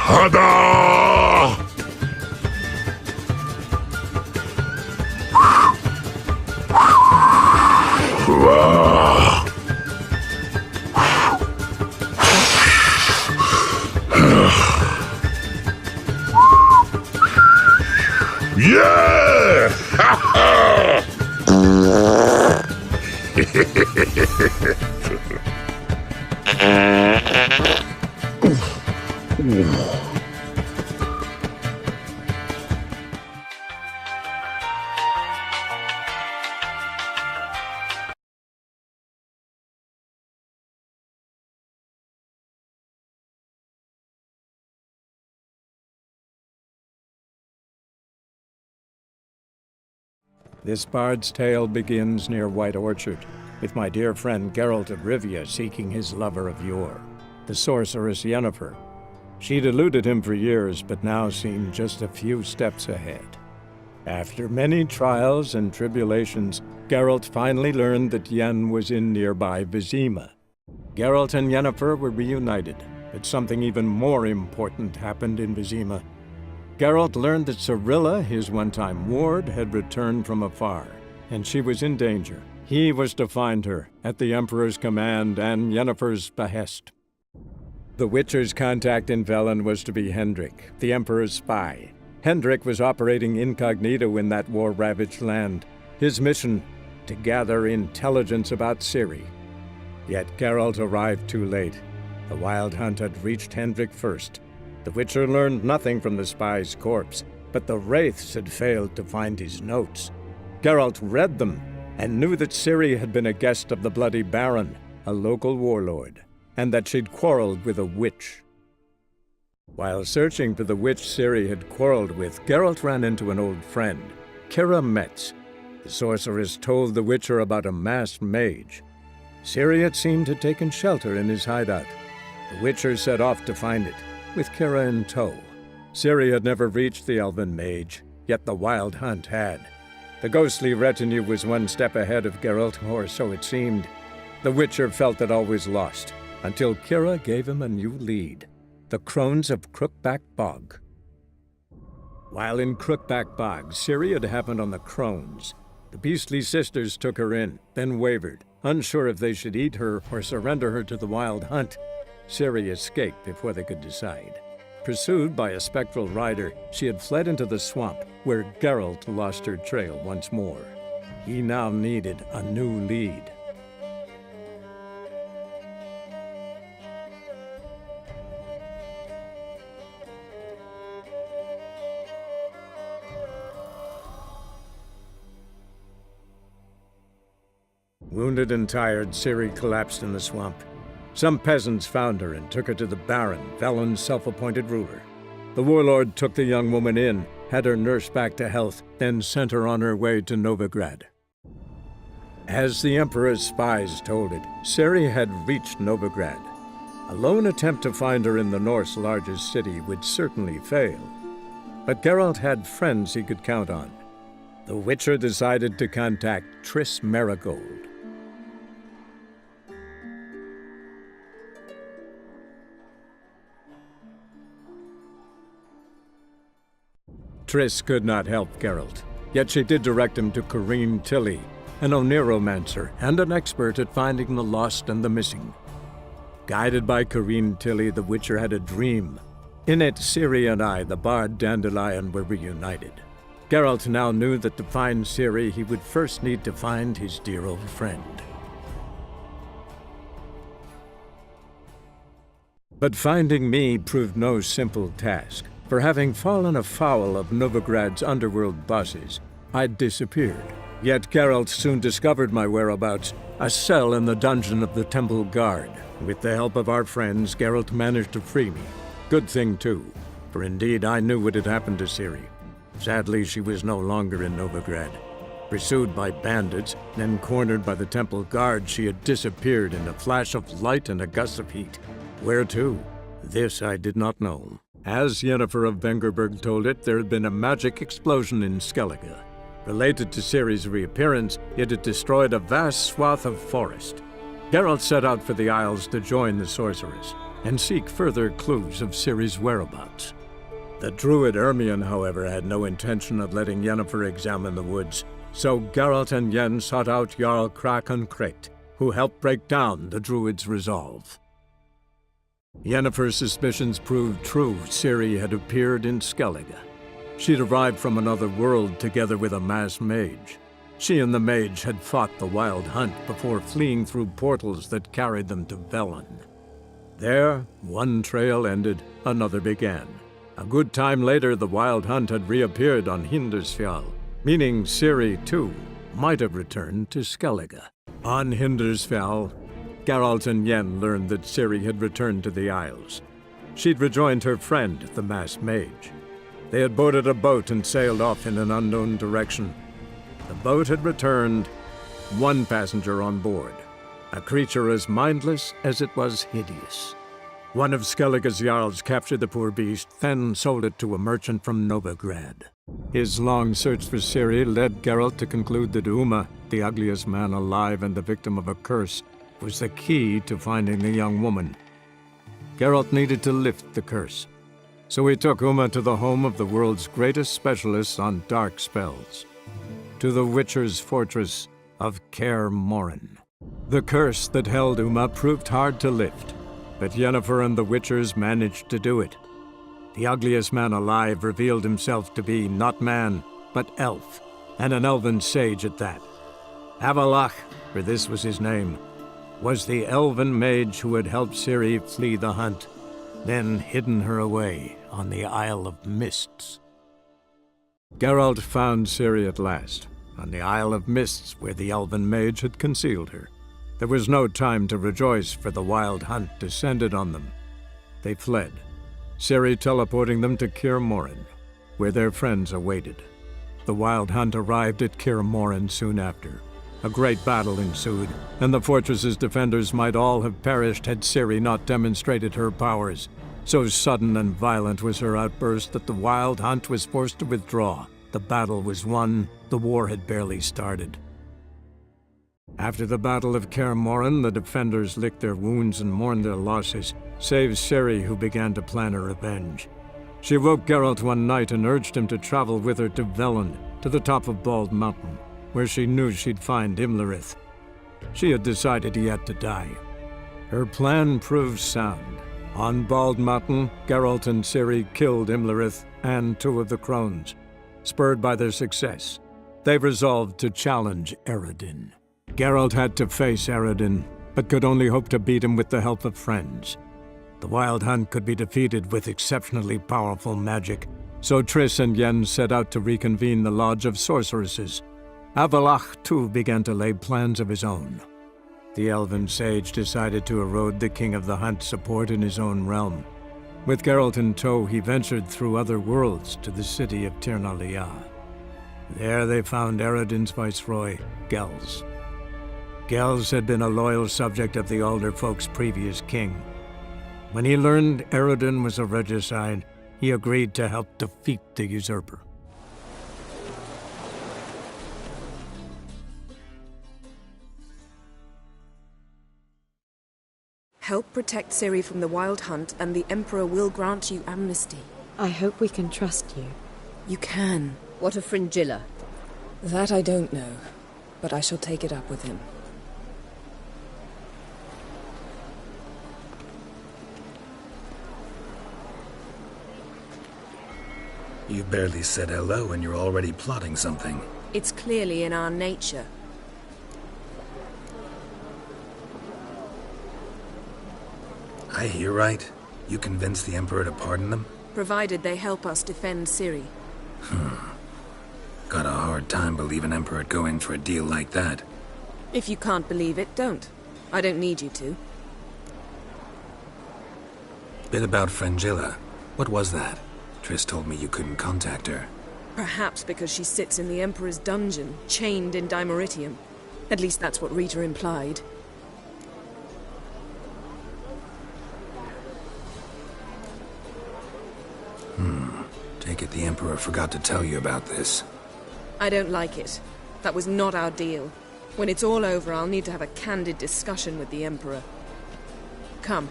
Hada! Yeah! This bard's tale begins near White Orchard, with my dear friend Geralt of Rivia seeking his lover of yore, the sorceress Yennefer. She'd eluded him for years, but now seemed just a few steps ahead. After many trials and tribulations, Geralt finally learned that Yen was in nearby Vizima. Geralt and Yennefer were reunited, but something even more important happened in Vizima. Geralt learned that Cirilla, his one-time ward, had returned from afar, and she was in danger. He was to find her, at the Emperor's command and Yennefer's behest. The Witcher's contact in Velen was to be Hendrik, the Emperor's spy. Hendrik was operating incognito in that war-ravaged land. His mission, to gather intelligence about Ciri. Yet Geralt arrived too late. The Wild Hunt had reached Hendrik first. The Witcher learned nothing from the spy's corpse, but the Wraiths had failed to find his notes. Geralt read them, and knew that Ciri had been a guest of the Bloody Baron, a local warlord, and that she'd quarreled with a witch. While searching for the witch Ciri had quarreled with, Geralt ran into an old friend, Kira Metz. The sorceress told the Witcher about a masked mage. Ciri had seemed to have taken shelter in his hideout. The Witcher set off to find it, with Kira in tow. Ciri had never reached the elven mage, yet the Wild Hunt had. The ghostly retinue was one step ahead of Geralt, or so it seemed. The Witcher felt it all was lost, until Kira gave him a new lead, the Crones of Crookback Bog. While in Crookback Bog, Ciri had happened on the Crones. The beastly sisters took her in, then wavered, unsure if they should eat her or surrender her to the Wild Hunt. Ciri escaped before they could decide. Pursued by a spectral rider, she had fled into the swamp, where Geralt lost her trail once more. He now needed a new lead. Wounded and tired, Ciri collapsed in the swamp. Some peasants found her and took her to the Baron, Velen's self-appointed ruler. The warlord took the young woman in, had her nursed back to health, then sent her on her way to Novigrad. As the Emperor's spies told it, Ciri had reached Novigrad. A lone attempt to find her in the North's largest city would certainly fail. But Geralt had friends he could count on. The Witcher decided to contact Triss Merigold. Triss could not help Geralt, yet she did direct him to Corrine Tilly, an Oniromancer and an expert at finding the lost and the missing. Guided by Corrine Tilly, the Witcher had a dream. In it, Ciri and I, the bard Dandelion, were reunited. Geralt now knew that to find Ciri, he would first need to find his dear old friend. But finding me proved no simple task. For having fallen afoul of Novigrad's underworld bosses, I'd disappeared. Yet Geralt soon discovered my whereabouts, a cell in the dungeon of the Temple Guard. With the help of our friends, Geralt managed to free me. Good thing, too, for indeed I knew what had happened to Ciri. Sadly, she was no longer in Novigrad. Pursued by bandits, then cornered by the Temple Guard, she had disappeared in a flash of light and a gust of heat. Where to? This I did not know. As Yennefer of Vengerberg told it, there had been a magic explosion in Skellige. Related to Ciri's reappearance, it had destroyed a vast swath of forest. Geralt set out for the Isles to join the sorceress, and seek further clues of Ciri's whereabouts. The druid Ermion, however, had no intention of letting Yennefer examine the woods, so Geralt and Yen sought out Jarl Kraken-Krit, who helped break down the druid's resolve. Yennefer's suspicions proved true. Ciri had appeared in Skellige. She'd arrived from another world together with a masked mage. She and the mage had fought the Wild Hunt before fleeing through portals that carried them to Velen. There, one trail ended, another began. A good time later, the Wild Hunt had reappeared on Hindarsfjall, meaning Ciri, too, might have returned to Skellige. On Hindarsfjall, Geralt and Yen learned that Ciri had returned to the Isles. She'd rejoined her friend, the masked mage. They had boarded a boat and sailed off in an unknown direction. The boat had returned, one passenger on board, a creature as mindless as it was hideous. One of Skellige's Jarls captured the poor beast, then sold it to a merchant from Novigrad. His long search for Ciri led Geralt to conclude that Uma, the ugliest man alive and the victim of a curse, was the key to finding the young woman. Geralt needed to lift the curse, so he took Uma to the home of the world's greatest specialists on dark spells, to the Witcher's fortress of Kaer Morhen. The curse that held Uma proved hard to lift, but Yennefer and the Witchers managed to do it. The ugliest man alive revealed himself to be not man, but elf, and an elven sage at that. Avallac'h, for this was his name, was the elven mage who had helped Ciri flee the hunt, then hidden her away on the Isle of Mists. Geralt found Ciri at last, on the Isle of Mists where the elven mage had concealed her. There was no time to rejoice, for the Wild Hunt descended on them. They fled, Ciri teleporting them to Kaer Morhen, where their friends awaited. The Wild Hunt arrived at Kaer Morhen soon after. A great battle ensued, and the fortress's defenders might all have perished had Ciri not demonstrated her powers. So sudden and violent was her outburst that the Wild Hunt was forced to withdraw. The battle was won, the war had barely started. After the Battle of Kaer Morhen, the defenders licked their wounds and mourned their losses, save Ciri, who began to plan her revenge. She woke Geralt one night and urged him to travel with her to Velen, to the top of Bald Mountain, where she knew she'd find Imlerith. She had decided he had to die. Her plan proved sound. On Bald Mountain, Geralt and Ciri killed Imlerith and two of the crones. Spurred by their success, they resolved to challenge Eredin. Geralt had to face Eredin, but could only hope to beat him with the help of friends. The Wild Hunt could be defeated with exceptionally powerful magic, so Triss and Yen set out to reconvene the Lodge of Sorceresses. Avallac'h, too, began to lay plans of his own. The elven sage decided to erode the King of the Hunt's support in his own realm. With Geralt in tow, he ventured through other worlds to the city of Tir na Liah. There they found Eredin's viceroy, Gels. Gels had been a loyal subject of the Alder Folk's previous king. When he learned Eredin was a regicide, he agreed to help defeat the usurper. Help protect Ciri from the Wild Hunt, and the Emperor will grant you amnesty. I hope we can trust you. You can. What of Fringilla? That I don't know, but I shall take it up with him. You barely said hello and you're already plotting something. It's clearly in our nature. I hear right? You convinced the Emperor to pardon them? Provided they help us defend Ciri. Got a hard time believing Emperor'd go in for a deal like that. If you can't believe it, don't. I don't need you to. Bit about Fringilla. What was that? Triss told me you couldn't contact her. Perhaps because she sits in the Emperor's dungeon, chained in Dimeritium. At least that's what Rita implied. Take it the Emperor forgot to tell you about this. I don't like it. That was not our deal. When it's all over, I'll need to have a candid discussion with the Emperor. Come,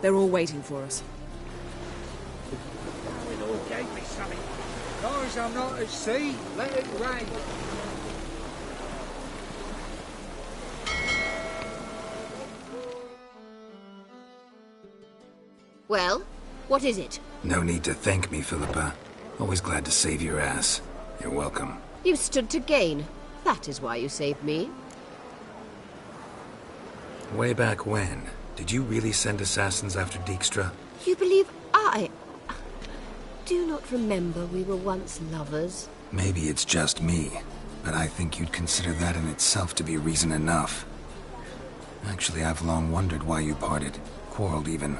They're all waiting for us. It all gave me something. As long as I'm not at sea, let it rain. Well, what is it? No need to thank me, Philippa. Always glad to save your ass. You're welcome. You stood to gain. That is why you saved me. Way back when, did you really send assassins after Dijkstra? You believe I... Do not remember we were once lovers? Maybe it's just me, but I think you'd consider that in itself to be reason enough. Actually, I've long wondered why you parted. Quarreled even.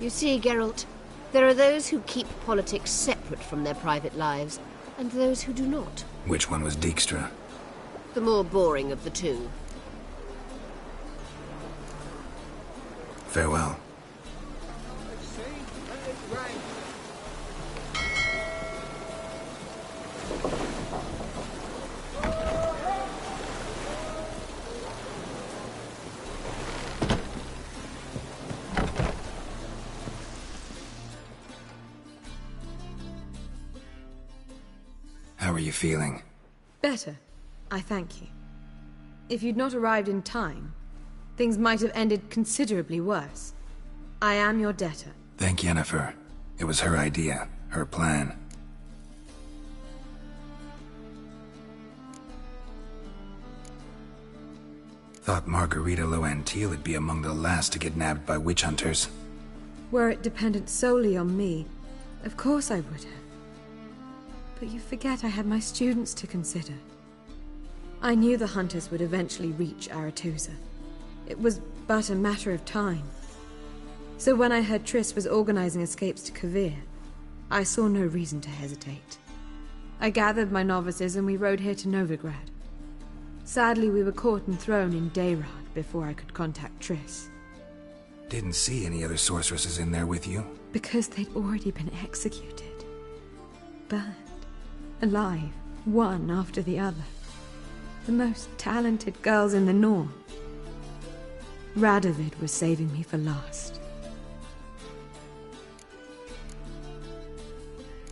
You see, Geralt, there are those who keep politics separate from their private lives, and those who do not. Which one was Dijkstra? The more boring of the two. Farewell. At sea, let it rain. How are you feeling? Better. I thank you. If you'd not arrived in time, things might have ended considerably worse. I am your debtor. Thank Yennefer. It was her idea, her plan. Thought Margarita Loantil would be among the last to get nabbed by witch hunters. Were it dependent solely on me, of course I would have. But you forget I had my students to consider. I knew the hunters would eventually reach Aretusa. It was but a matter of time. So when I heard Triss was organizing escapes to Kovir, I saw no reason to hesitate. I gathered my novices and we rode here to Novigrad. Sadly, we were caught and thrown in Dayrad before I could contact Triss. Didn't see any other sorceresses in there with you? Because they'd already been executed. Burned. Alive, one after the other. The most talented girls in the North. Radovid was saving me for last.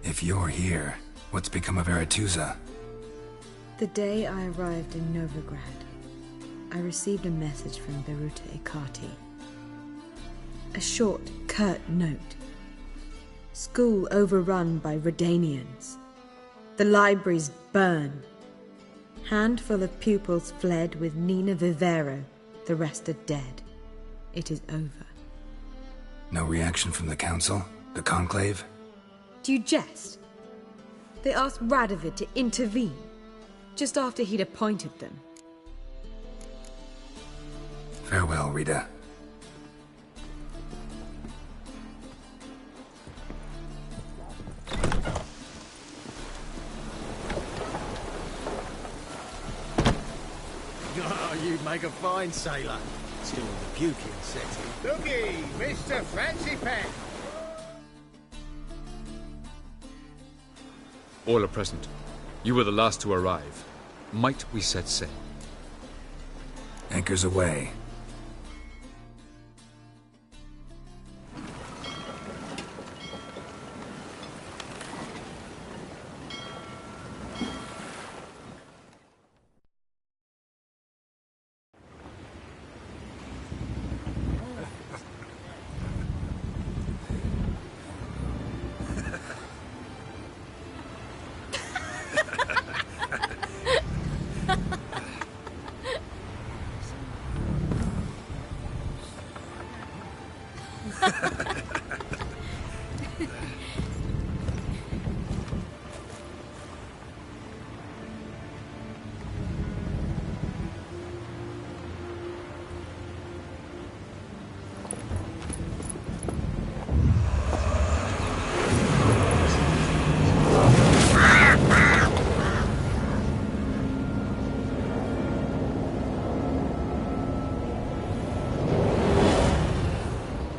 If you're here, what's become of Aretusa? The day I arrived in Novigrad, I received a message from Beruta Ikati. A short, curt note. School overrun by Redanians. The libraries burned. Handful of pupils fled with Nina Vivero. The rest are dead. It is over. No reaction from the council? The conclave? Do you jest? They asked Radovid to intervene, just after he'd appointed them. Farewell, Rita. Oh, you'd make a fine sailor. Still in the puking setting. Looky, Mr. Fancy Pack. All are present. You were the last to arrive. Might we set sail? Anchors away.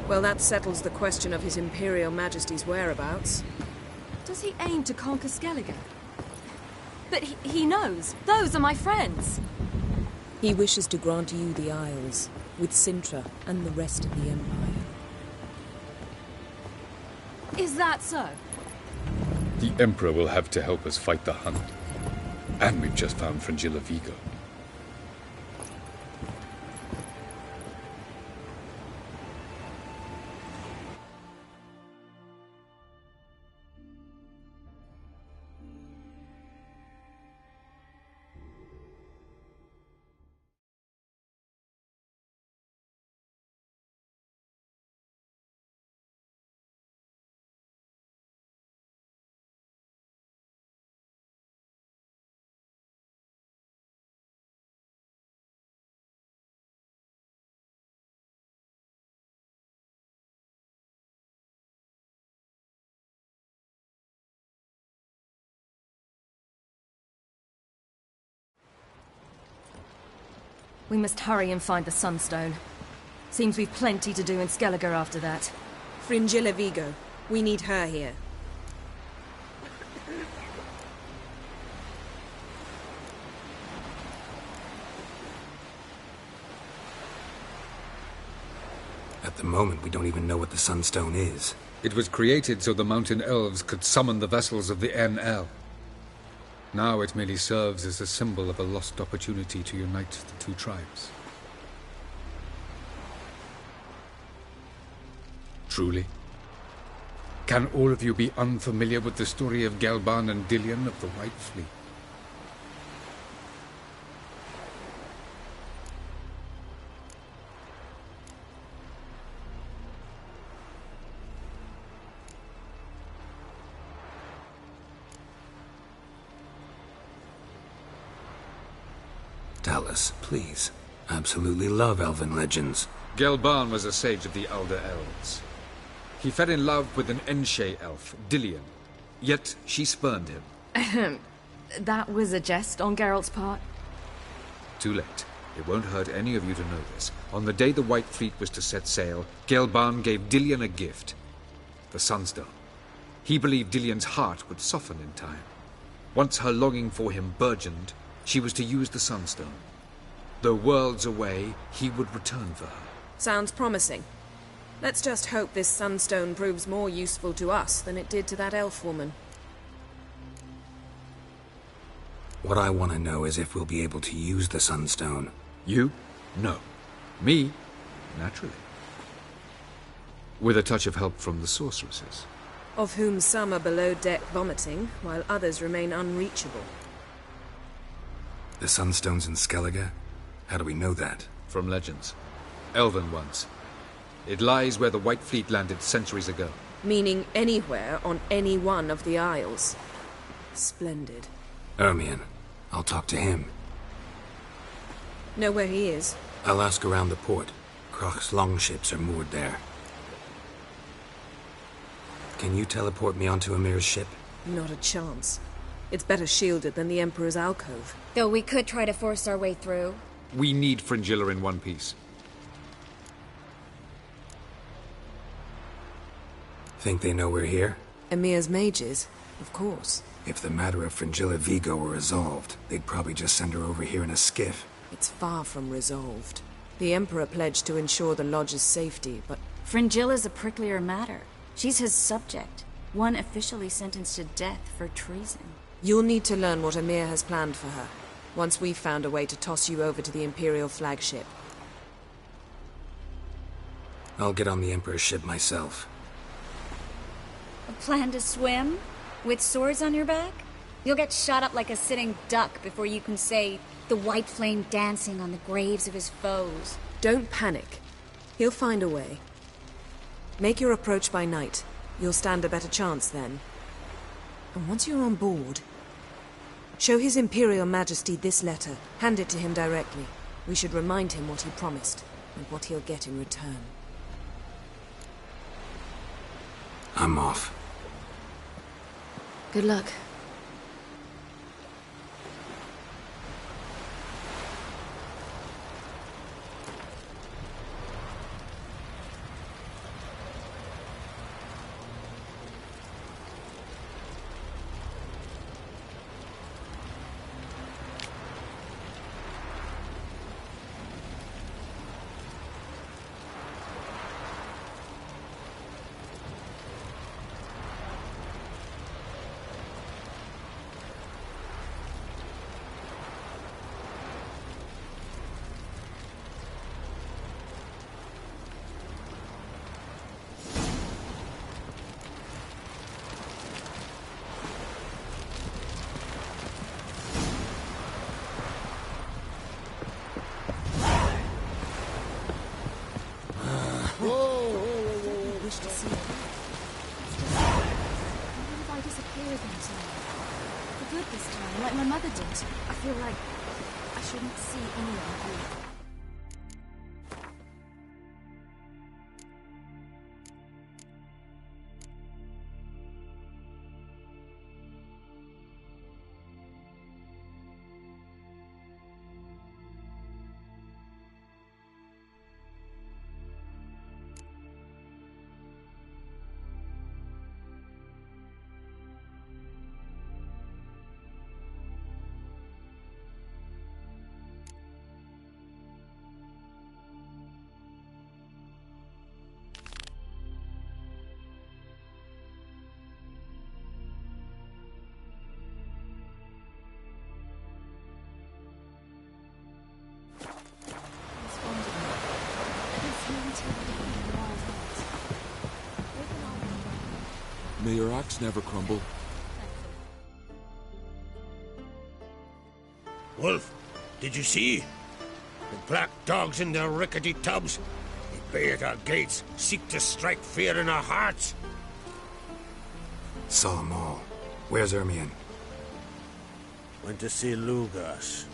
Well, that settles the question of His Imperial Majesty's whereabouts. Does he aim to conquer Skellige? But he knows. Those are my friends. He wishes to grant you the Isles. with Sintra and the rest of the Empire. Is that so? The Emperor will have to help us fight the Hunt. And we've just found Fringilla Vigo. We must hurry and find the Sunstone. Seems we've plenty to do in Skellige after that. Fringilla Vigo. We need her here. At the moment, we don't even know what the Sunstone is. It was created so the mountain elves could summon the vessels of the NL. Now it merely serves as a symbol of a lost opportunity to unite the two tribes. Truly? Can all of you be unfamiliar with the story of Gelban and Dillion of the White Fleet? Tell us, please. Absolutely love elven legends. Gelban was a sage of the Elder Elves. He fell in love with an Enshe elf, Dillion. Yet she spurned him. That was a jest on Geralt's part. Too late. It won't hurt any of you to know this. On the day the White Fleet was to set sail, Gelban gave Dillion a gift. The Sunstone. He believed Dillion's heart would soften in time. Once her longing for him burgeoned, she was to use the Sunstone. Though worlds away, he would return for her. Sounds promising. Let's just hope this Sunstone proves more useful to us than it did to that elf woman. What I want to know is if we'll be able to use the Sunstone. You? No. Me? Naturally. With a touch of help from the sorceresses. Of whom some are below deck vomiting, while others remain unreachable. The Sunstone's in Skellige? How do we know that? From legends. Elven ones. It lies where the White Fleet landed centuries ago. Meaning anywhere on any one of the Isles. Splendid. Ermion. I'll talk to him. Know where he is? I'll ask around the port. Kroch's longships are moored there. Can you teleport me onto Amir's ship? Not a chance. It's better shielded than the Emperor's alcove. Though we could try to force our way through. We need Fringilla in one piece. Think they know we're here? Emir's mages, of course. If the matter of Fringilla Vigo were resolved, they'd probably just send her over here in a skiff. It's far from resolved. The Emperor pledged to ensure the Lodge's safety, but... Fringilla's a pricklier matter. She's his subject, one officially sentenced to death for treason. You'll need to learn what Emir has planned for her, once we've found a way to toss you over to the Imperial flagship. I'll get on the Emperor's ship myself. A plan to swim? With swords on your back? You'll get shot up like a sitting duck before you can say, the white flame dancing on the graves of his foes. Don't panic. He'll find a way. Make your approach by night. You'll stand a better chance then. And once you're on board, show His Imperial Majesty this letter. Hand it to him directly. We should remind him what he promised, and what he'll get in return. I'm off. Good luck. like my mother did. I feel like I shouldn't see anyone here. May your axe never crumble. Wolf, did you see? The black dogs in their rickety tubs. They bay at our gates, seek to strike fear in our hearts. Saw them all. Where's Ermion? Went to see Lugas.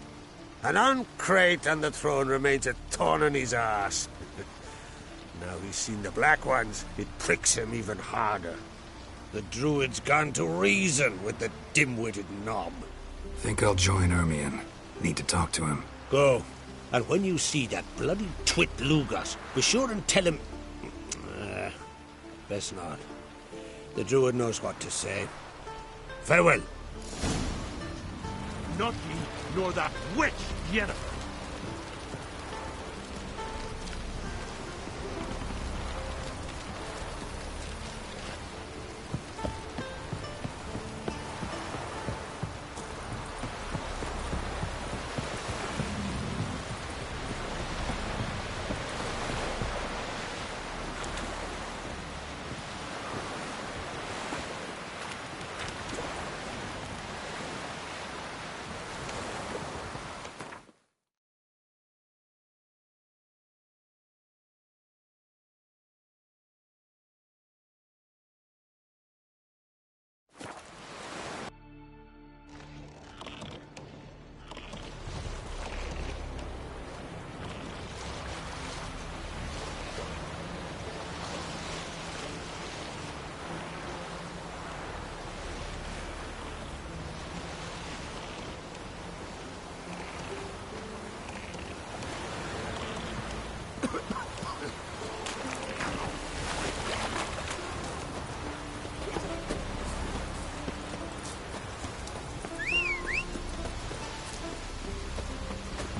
An uncrate on the throne remains a thorn in his ass. Now he's seen the Black Ones, it pricks him even harder. The druid's gone to reason with the dim-witted knob. Think I'll join Ermion. Need to talk to him. Go. And when you see that bloody twit Lugas, be sure and tell him... best not. The druid knows what to say. Farewell. Not me, nor that witch, Yennefer.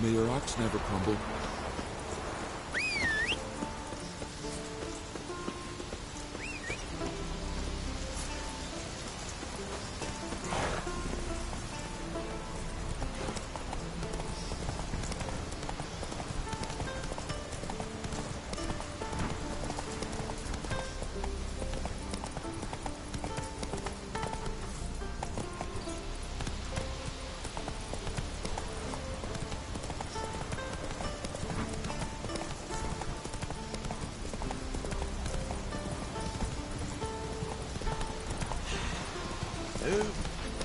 May your axe never crumble.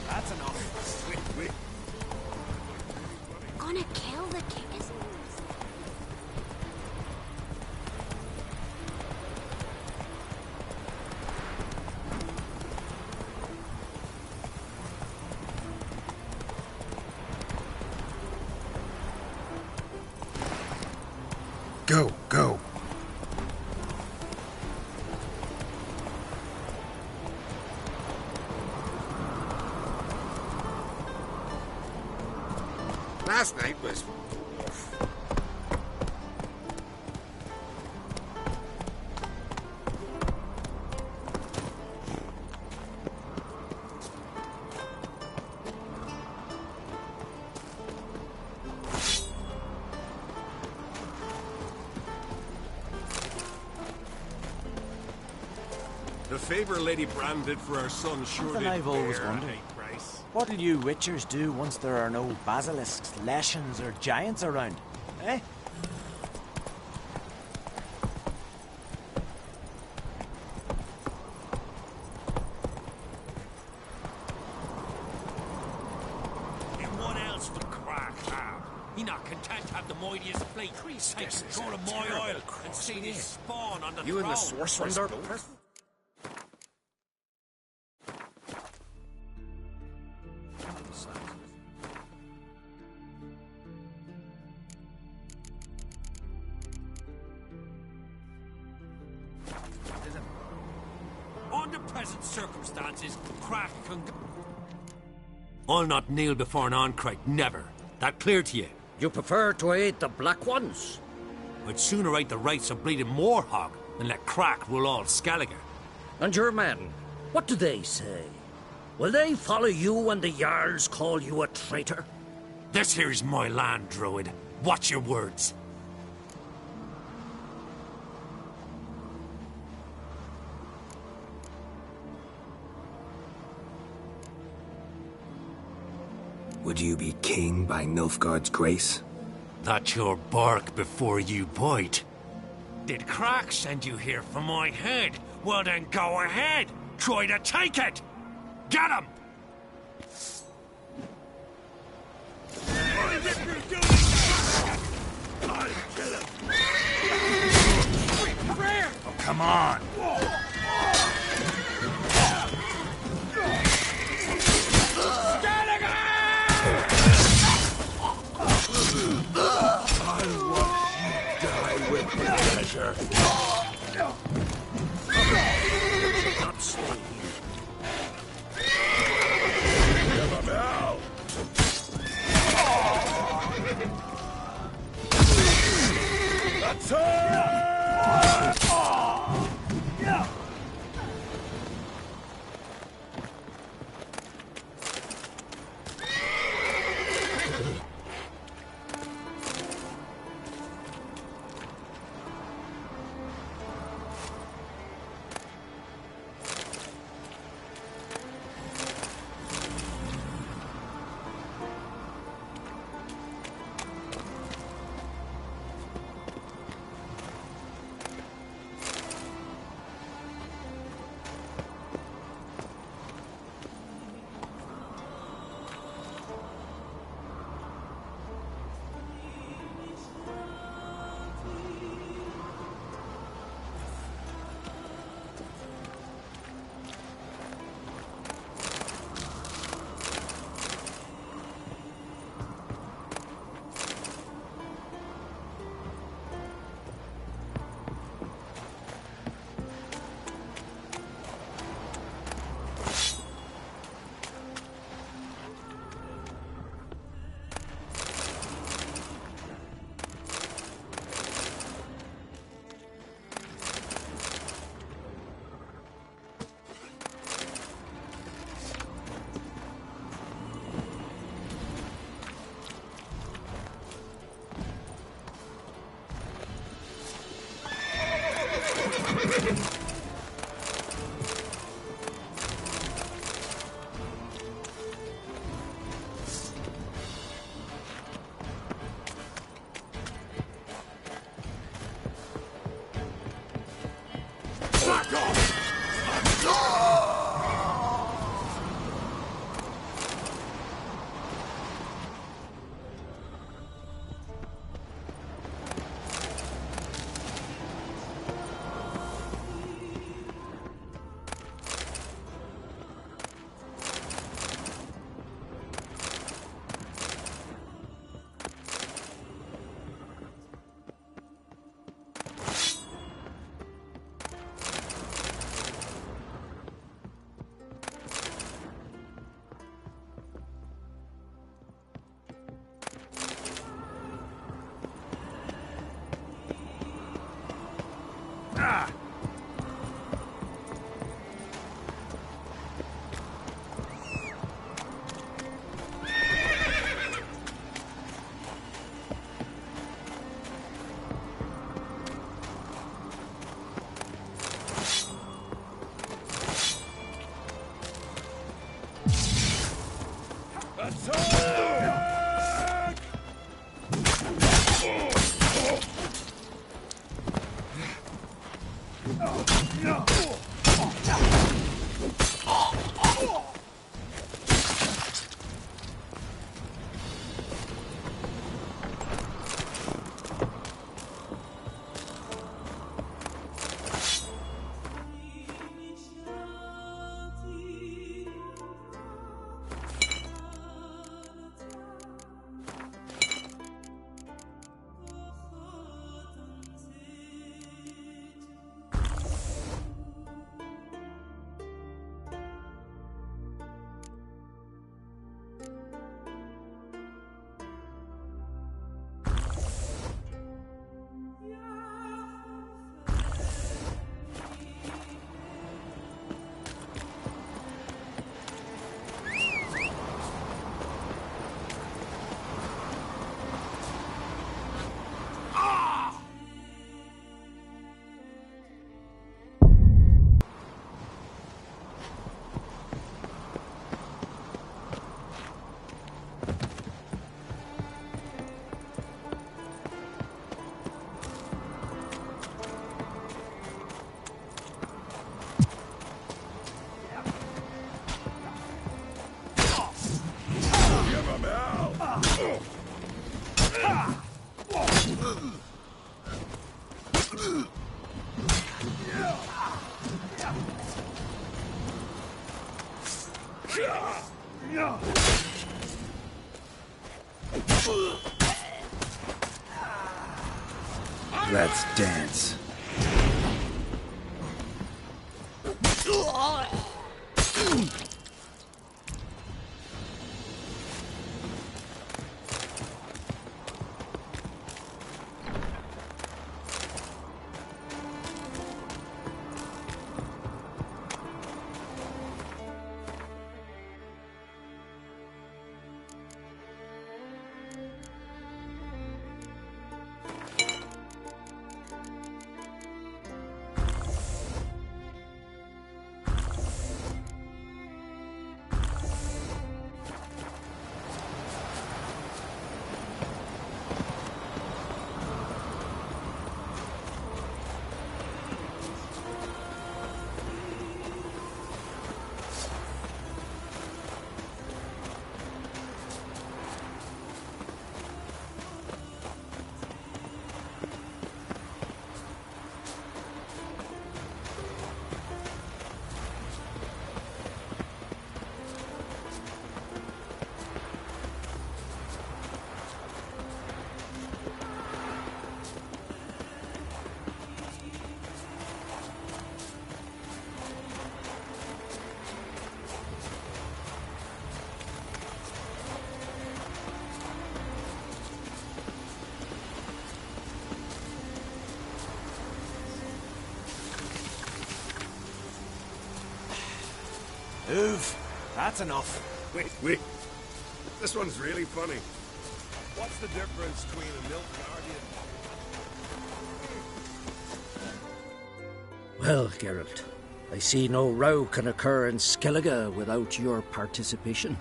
That's enough. Sweet. Gonna kill the kickers? Go. Last night was... The favor Lady Bran did for our son sure Something did I've always bear a wondered. high price. What'll you Witchers do once there are no basilisks, leshens, or giants around? Eh? fleet. Take control of my oil and see this spawn on the You throne. and the sorceress person? Under present circumstances, Crack can go. I'll not kneel before an Ancrate, never. That clear to you? You prefer to aid the Black Ones? I'd sooner aid the rights of bleeding Moorhog than let Crack rule all Skellige. And your men, what do they say? Will they follow you when the Jarls call you a traitor? This here's my land, Druid. Watch your words. Would you be king by Nilfgaard's grace? That's your bark before you bite. Did Crack send you here for my head? Well then go ahead. Try to take it. Get him! Oh, come on! Not stay here. That's it! Let's dance. Heux, that's enough. Wait. This one's really funny. What's the difference between a milk guardian? Well, Geralt, I see no row can occur in Skellige without your participation.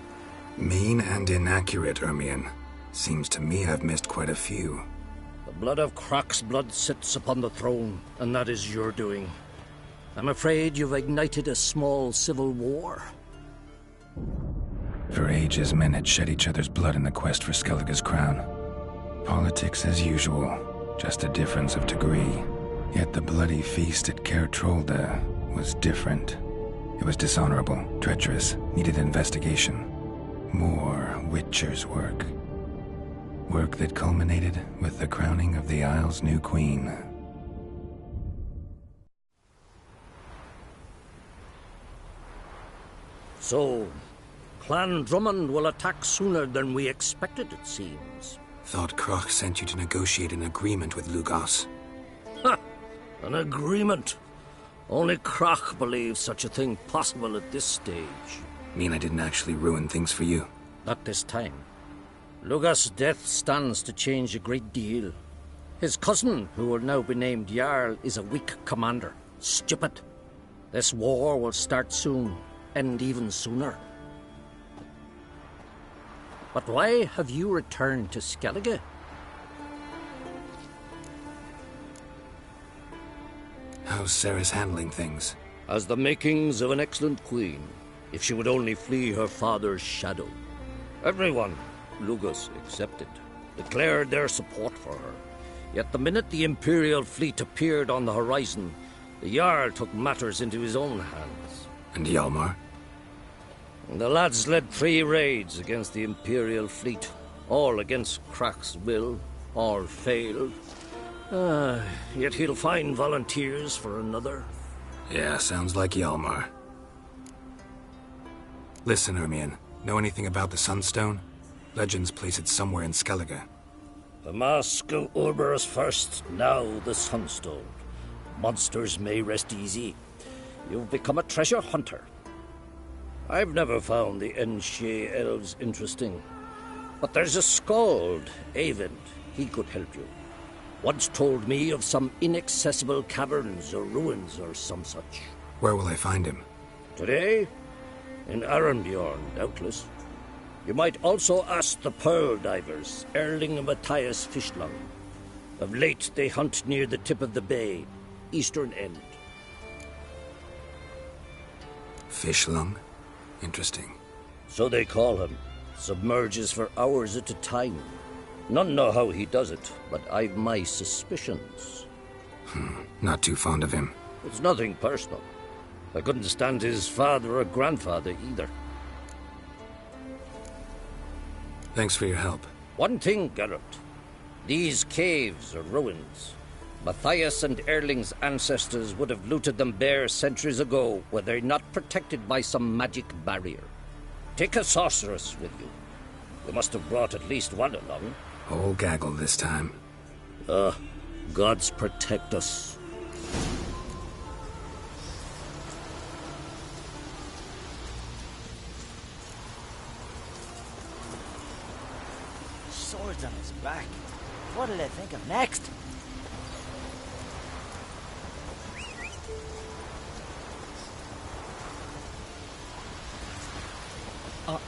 Mean and inaccurate, Ermion. Seems to me I've missed quite a few. The blood of Crach's blood sits upon the throne, and that is your doing. I'm afraid you've ignited a small civil war. For ages, men had shed each other's blood in the quest for Skellige's crown. Politics as usual, just a difference of degree. Yet the bloody feast at Caer Trolda was different. It was dishonorable, treacherous, needed investigation. More Witcher's work. Work that culminated with the crowning of the Isle's new queen. So, Clan Drummond will attack sooner than we expected, it seems. Thought Crach sent you to negotiate an agreement with Lugos. Ha! An agreement? Only Crach believes such a thing possible at this stage. Mean I didn't actually ruin things for you? Not this time. Lugos' death stands to change a great deal. His cousin, who will now be named Jarl, is a weak commander. Stupid. This war will start soon. End even sooner. But why have you returned to Skellige? How's Sarah's handling things? Has the makings of an excellent queen, if she would only flee her father's shadow. Everyone, Lugos excepted, declared their support for her. Yet the minute the Imperial fleet appeared on the horizon, the Jarl took matters into his own hands. And Hjalmar? The lads led 3 raids against the Imperial fleet, all against Crach's will, all failed. Yet he'll find volunteers for another. Yeah, sounds like Hjalmar. Listen, Ermion, know anything about the Sunstone? Legends place it somewhere in Skellige. The mask of Urberus first, now the Sunstone. Monsters may rest easy. You've become a treasure hunter. I've never found the Enshe elves interesting. But there's a skald, Eyvind. He could help you. Once told me of some inaccessible caverns or ruins or some such. Where will I find him? Today? In Arenbjorn, doubtless. You might also ask the pearl divers, Erling and Matthias Fishlung. Of late, they hunt near the tip of the bay, eastern end. Fishlung? Interesting. So they call him. Submerges for hours at a time. None know how he does it, but I've my suspicions. Not too fond of him. It's nothing personal. I couldn't stand his father or grandfather either. Thanks for your help. One thing, Geralt. These caves or ruins, Matthias and Erling's ancestors would have looted them bare centuries ago were they not protected by some magic barrier. Take a sorceress with you. You must have brought at least one along. Whole gaggle this time. Gods protect us. Swords on his back. What'll they think of next? Uh-oh.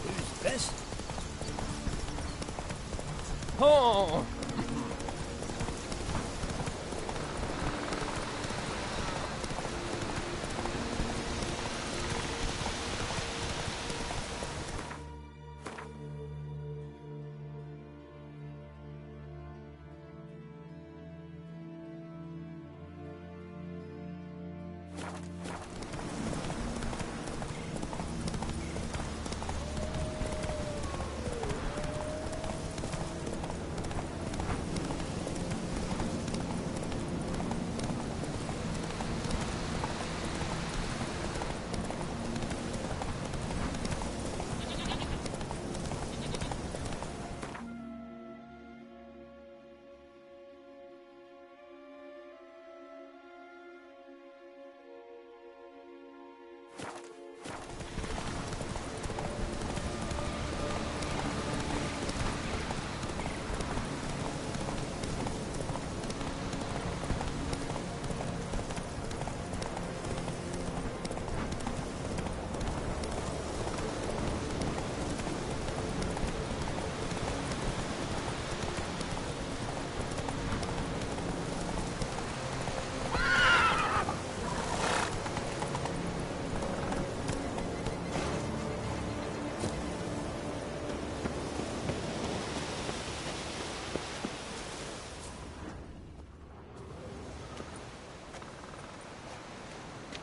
Who's this? Oh!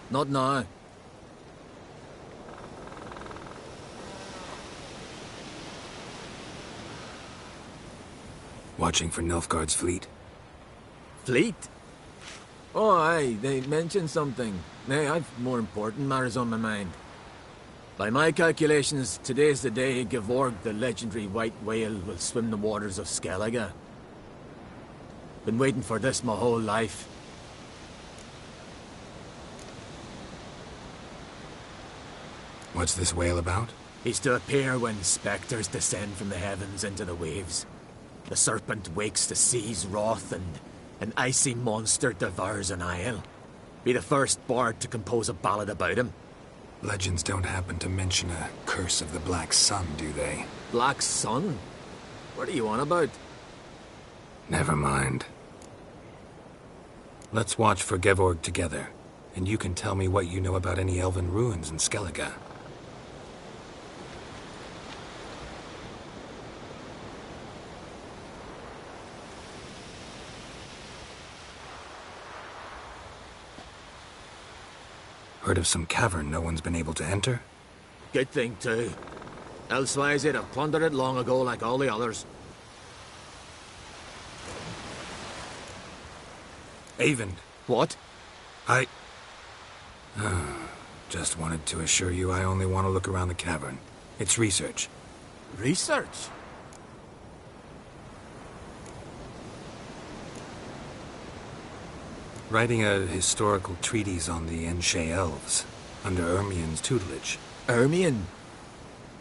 Not now. Watching for Nilfgaard's fleet. Fleet? Oh, aye, they mentioned something. Nay, I've more important matters on my mind. By my calculations, today's the day Gevorg, the legendary white whale, will swim the waters of Skellige. Been waiting for this my whole life. What's this whale about? He's to appear when spectres descend from the heavens into the waves. The serpent wakes the sea's wrath and an icy monster devours an isle. Be the first bard to compose a ballad about him. Legends don't happen to mention a curse of the Black Sun, do they? Black Sun? What are you on about? Never mind. Let's watch for Gevorg together, and you can tell me what you know about any elven ruins in Skellige. Heard of some cavern no one's been able to enter? Good thing, too. Elsewise, they'd have plundered it long ago like all the others. Eyvind. What? Just wanted to assure you I only want to look around the cavern. It's research. Research? Writing a historical treatise on the Enshe elves, under Ermien's tutelage. Ermien?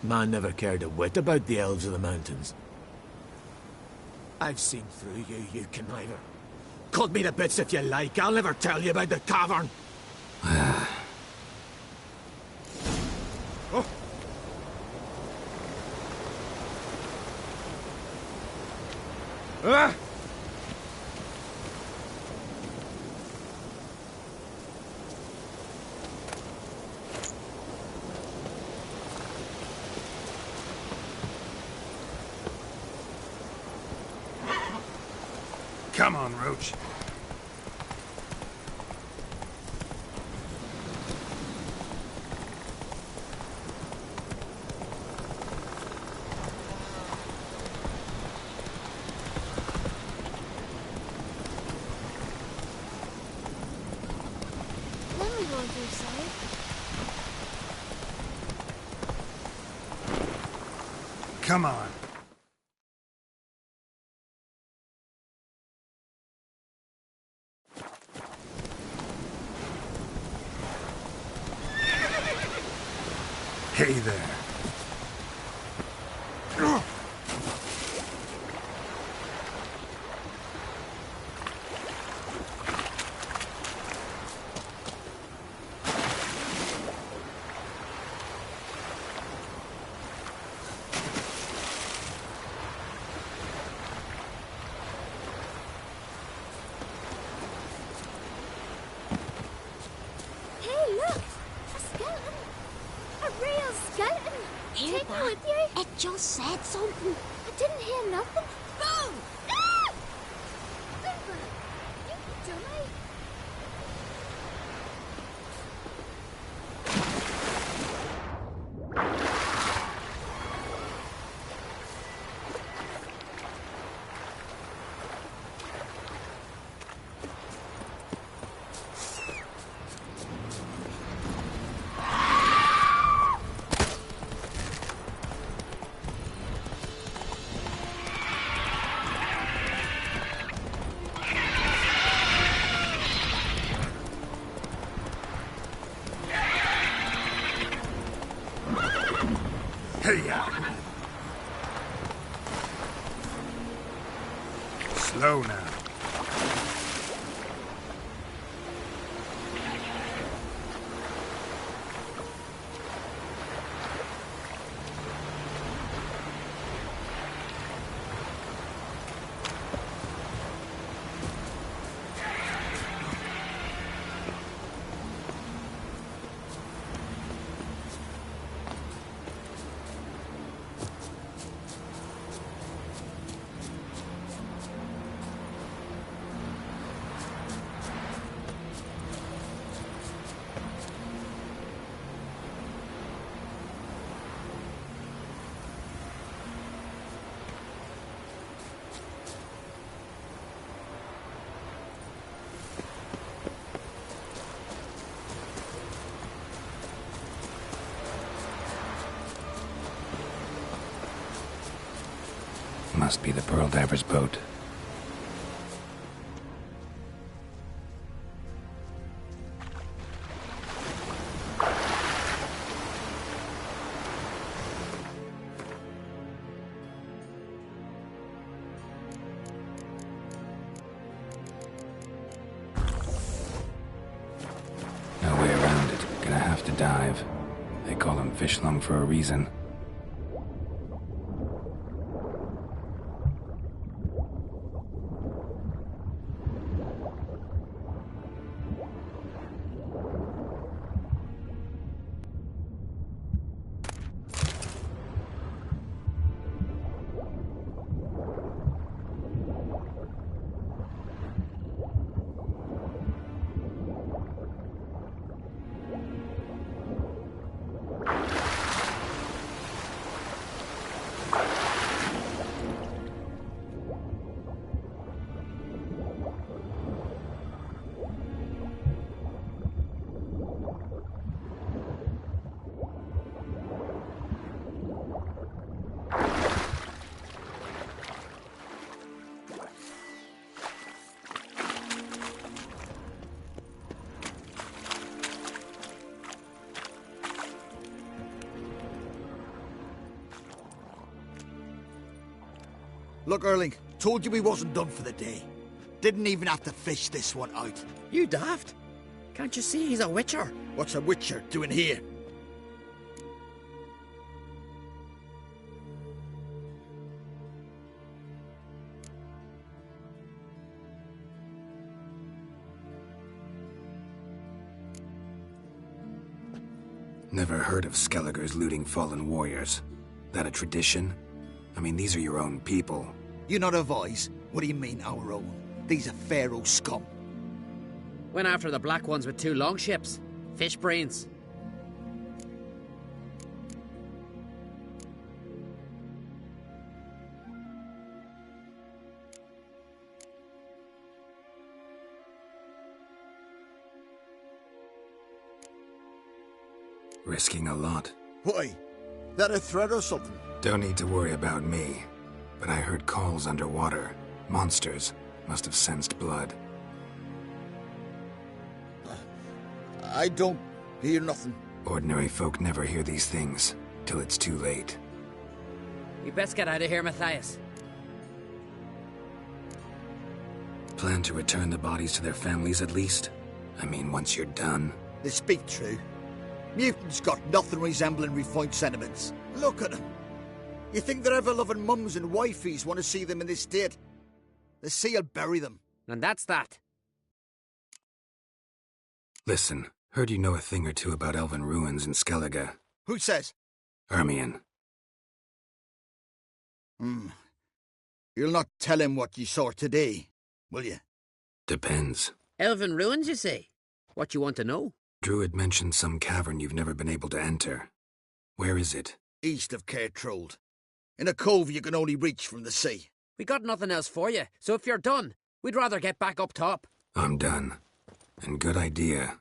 Man never cared a whit about the elves of the mountains. I've seen through you, you conniver. Cut me to bits if you like, I'll never tell you about the cavern. Oh. Ah! Come on, Roach. countryside. Come on. Hey there. It just said something. I didn't hear nothing. Boom! Ah! Limber! You dummy! Slow now. Must be the Pearl Diver's boat. No way around it. Gonna have to dive. They call him Fish Lung for a reason. Look, Erling, told you we wasn't done for the day. Didn't even have to fish this one out. You daft? Can't you see he's a witcher? What's a witcher doing here? Never heard of Skelligers looting fallen warriors. That a tradition? I mean, these are your own people. You not a voice? What do you mean, our own? These are Pharaoh scum. Went after the black ones with 2 longships. Fish brains. Risking a lot. Why? That a threat or something? Don't need to worry about me. But I heard calls underwater. Monsters must have sensed blood. I don't hear nothing. Ordinary folk never hear these things, till it's too late. We best get out of here, Matthias. Plan to return the bodies to their families at least? I mean, once you're done. They speak true. Mutants got nothing resembling refined sentiments. Look at them. You think their ever-loving mums and wifeys want to see them in this state? The sea will bury them. And that's that. Listen, heard you know a thing or two about elven ruins in Skellige. Who says? Ermion. You'll not tell him what you saw today, will you? Depends. Elven ruins, you say? What you want to know? Druid mentioned some cavern you've never been able to enter. Where is it? East of Cairtrold. In a cove you can only reach from the sea. We got nothing else for you, so if you're done, we'd rather get back up top. I'm done. And good idea.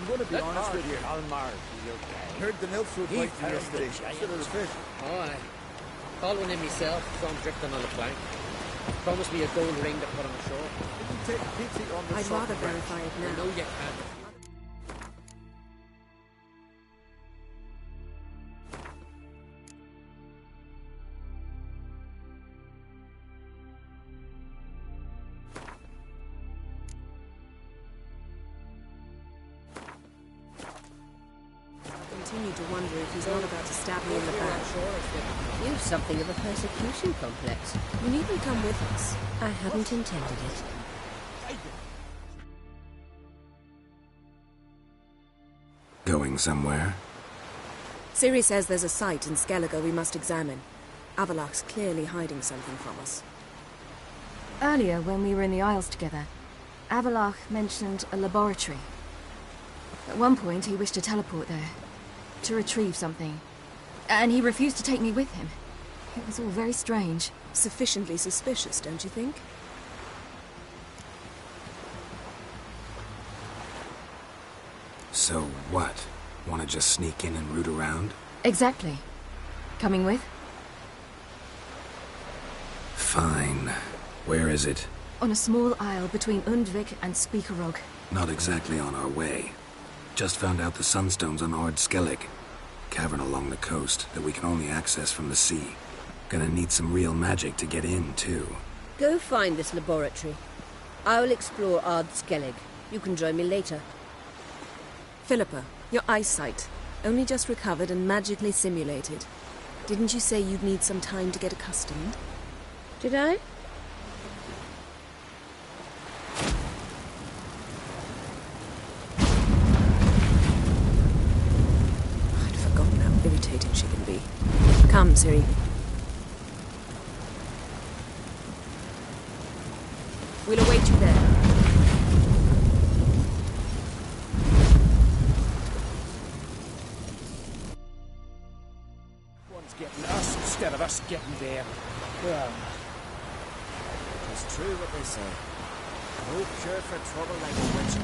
gonna be honest with you. Heard the Nilfwood bite from yesterday. Instead of the fish. Oh, aye. Caught one in myself, so I'm drifting on the plank. Promised me a gold ring to put on the shore. Take pity on the I'd rather verify it I now. know you can. I continue to wonder if he's not about to stab me in the back. You've something of a persecution complex. You needn't come with us. I hadn't intended it. Going somewhere? Ciri says there's a site in Skellige we must examine. Avallac'h's clearly hiding something from us. Earlier, when we were in the Isles together, Avallac'h mentioned a laboratory. At one point, he wished to teleport there, to retrieve something. And he refused to take me with him. It was all very strange. Sufficiently suspicious, don't you think? So what? Want to just sneak in and root around? Exactly. Coming with? Fine. Where is it? On a small isle between Undvik and Speakerog. Not exactly on our way. Just found out the sunstone's on at.skip. Cavern along the coast that we can only access from the sea. Gonna need some real magic to get in, too. Go find this laboratory. I will explore at.skip. You can join me later. Philippa, your eyesight. Only just recovered and magically simulated. Didn't you say you'd need some time to get accustomed? Did I? I'd forgotten how irritating she can be. Come, Ciri. We'll await you there. One's getting us instead of us getting there. Well, it's true what they say. No cure for trouble like a witch.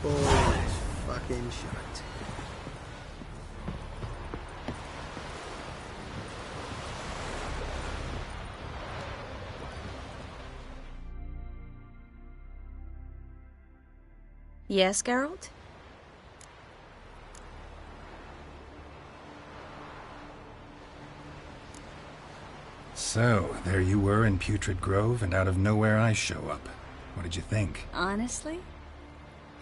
Boy, it's fucking shite. Yes, Geralt? So, there you were in Putrid Grove, and out of nowhere I show up. What did you think? Honestly?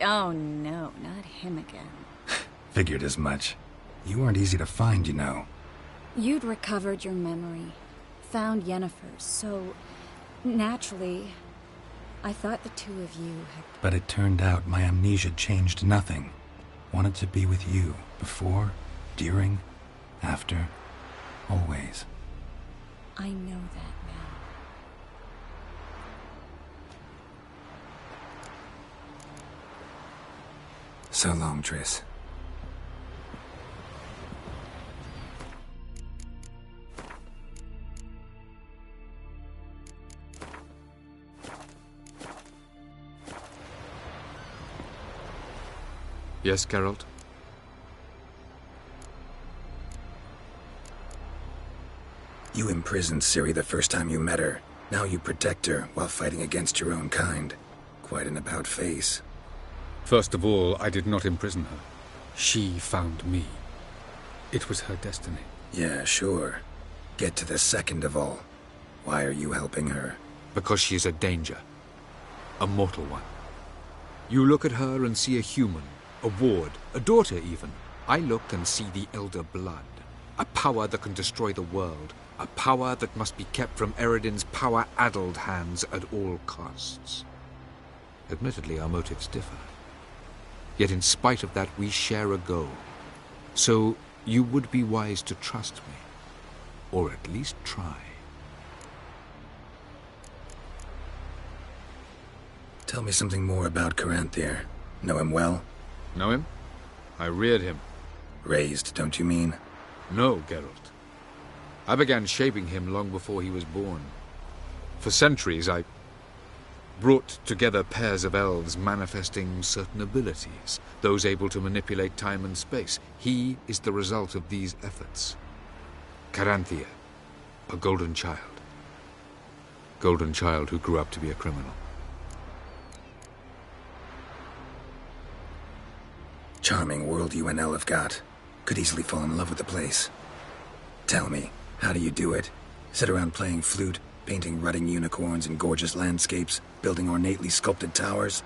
Oh no, not him again. Figured as much. You weren't easy to find, you know. You'd recovered your memory, found Yennefer, so naturally, I thought the two of you had... But it turned out my amnesia changed nothing. Wanted to be with you, before, during, after, always. I know that now. So long, Triss. Yes, Geralt? You imprisoned Ciri the first time you met her. Now you protect her while fighting against your own kind. Quite an about-face. First of all, I did not imprison her. She found me. It was her destiny. Yeah, sure. Get to the second of all. Why are you helping her? Because she is a danger. A mortal one. You look at her and see a human, a ward, a daughter even. I look and see the Elder Blood. A power that can destroy the world. A power that must be kept from Eredin's power-addled hands at all costs. Admittedly, our motives differ. Yet in spite of that, we share a goal. So, you would be wise to trust me. Or at least try. Tell me something more about Caranthir. Know him well? Know him? I reared him. Raised, don't you mean? No, Geralt. I began shaping him long before he was born. For centuries, I brought together pairs of elves manifesting certain abilities, those able to manipulate time and space. He is the result of these efforts. Caranthea, a golden child. Golden child who grew up to be a criminal. Charming world you and Elle have got. Could easily fall in love with the place. Tell me, how do you do it? Sit around playing flute, painting rutting unicorns and gorgeous landscapes, building ornately sculpted towers?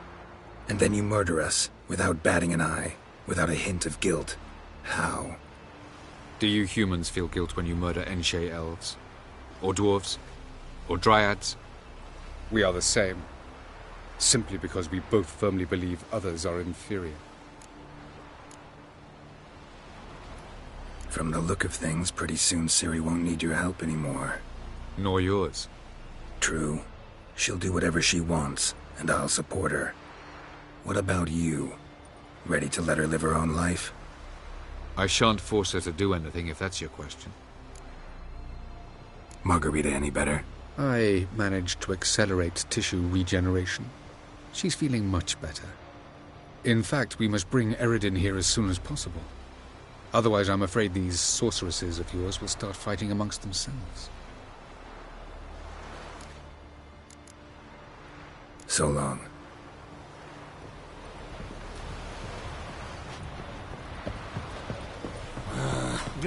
And then you murder us, without batting an eye, without a hint of guilt. How? Do you humans feel guilt when you murder Enshe elves? Or dwarves? Or dryads? We are the same. Simply because we both firmly believe others are inferior. From the look of things, pretty soon Ciri won't need your help anymore. Nor yours. True. She'll do whatever she wants, and I'll support her. What about you? Ready to let her live her own life? I shan't force her to do anything, if that's your question. Margarita any better? I managed to accelerate tissue regeneration. She's feeling much better. In fact, we must bring Eredin here as soon as possible. Otherwise, I'm afraid these sorceresses of yours will start fighting amongst themselves. So long.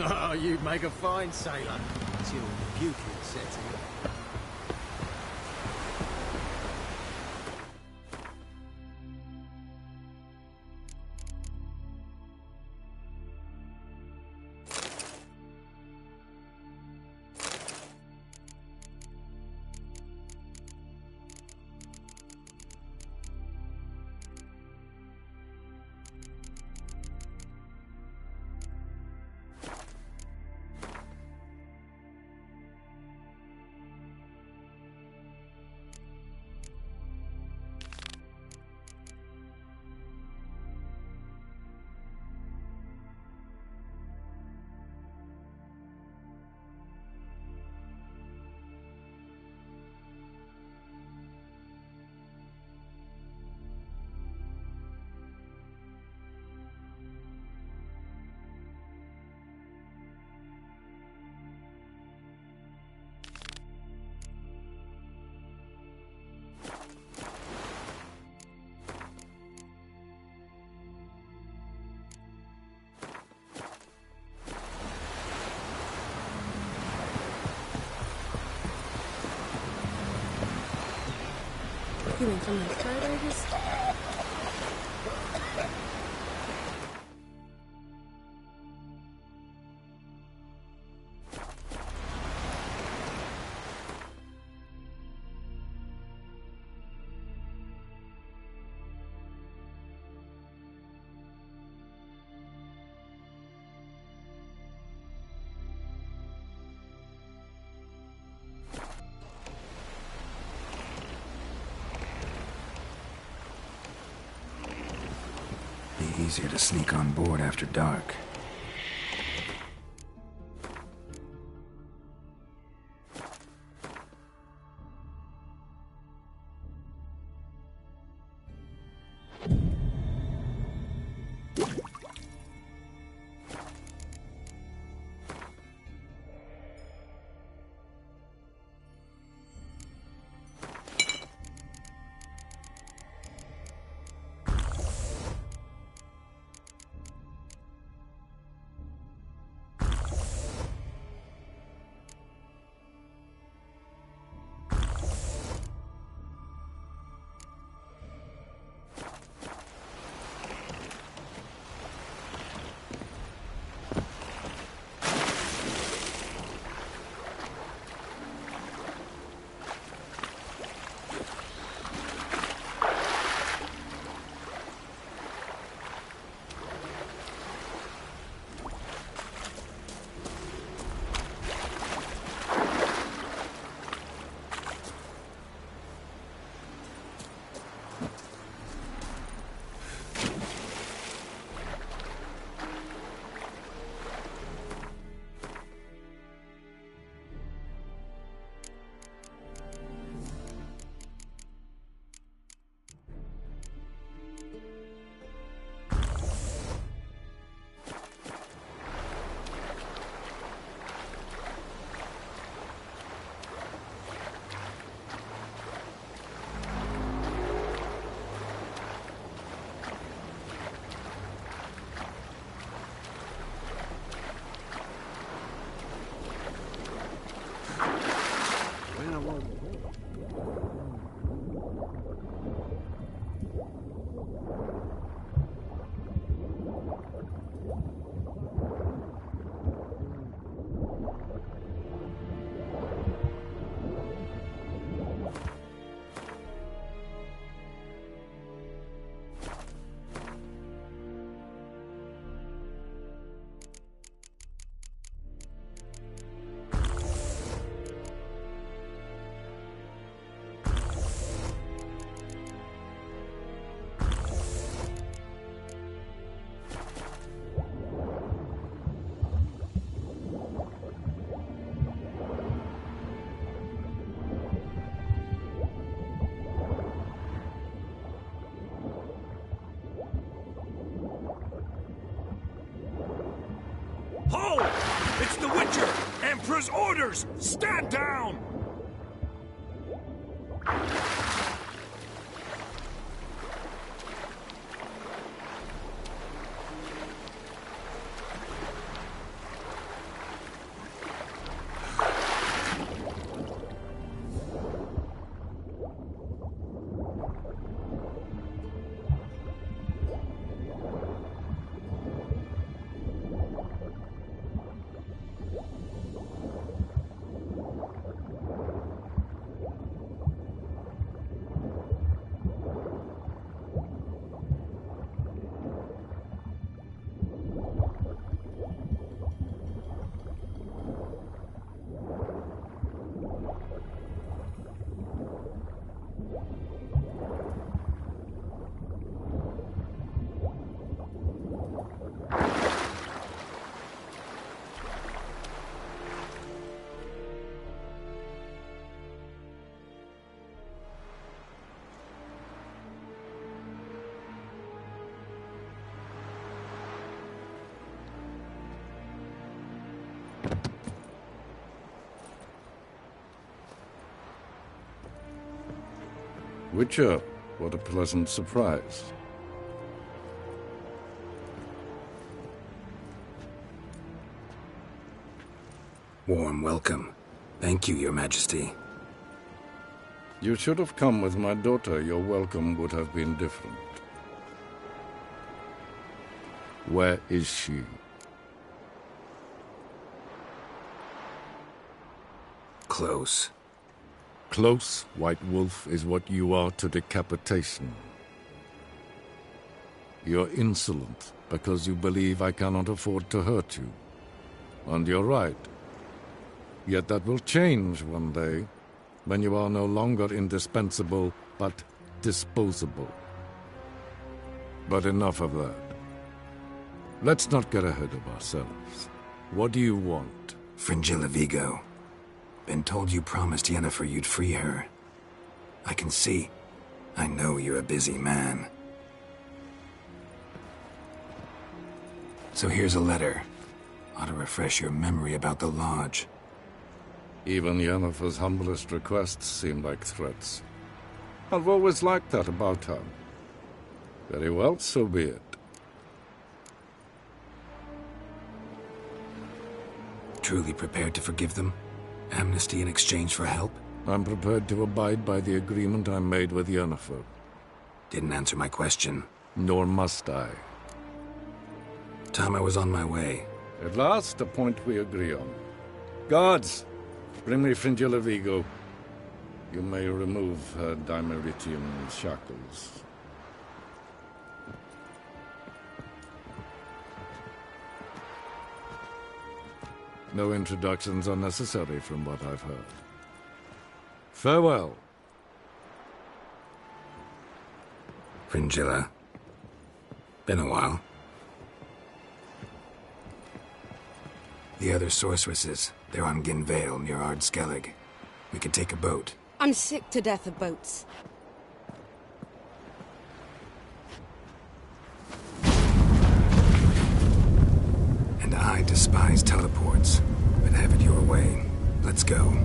Oh, you'd make a fine sailor. Till puking sets in. You went from those photos? Be easier to sneak on board after dark. I won't. Hold! It's the Witcher! Emperor's orders! Stand down! Witcher, what a pleasant surprise. Warm welcome. Thank you, Your Majesty. You should have come with my daughter. Your welcome would have been different. Where is she? Close. Close, White Wolf, is what you are to decapitation. You're insolent because you believe I cannot afford to hurt you. And you're right. Yet that will change one day, when you are no longer indispensable, but disposable. But enough of that. Let's not get ahead of ourselves. What do you want? Fringilla Vigo. Been told you promised Yennefer you'd free her. I can see. I know you're a busy man. So here's a letter. Ought to refresh your memory about the Lodge. Even Yennefer's humblest requests seem like threats. I've always liked that about her. Very well, so be it. Truly prepared to forgive them? Amnesty in exchange for help? I'm prepared to abide by the agreement I made with Yennefer. Didn't answer my question. Nor must I. Time I was on my way. At last, a point we agree on. Guards, bring me Fringilla Vigo. You may remove her dimeritium shackles. No introductions are necessary from what I've heard. Farewell. Fringilla. Been a while. The other sorceresses, they're on Ginvale near Ard-Skellig. We could take a boat. I'm sick to death of boats. And I despise teleports, but have it your way. Let's go.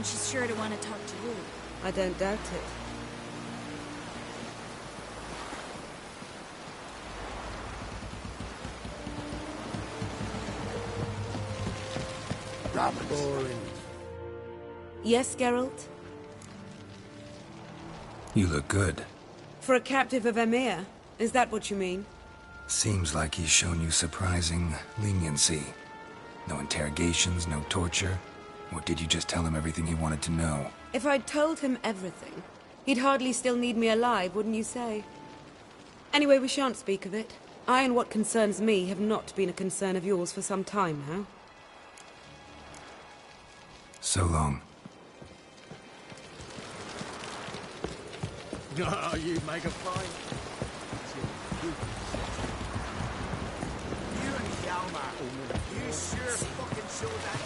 And she's sure to want to talk to you. I don't doubt it. Boring. Yes, Geralt? You look good. For a captive of Emir? Is that what you mean? Seems like he's shown you surprising leniency. No interrogations, no torture. Or did you just tell him everything he wanted to know? If I'd told him everything, he'd hardly still need me alive, wouldn't you say? Anyway, we shan't speak of it. I and what concerns me have not been a concern of yours for some time now. So long. Oh, you make a fine. You and Hjalmar, you sure fucking showed that.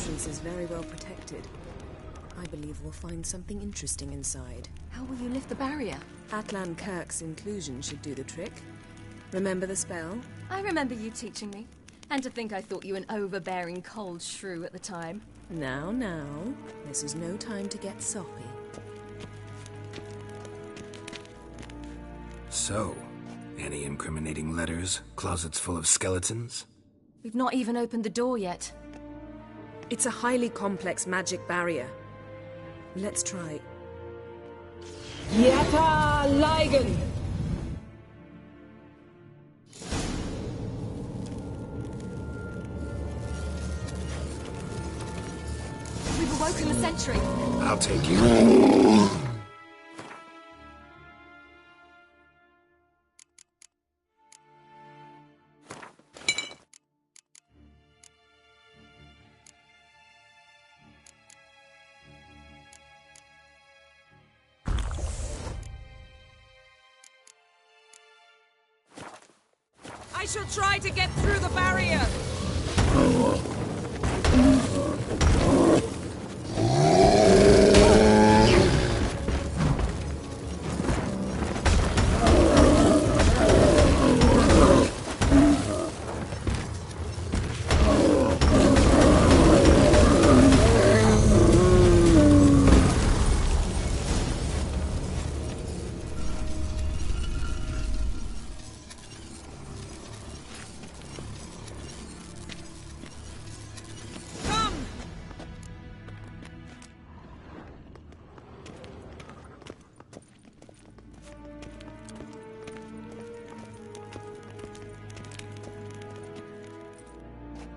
Entrance is very well protected. I believe we'll find something interesting inside. How will you lift the barrier? Atlan Kirk's inclusion should do the trick. Remember the spell? I remember you teaching me. And to think I thought you an overbearing cold shrew at the time. Now, this is no time to get soppy. So, any incriminating letters? Closets full of skeletons? We've not even opened the door yet. It's a highly complex magic barrier. Let's try. Yata Ligen! laboratory! I'll take you. I shall try to get through the barrier.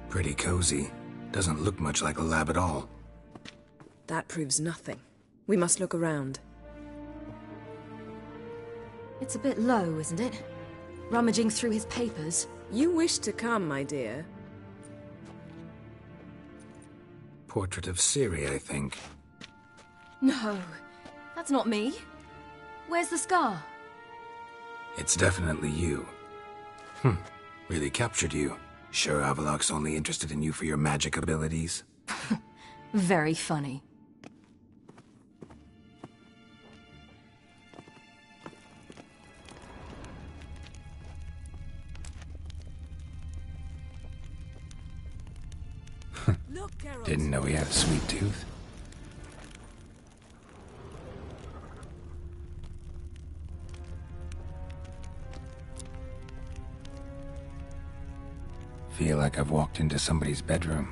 Pretty cozy. Doesn't look much like a lab at all. That proves nothing. We must look around. It's a bit low, isn't it? Rummaging through his papers. You wish to come, my dear. Portrait of Serie, I think. No, that's not me. Where's the scar? It's definitely you. Really captured you. Sure Avaloch's only interested in you for your magic abilities? Very funny. Didn't know he had a sweet tooth. Feel like I've walked into somebody's bedroom.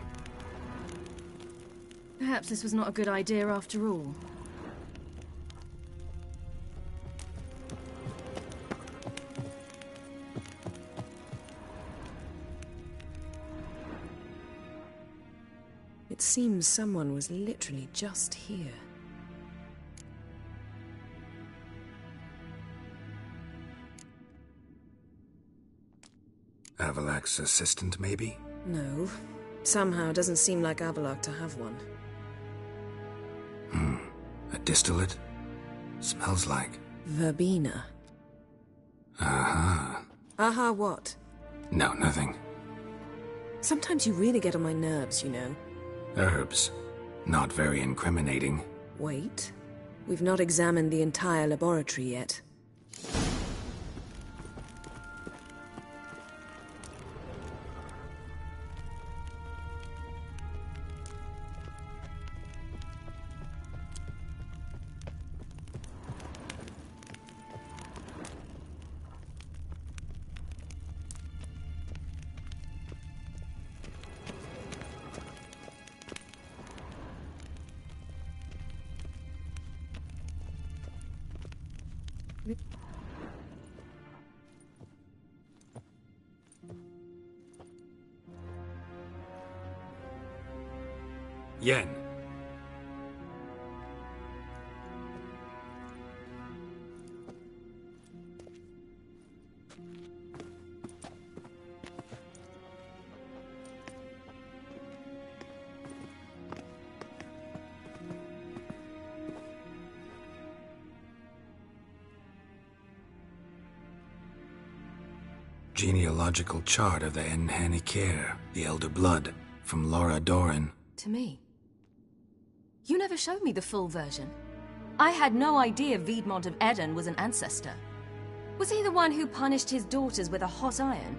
Perhaps this was not a good idea after all. It seems someone was literally just here. Avaloch's assistant, maybe? No. Somehow it doesn't seem like Epilogue to have one. A distillate? Smells like... Verbena. Aha. Aha what? No, nothing. Sometimes you really get on my nerves, you know. Herbs. Not very incriminating. Wait. We've not examined the entire laboratory yet. Yen. Genealogical chart of the Enhanikir, the Elder Blood, from Laura Doran. To me. You never showed me the full version. I had no idea Viedmont of Eden was an ancestor. Was he the one who punished his daughters with a hot iron?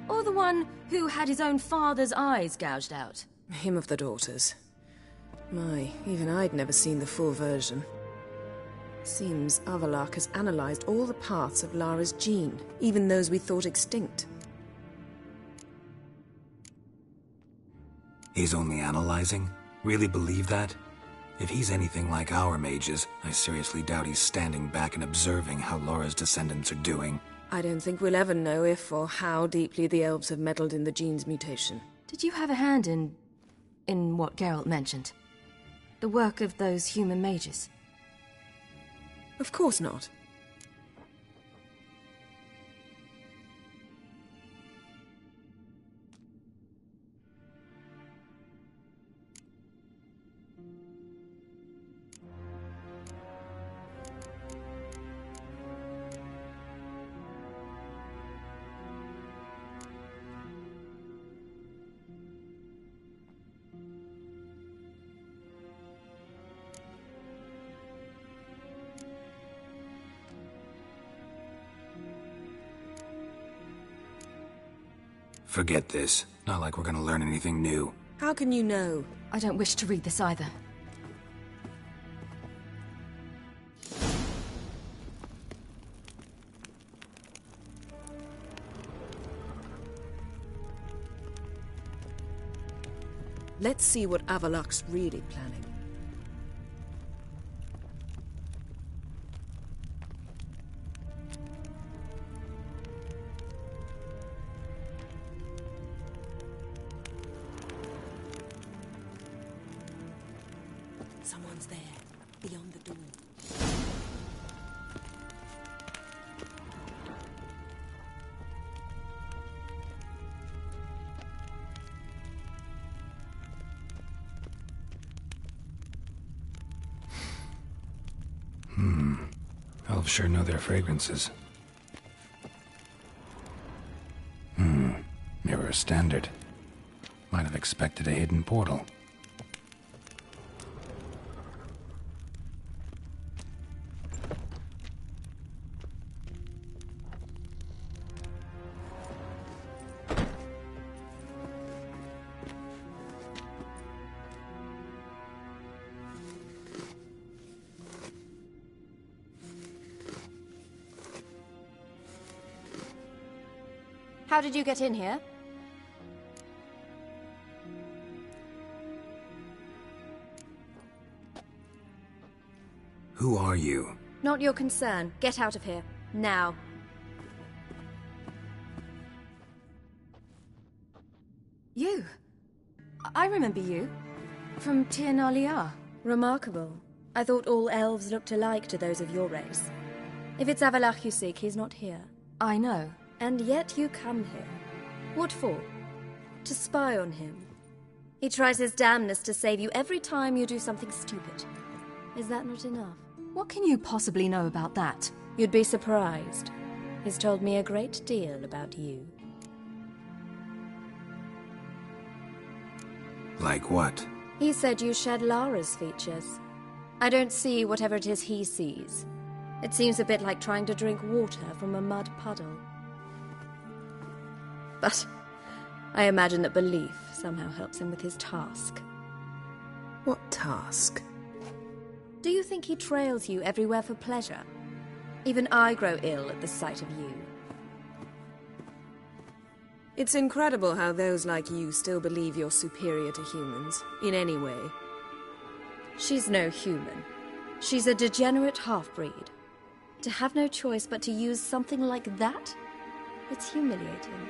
Or the one who had his own father's eyes gouged out? Him of the daughters. My, even I'd never seen the full version. Seems Avaloch has analyzed all the parts of Lara's gene, even those we thought extinct. He's only analyzing? Really believe that? If he's anything like our mages, I seriously doubt he's standing back and observing how Laura's descendants are doing. I don't think we'll ever know if or how deeply the elves have meddled in the gene's mutation. Did you have a hand in what Geralt mentioned? The work of those human mages? Of course not. Forget this. Not like we're gonna learn anything new. How can you know? I don't wish to read this either. Let's see what Avallac'h's really planning. Someone's there, beyond the door. Elves sure know their fragrances. Mirror standard. Might have expected a hidden portal. How did you get in here? Who are you? Not your concern. Get out of here. Now. You. I remember you. From Tir na Liar. Remarkable. I thought all elves looked alike to those of your race. If it's Avallac'h you seek, he's not here. I know. And yet you come here. What for? To spy on him. He tries his damnedest to save you every time you do something stupid. Is that not enough? What can you possibly know about that? You'd be surprised. He's told me a great deal about you. Like what? He said you shared Lara's features. I don't see whatever it is he sees. It seems a bit like trying to drink water from a mud puddle. But I imagine that belief somehow helps him with his task. What task? Do you think he trails you everywhere for pleasure? Even I grow ill at the sight of you. It's incredible how those like you still believe you're superior to humans, in any way. She's no human. She's a degenerate half-breed. To have no choice but to use something like that? It's humiliating.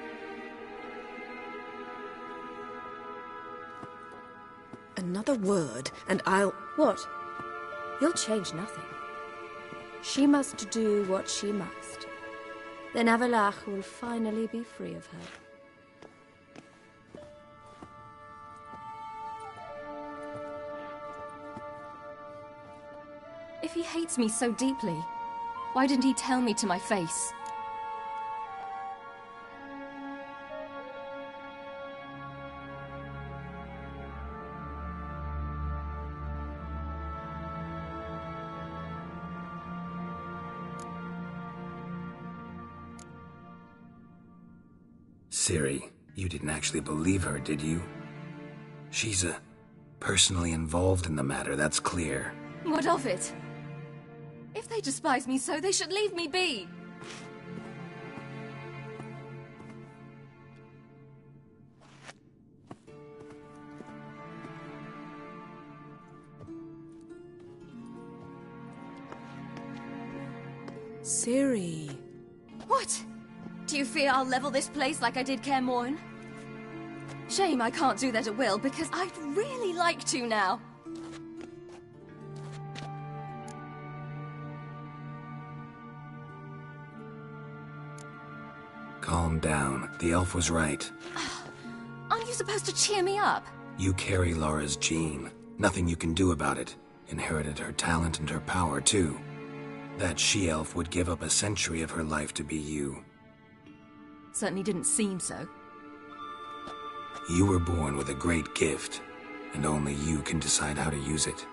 Another word, and I'll... What? You'll change nothing. She must do what she must. Then Avallac'h will finally be free of her. If he hates me so deeply, why didn't he tell me to my face? Ciri, you didn't actually believe her, did you? She's personally involved in the matter, that's clear. What of it? If they despise me so, they should leave me be. Ciri. What? Do you fear I'll level this place like I did Kaer Morhen? Shame I can't do that at will, because I'd really like to now. Calm down. The elf was right. Aren't you supposed to cheer me up? You carry Laura's gene. Nothing you can do about it. Inherited her talent and her power, too. That she-elf would give up a century of her life to be you. Certainly didn't seem so. You were born with a great gift, and only you can decide how to use it.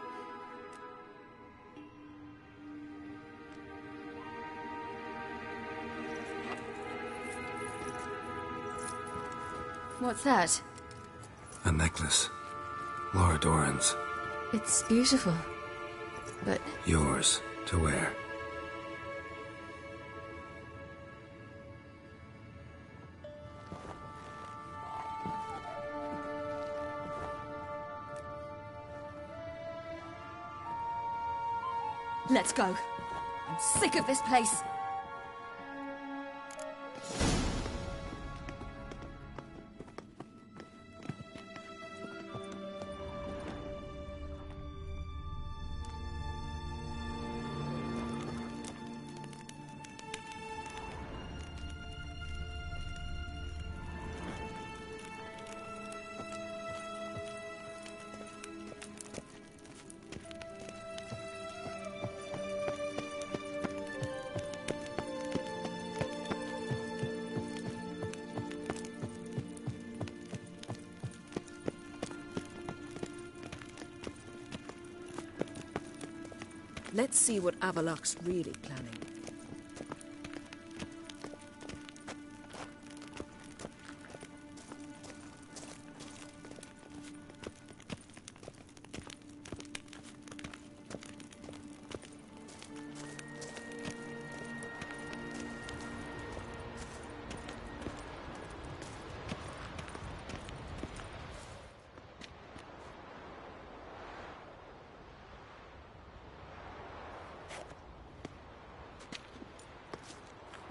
What's that? A necklace. Laura Doran's. It's beautiful, but... Yours, to wear. Let's go. I'm sick of this place. Let's see what Avallac'h's really planning.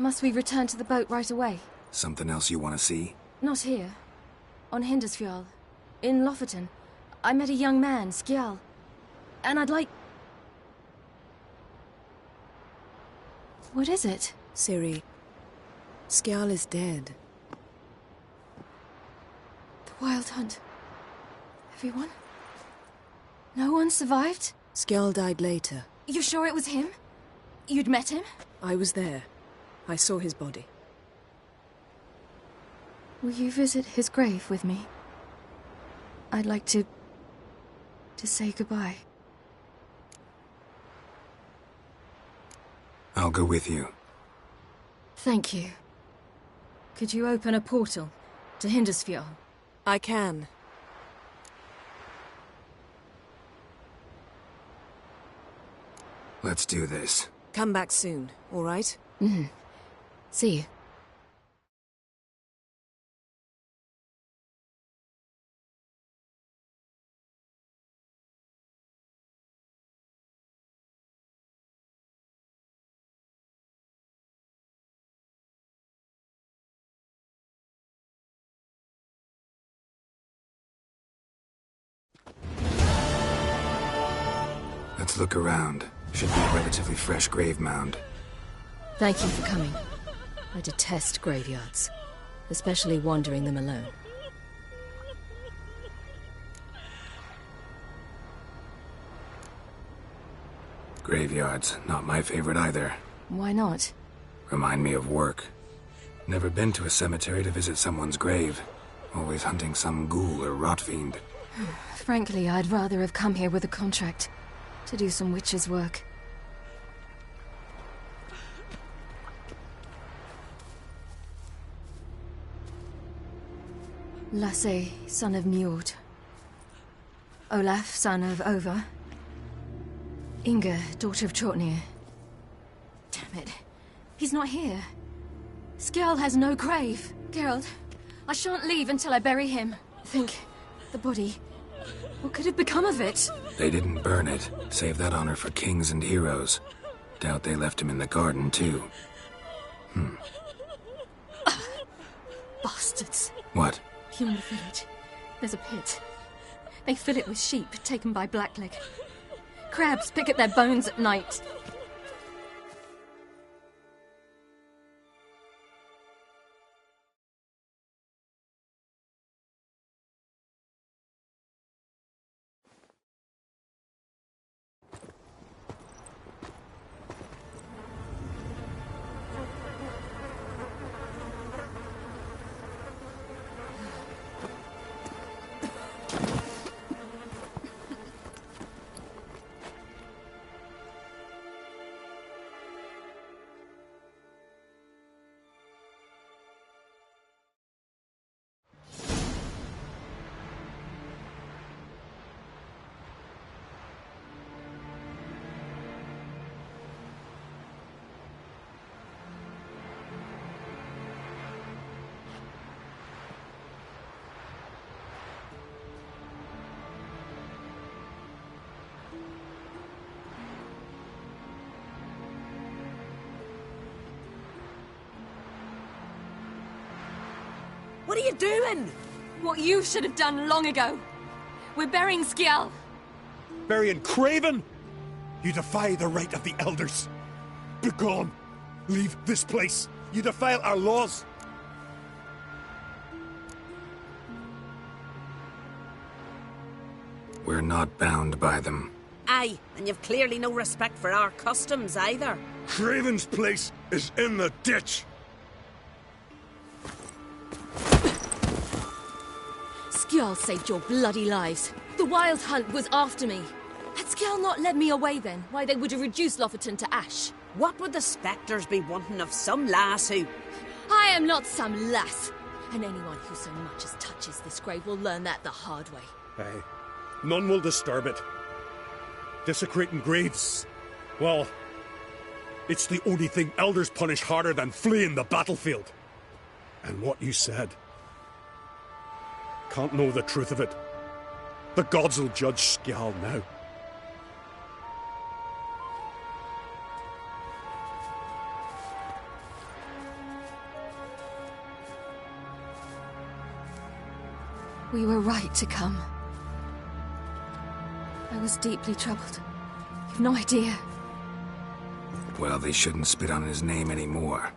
Must we return to the boat right away? Something else you want to see? Not here. On Hindisfjall. In Lofoten. I met a young man, Skjal. And I'd like... What is it? Ciri, Skjal is dead. The Wild Hunt. Everyone? No one survived? Skjal died later. You sure it was him? You'd met him? I was there. I saw his body. Will you visit his grave with me? I'd like to say goodbye. I'll go with you. Thank you. Could you open a portal to Hindisfjall? I can. Let's do this. Come back soon, all right? Mm-hmm. See you. Let's look around. Should be a relatively fresh grave mound. Thank you for coming. I detest graveyards, especially wandering them alone. Graveyards, not my favorite either. Why not? Remind me of work. Never been to a cemetery to visit someone's grave. Always hunting some ghoul or rot fiend. Frankly, I'd rather have come here with a contract to do some witcher's work. Lasse, son of Njord. Olaf, son of Over. Inga, daughter of Trotnir. Damn it. He's not here. Skjal has no grave. Geralt, I shan't leave until I bury him. Think, the body. What could have become of it? They didn't burn it. Save that honor for kings and heroes. Doubt they left him in the garden, too. Bastards. What? Here in the village, there's a pit. They fill it with sheep taken by Blackleg. Crabs pick at their bones at night. What are you doing? What you should have done long ago. We're burying Skjall. Burying Craven? You defy the right of the elders. Begone. Leave this place. You defile our laws. We're not bound by them. Aye, and you've clearly no respect for our customs either. Craven's place is in the ditch. Skjall saved your bloody lives. The Wild Hunt was after me. Had Skjall not led me away then, why they would have reduced Lofoten to ash. What would the spectres be wanting of some lass who... I am not some lass. And anyone who so much as touches this grave will learn that the hard way. Aye. None will disturb it. Desecrating graves. Well, it's the only thing elders punish harder than fleeing the battlefield. And what you said. Can't know the truth of it. The gods will judge Skjall now. We were right to come. I was deeply troubled. You've no idea. Well, they shouldn't spit on his name anymore.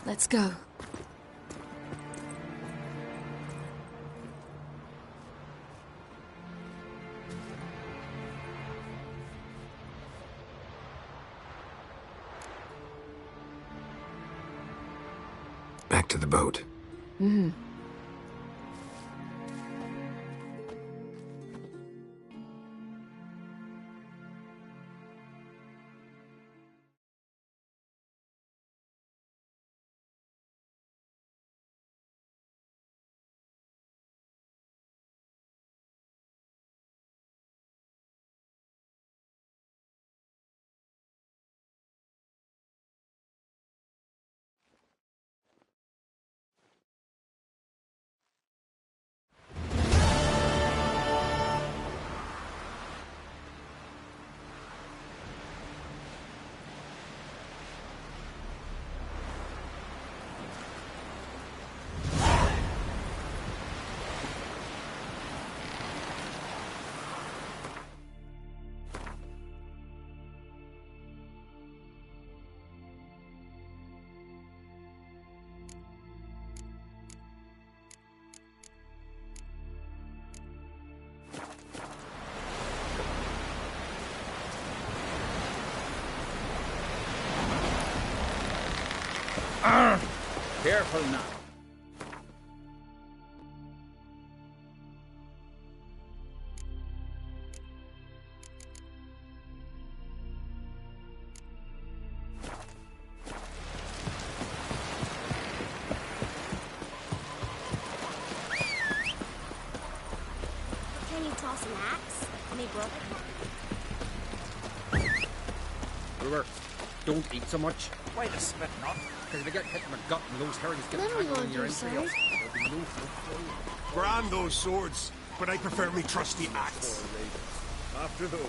Let's go. Back to the boat. Mm-hmm. Careful now. Can you toss an axe? Any broken? Brewer, don't eat so much. Why the spit not? Because if you get hit in the gut and those herrings get Then we tangled in won't your do entrails, so. there'll be no food for you. Grand those swords, but I prefer me trusty axe. After those.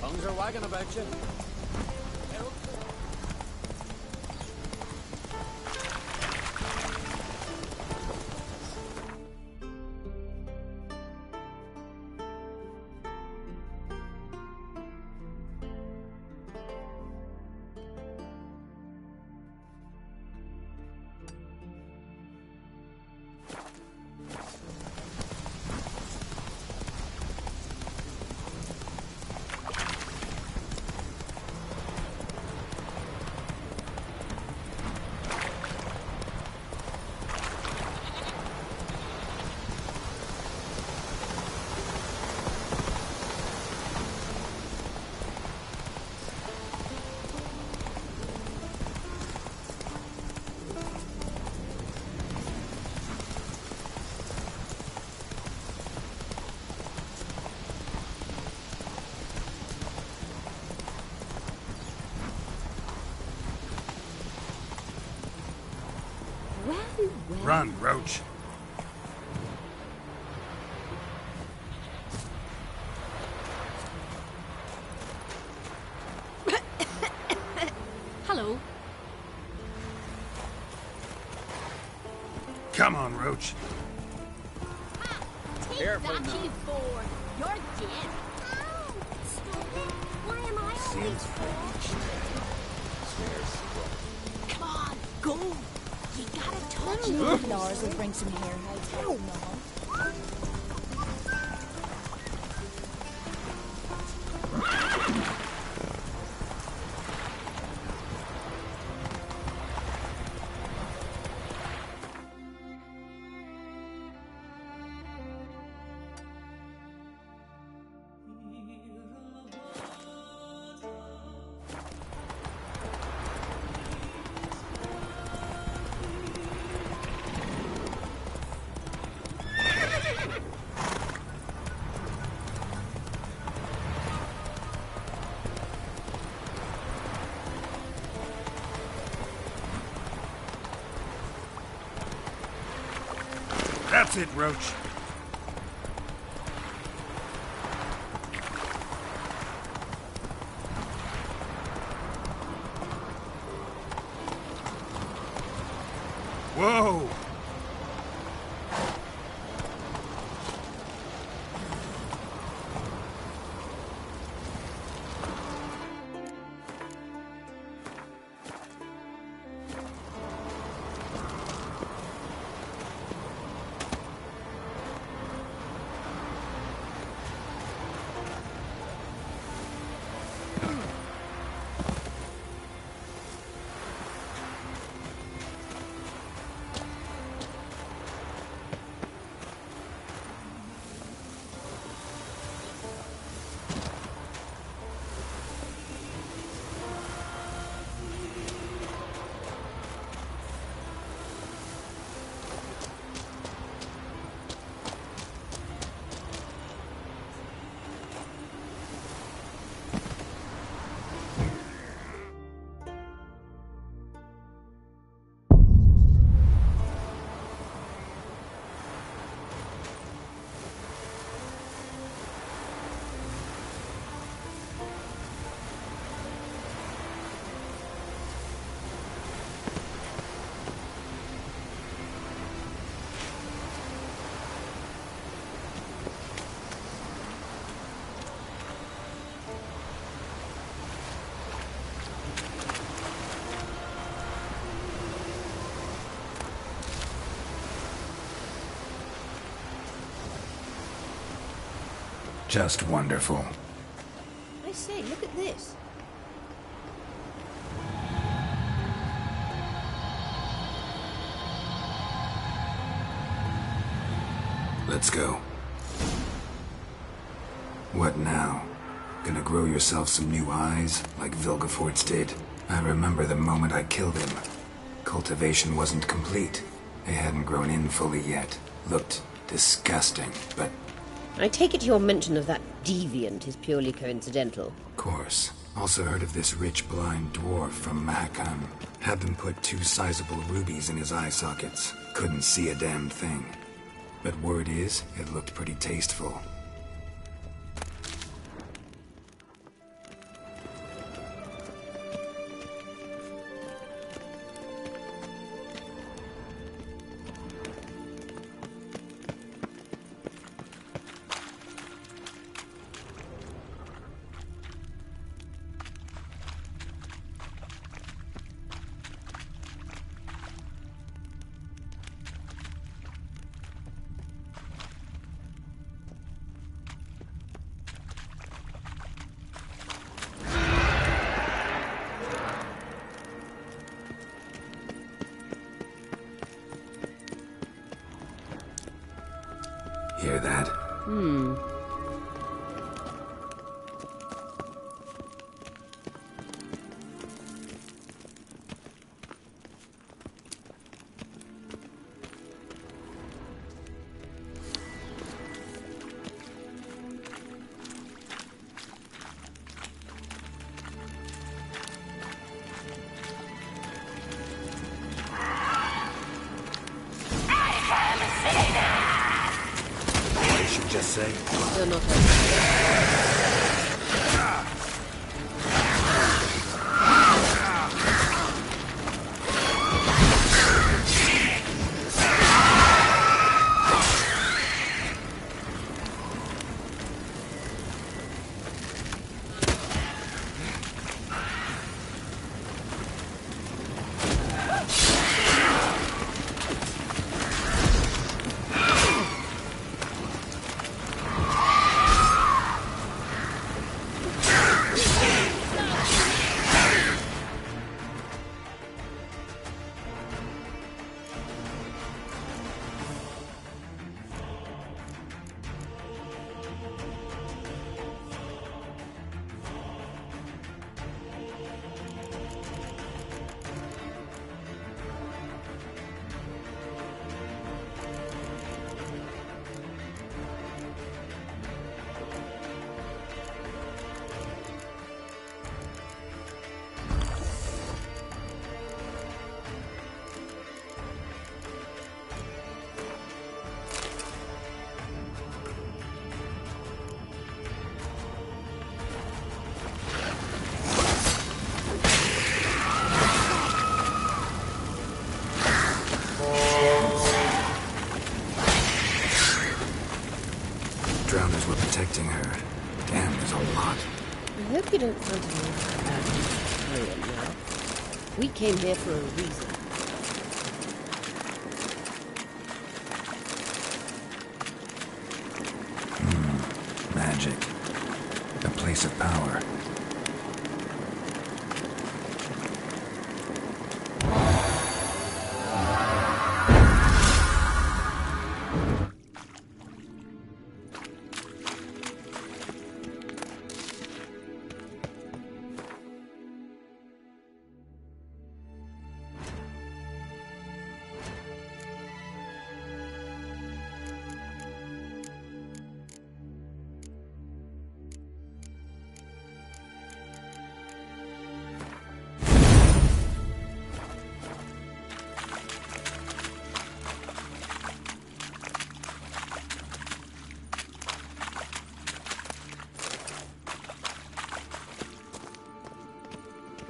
Tongues are wagging about you. Well. Run, Roach. Hello. Come on, Roach. Careful now. Keyboard. You're dead. Ow! Stop it. Why am I always Come on, go. You gotta touch it. Lars will bring some hair hides out from the hunt. That's it, Roach. Whoa! Just wonderful. I say, look at this. Let's go. What now? Gonna grow yourself some new eyes, like Vilgefortz did? I remember the moment I killed him. Cultivation wasn't complete. They hadn't grown in fully yet. Looked disgusting, but... I take it your mention of that deviant is purely coincidental. Of course. Also heard of this rich blind dwarf from Mahakam. Had them put 2 sizable rubies in his eye sockets. Couldn't see a damn thing. But word is, it looked pretty tasteful. Hear that? say? You're not Drowners were protecting her. Damn, there's a lot. I hope you don't find it carrying now. We came here for a reason. Magic. A place of power.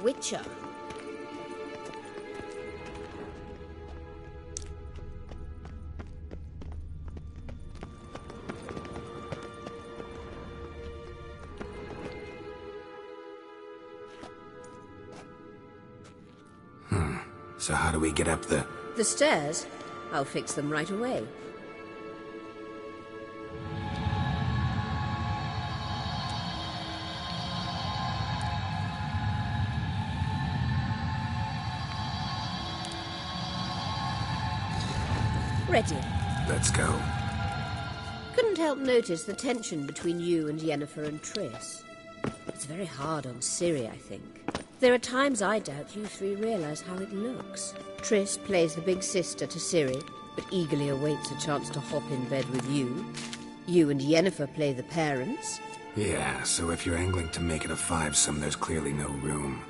Witcher. So how do we get up the... The stairs? I'll fix them right away. Ready. Let's go. Couldn't help notice the tension between you and Yennefer and Triss. It's very hard on Ciri, I think. There are times I doubt you three realize how it looks. Triss plays the big sister to Ciri, but eagerly awaits a chance to hop in bed with you. You and Yennefer play the parents. Yeah, so if you're angling to make it a fivesome, there's clearly no room.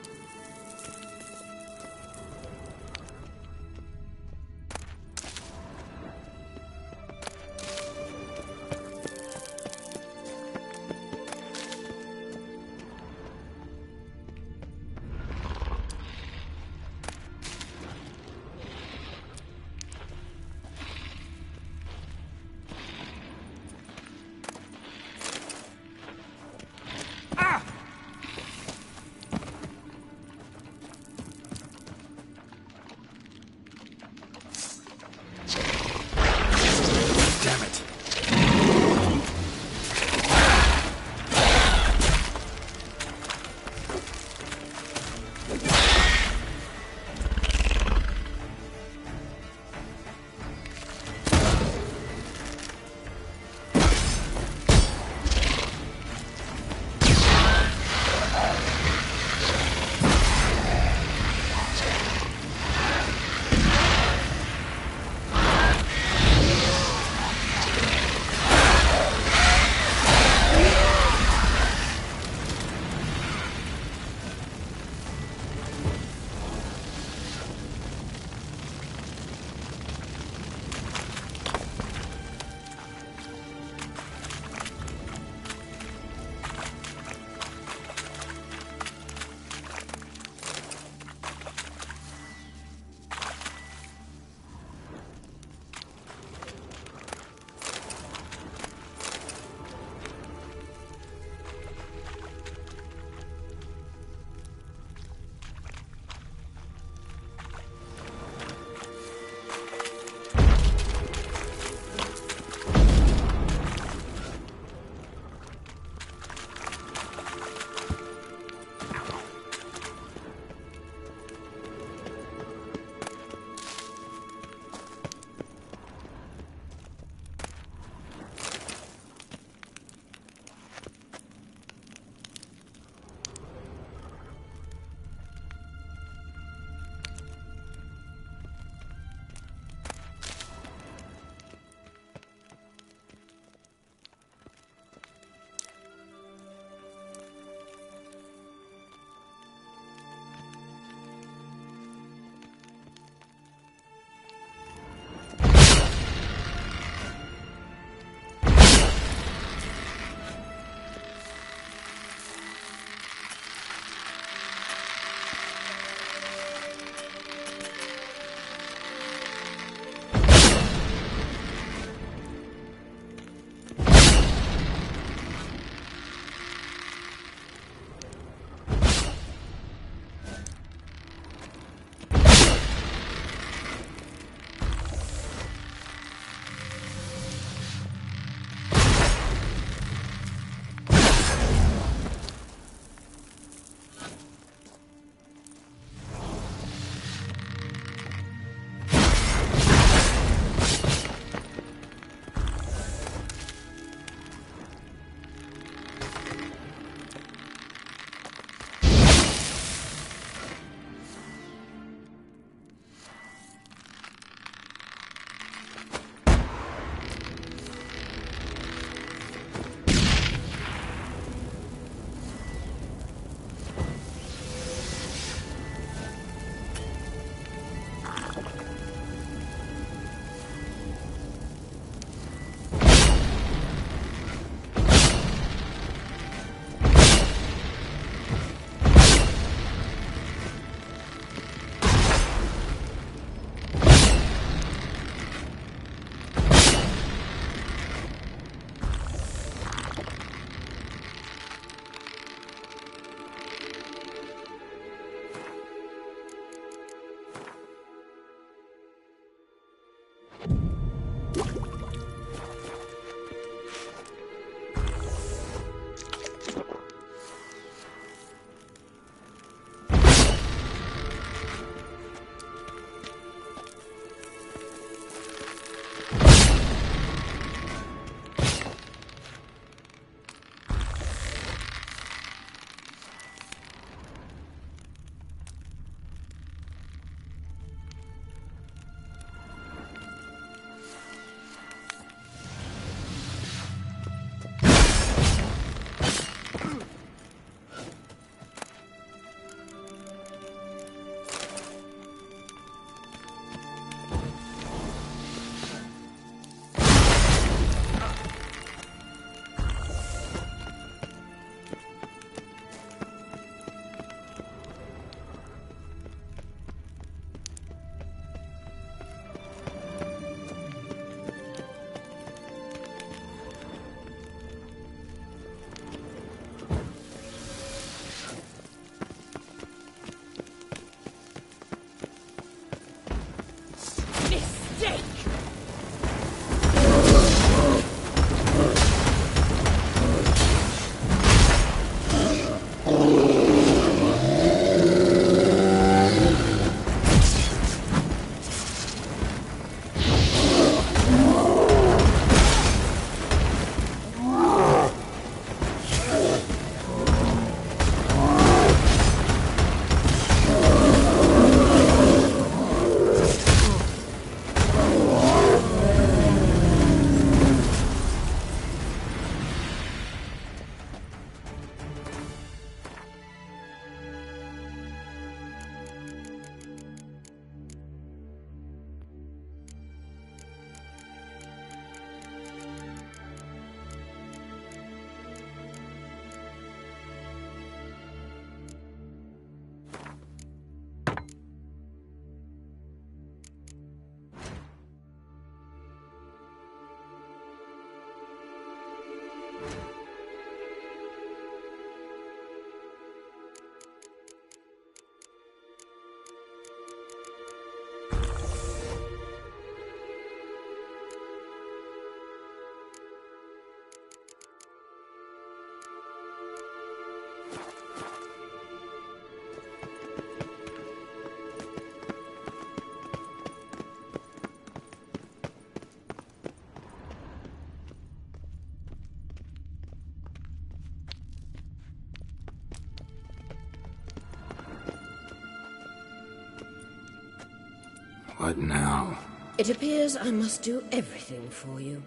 What now? It appears I must do everything for you.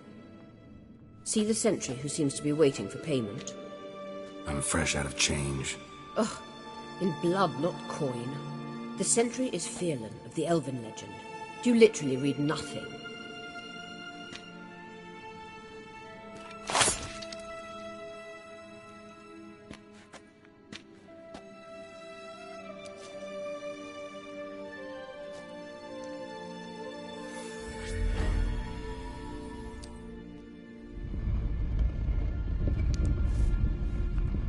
See the sentry who seems to be waiting for payment? I'm fresh out of change. Ugh, in blood, not coin. The sentry is Firlan of the Elven legend. You literally read nothing.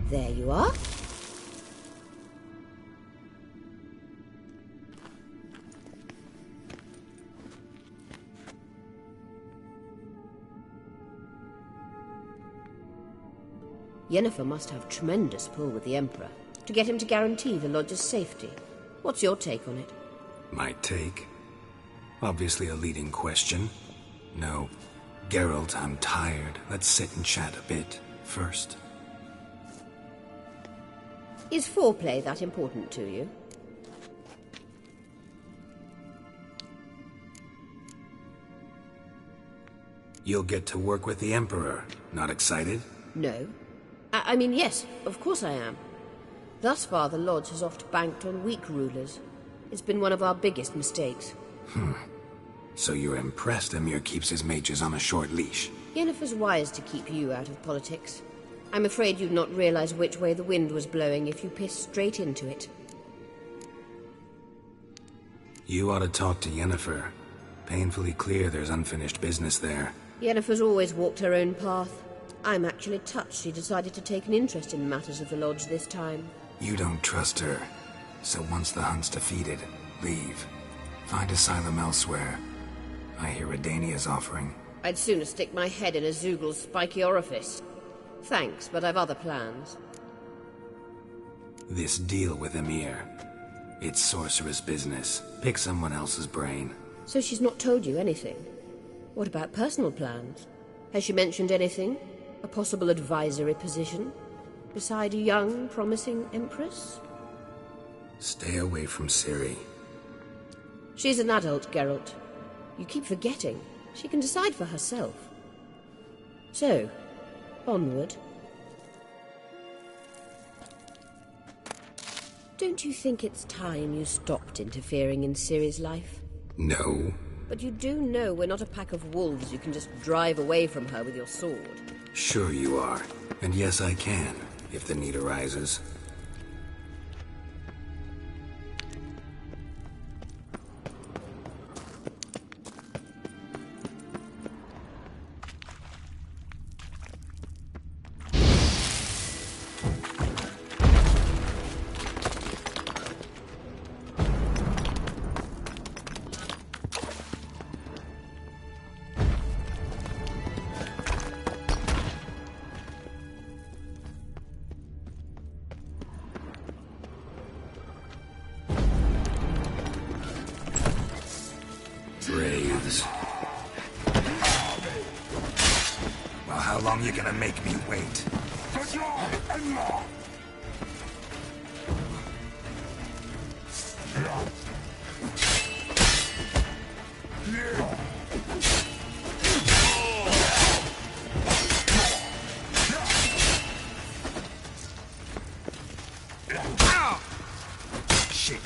There you are. Yennefer must have tremendous pull with the Emperor to get him to guarantee the Lodge's safety. What's your take on it? My take? Obviously a leading question. No. Geralt, I'm tired. Let's sit and chat a bit first. Is foreplay that important to you? You'll get to work with the Emperor. Not excited? No. I mean, yes, of course I am. Thus far, the Lodge has oft banked on weak rulers. It's been one of our biggest mistakes. So you're impressed Emir keeps his mages on a short leash? Yennefer's wise to keep you out of politics. I'm afraid you'd not realize which way the wind was blowing if you pissed straight into it. You ought to talk to Yennefer. Painfully clear there's unfinished business there. Yennefer's always walked her own path. I'm actually touched she decided to take an interest in matters of the Lodge this time. You don't trust her. So once the hunt's defeated, leave. Find asylum elsewhere. I hear Redania's offering. I'd sooner stick my head in a Zoogl's spiky orifice. Thanks, but I've other plans. This deal with Emir. It's sorceress business. Pick someone else's brain. So she's not told you anything? What about personal plans? Has she mentioned anything? A possible advisory position? Beside a young, promising Empress? Stay away from Ciri. She's an adult, Geralt. You keep forgetting. She can decide for herself. So, onward. Don't you think it's time you stopped interfering in Ciri's life? No. But you do know we're not a pack of wolves you can just drive away from her with your sword. Sure you are. And yes, I can, if the need arises. Braves. Well, how long you gonna make me wait? Shit.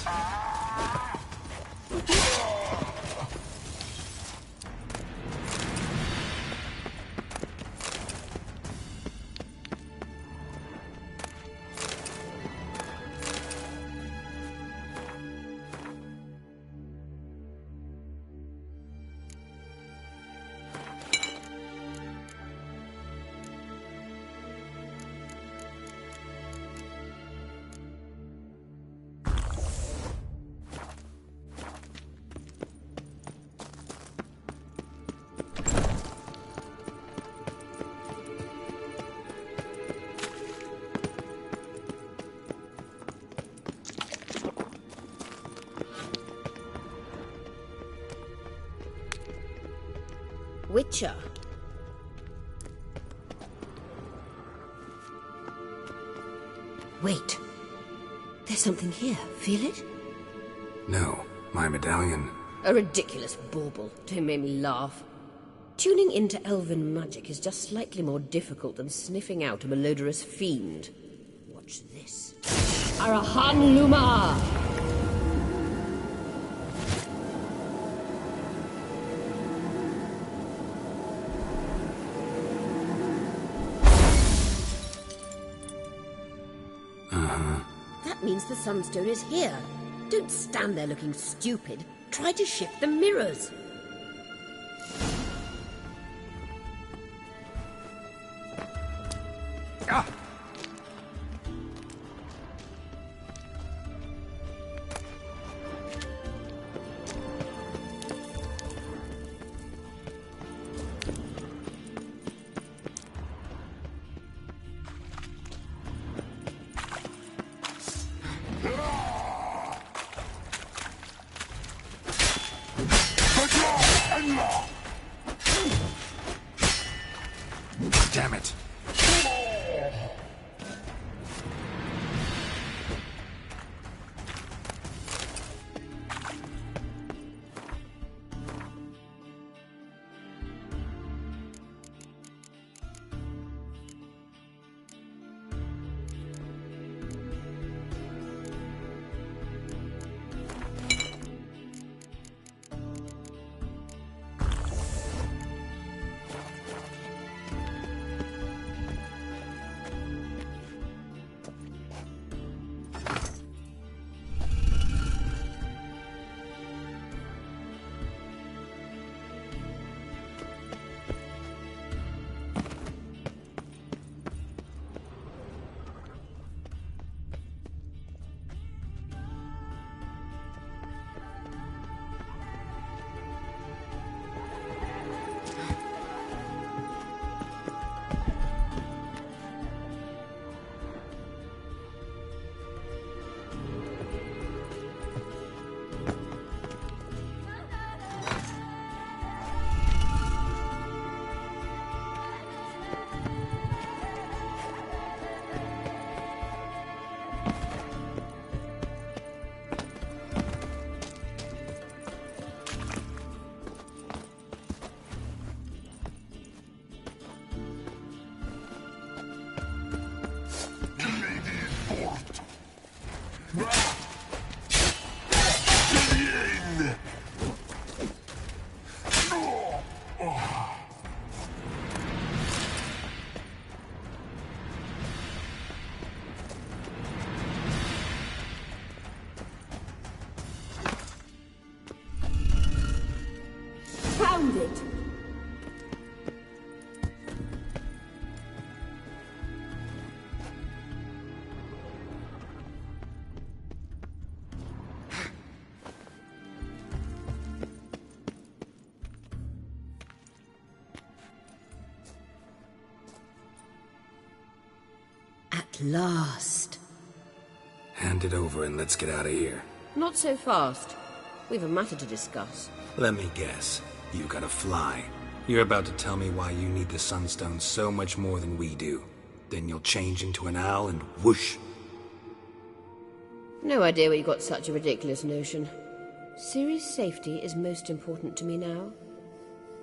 Witcher. Wait. There's something here. Feel it? No, my medallion. A ridiculous bauble. Don't make me laugh. Tuning into elven magic is just slightly more difficult than sniffing out a malodorous fiend. Watch this. Arahan Luma! That means the Sunstone is here. Don't stand there looking stupid. Try to shift the mirrors. Ah! Damn it. Found it! At last. Hand it over and let's get out of here. Not so fast. We've a matter to discuss. Let me guess. You gotta fly. You're about to tell me why you need the Sunstone so much more than we do. Then you'll change into an owl and whoosh. No idea where you got such a ridiculous notion. Ciri's safety is most important to me now.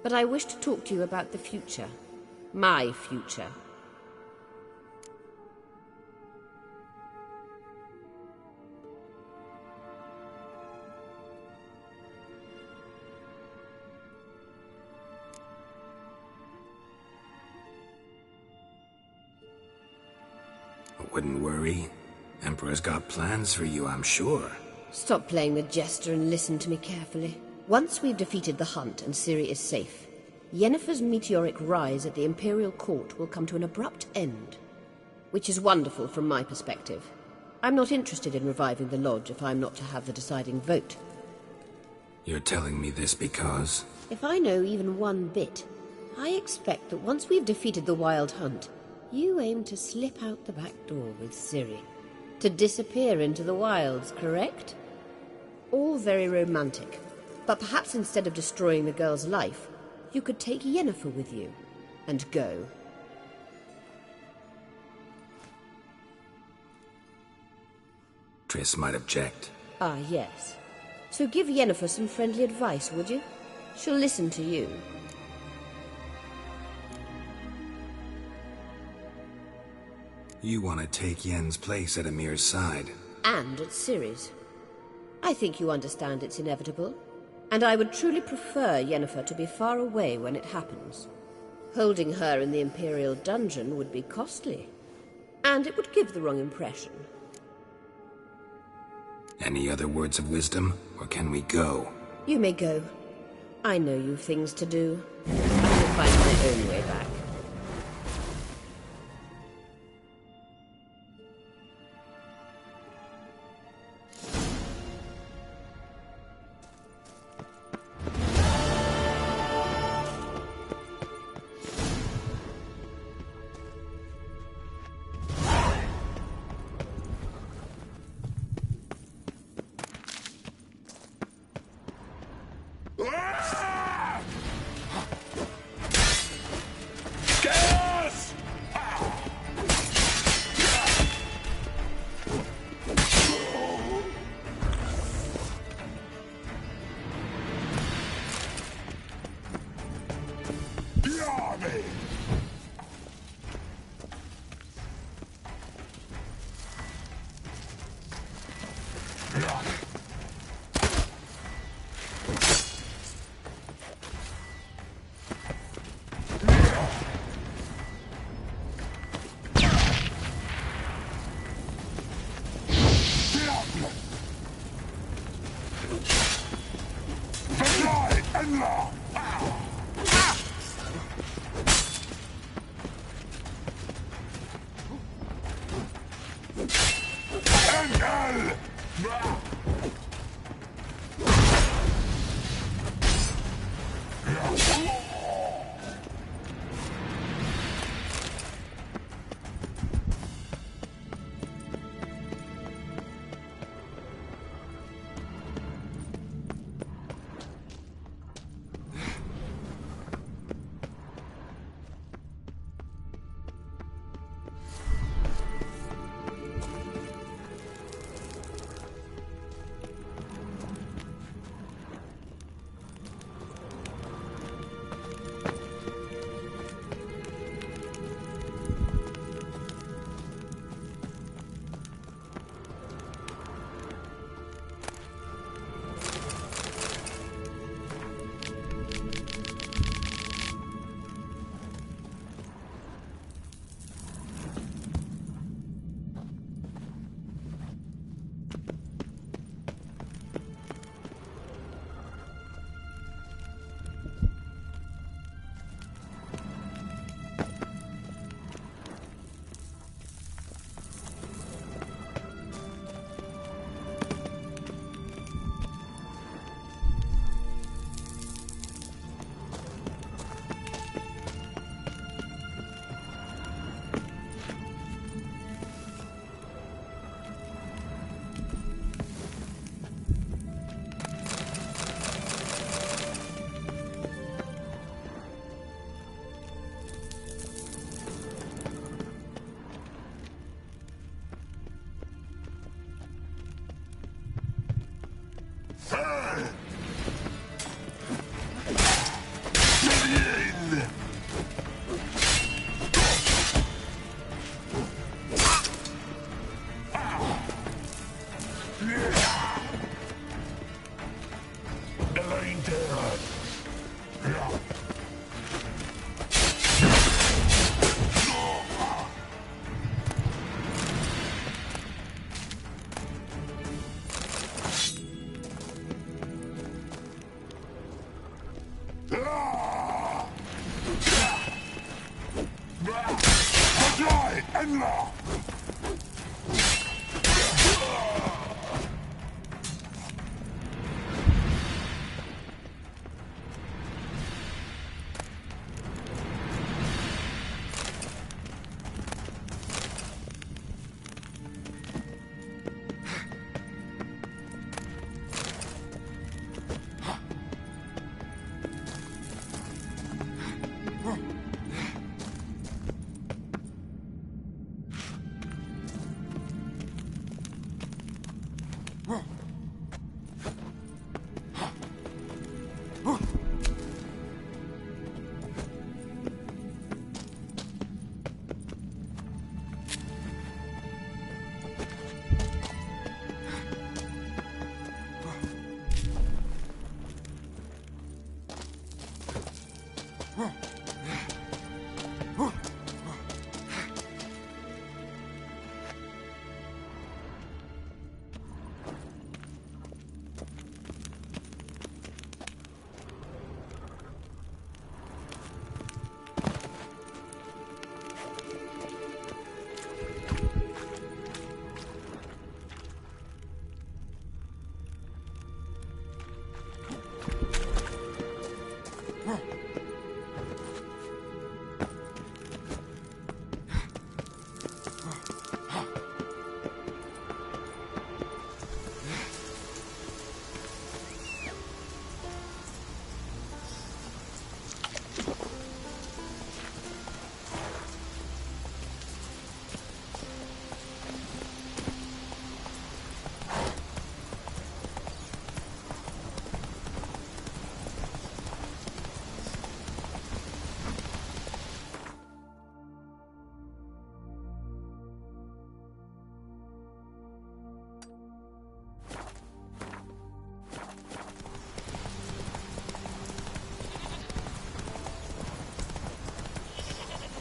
But I wish to talk to you about the future. My future. Wouldn't worry. Emperor's got plans for you, I'm sure. Stop playing the jester and listen to me carefully. Once we've defeated the hunt and Ciri is safe, Yennefer's meteoric rise at the Imperial Court will come to an abrupt end. Which is wonderful from my perspective. I'm not interested in reviving the Lodge if I'm not to have the deciding vote. You're telling me this because... If I know even one bit, I expect that once we've defeated the Wild Hunt, you aim to slip out the back door with Ciri. To disappear into the wilds, correct? All very romantic. But perhaps instead of destroying the girl's life, you could take Yennefer with you. And go. Triss might object. Ah, yes. So give Yennefer some friendly advice, would you? She'll listen to you. You want to take Yen's place at Emir's side. And at Ciri's. I think you understand it's inevitable. And I would truly prefer Yennefer to be far away when it happens. Holding her in the Imperial dungeon would be costly. And it would give the wrong impression. Any other words of wisdom, or can we go? You may go. I know you've things to do. I will find my own way back.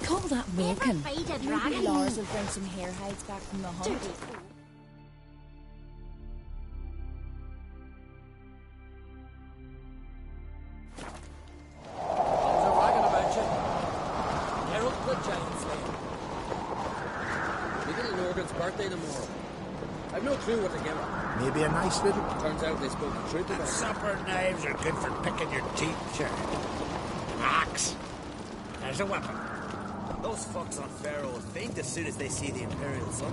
Call that walking. Fight a Maybe dragon. Lars will bring some hair hides back from the hunt. Dirty. There's a wagon about you. Herald the giant slayer. My little Morgan's birthday tomorrow. I've no clue what to give her. Maybe a nice little... Turns out they spoke the truth about And it. supper knives are good for picking your teeth, sure. An axe. There's a weapon. Those fucks on Pharaoh will faint as soon as they see the Imperial sun.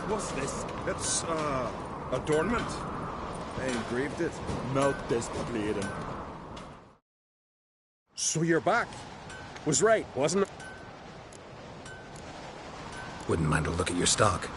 What's this? It's, adornment. They engraved it. Melt this bleeding. So you're back. Was right, wasn't it? Wouldn't mind a look at your stock.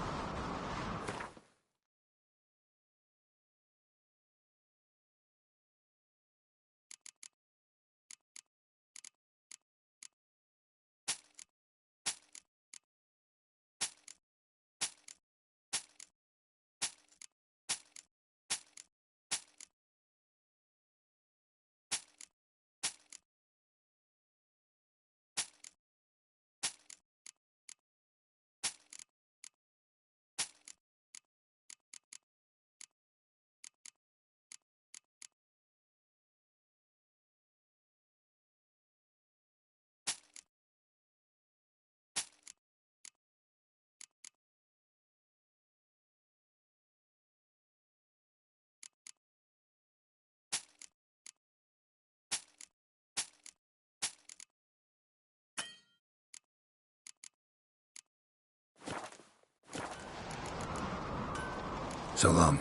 So long.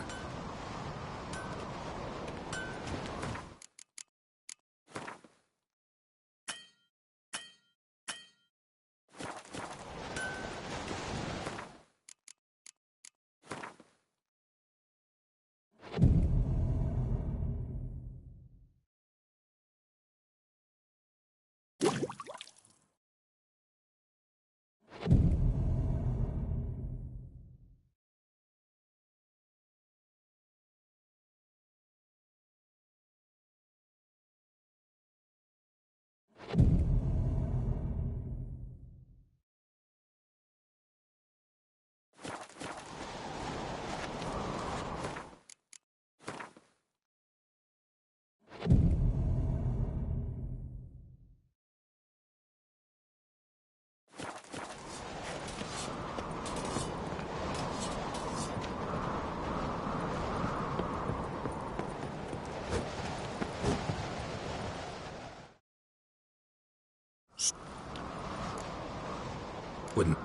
Wouldn't...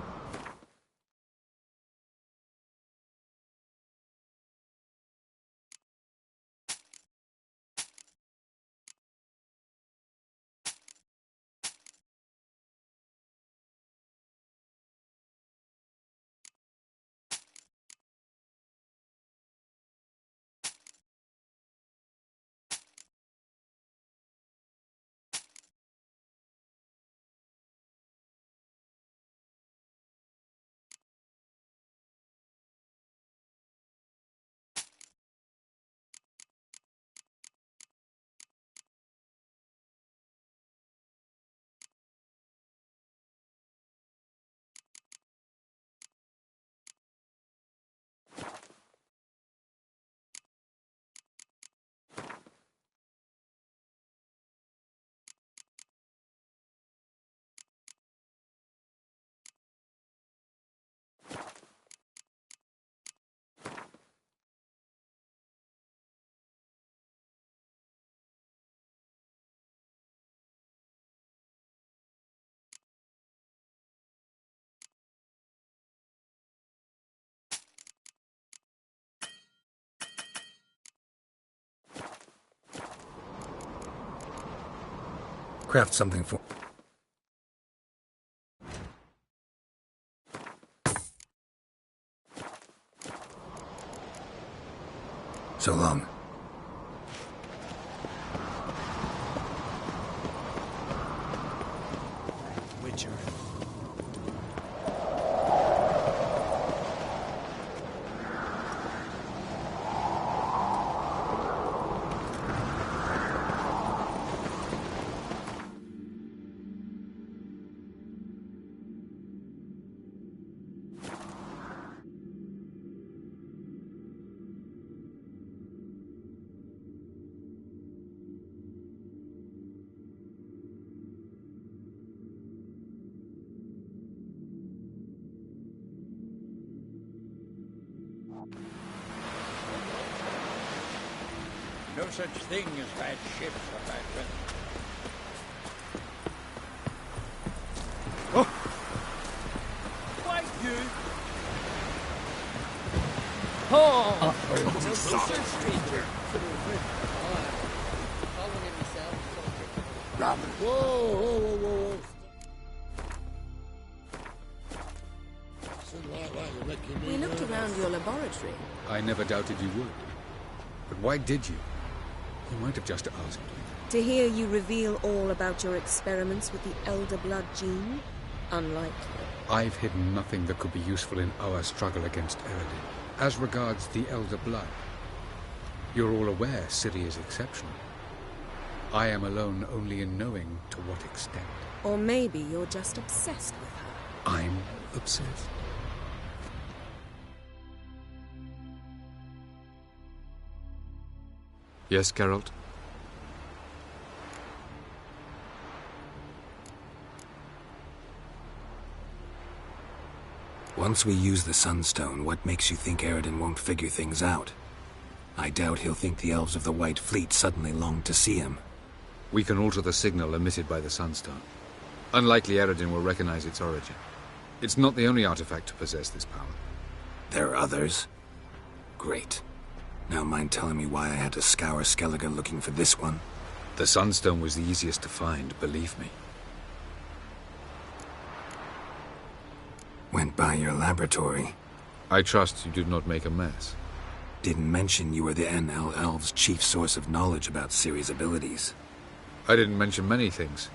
Craft something for... So long. Witcher. No such thing as bad ships or bad weather. Oh! Why you? Oh! Stranger. Following him myself. Robin. Whoa! We looked around your laboratory. I never doubted you would. But why did you? You might have just asked. To hear you reveal all about your experiments with the Elder Blood gene? Unlikely. I've hidden nothing that could be useful in our struggle against Eredin. As regards the Elder Blood, you're all aware Ciri is exceptional. I am alone only in knowing to what extent. Or maybe you're just obsessed with her. I'm obsessed. Yes, Geralt? Once we use the Sunstone, what makes you think Eredin won't figure things out? I doubt he'll think the elves of the White Fleet suddenly long to see him. We can alter the signal emitted by the Sunstone. Unlikely Eredin will recognize its origin. It's not the only artifact to possess this power. There are others? Great. Now mind telling me why I had to scour Skellige looking for this one? The Sunstone was the easiest to find, believe me. Went by your laboratory. I trust you did not make a mess. Didn't mention you were the NL Elves' chief source of knowledge about Ciri's abilities. I didn't mention many things.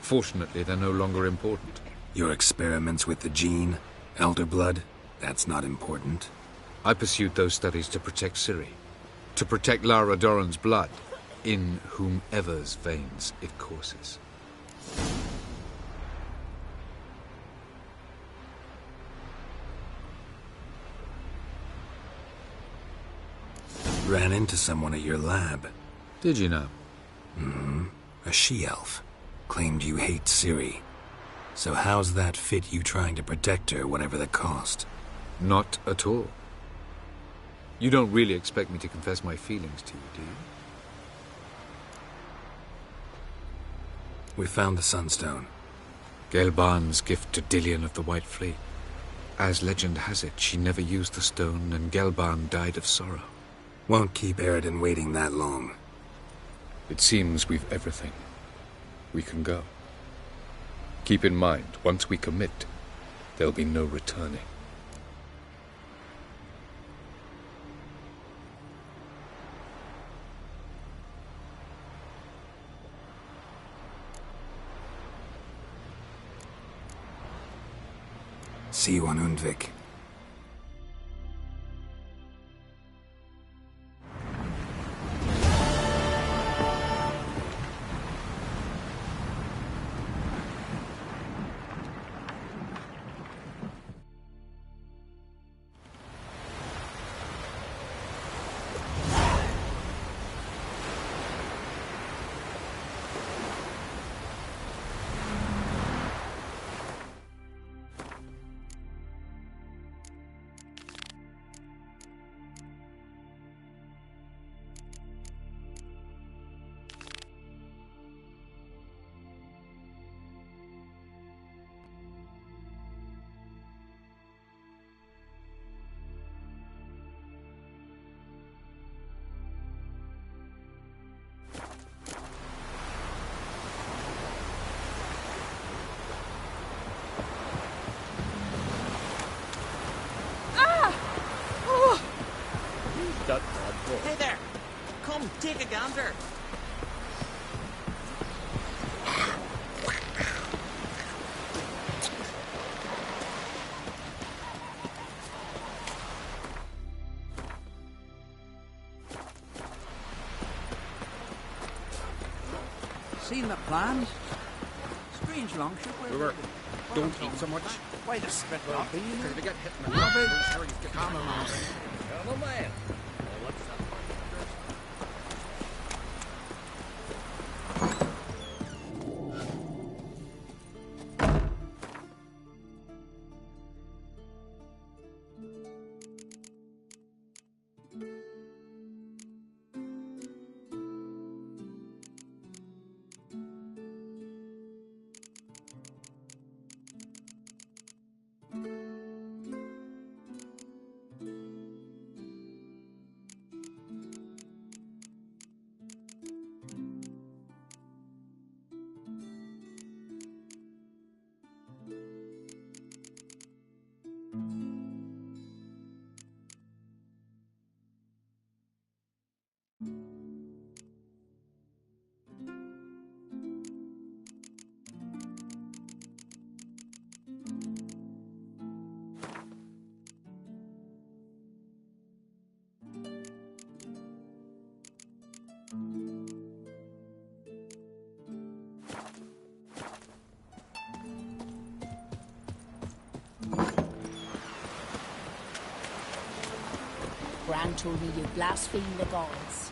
Fortunately, they're no longer important. Your experiments with the gene, Elder Blood, that's not important. I pursued those studies to protect Ciri. To protect Lara Doran's blood, in whomever's veins it courses. Ran into someone at your lab. Did you know? A she-elf. Claimed you hate Ciri. So how's that fit you trying to protect her, whatever the cost? Not at all. You don't really expect me to confess my feelings to you, do you? We found the Sunstone. Gelban's gift to Dillion of the White Fleet. As legend has it, she never used the stone, and Gelban died of sorrow. Won't keep Eredin waiting that long. It seems we've everything. We can go. Keep in mind, once we commit, there'll be no returning. See you on Undvik. Take a gander. Seen the plans? Strange longship. Brewer, don't eat so much. Why the spit rock? Because we get hit in the head. Come on. Come on, man. Gran told me you blaspheme the gods.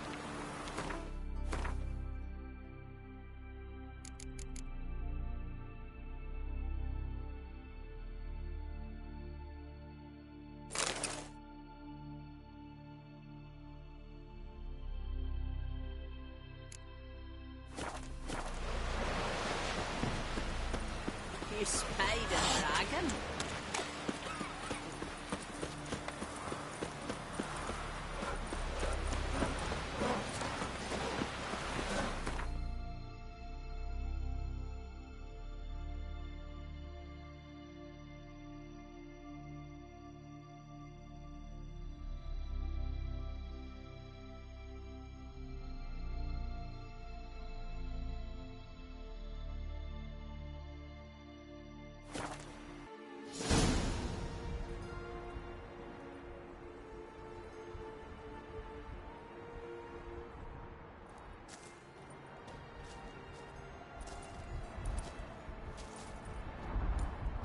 You spied a dragon?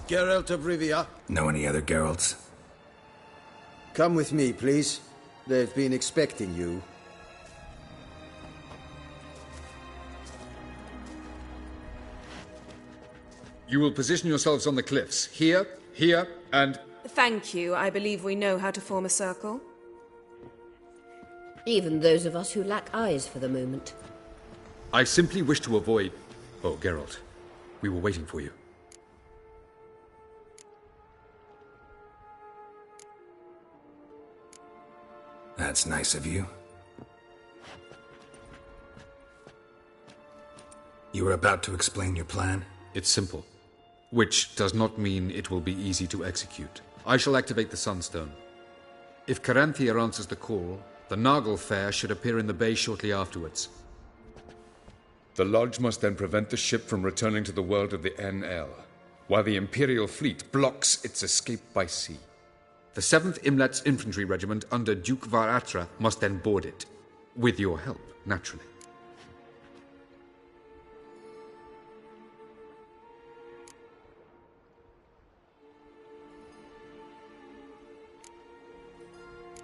Geralt of Rivia. Know any other Geralts? Come with me, please. They've been expecting you. You will position yourselves on the cliffs. Here, here, and... Thank you. I believe we know how to form a circle. Even those of us who lack eyes for the moment. I simply wish to avoid... Oh, Geralt. We were waiting for you. That's nice of you. You were about to explain your plan? It's simple. Which does not mean it will be easy to execute. I shall activate the Sunstone. If Caranthea answers the call, the Nargle Fair should appear in the bay shortly afterwards. The Lodge must then prevent the ship from returning to the world of the NL, while the Imperial fleet blocks its escape by sea. The 7th Imlet's Infantry Regiment under Duke Varatra must then board it. With your help, naturally.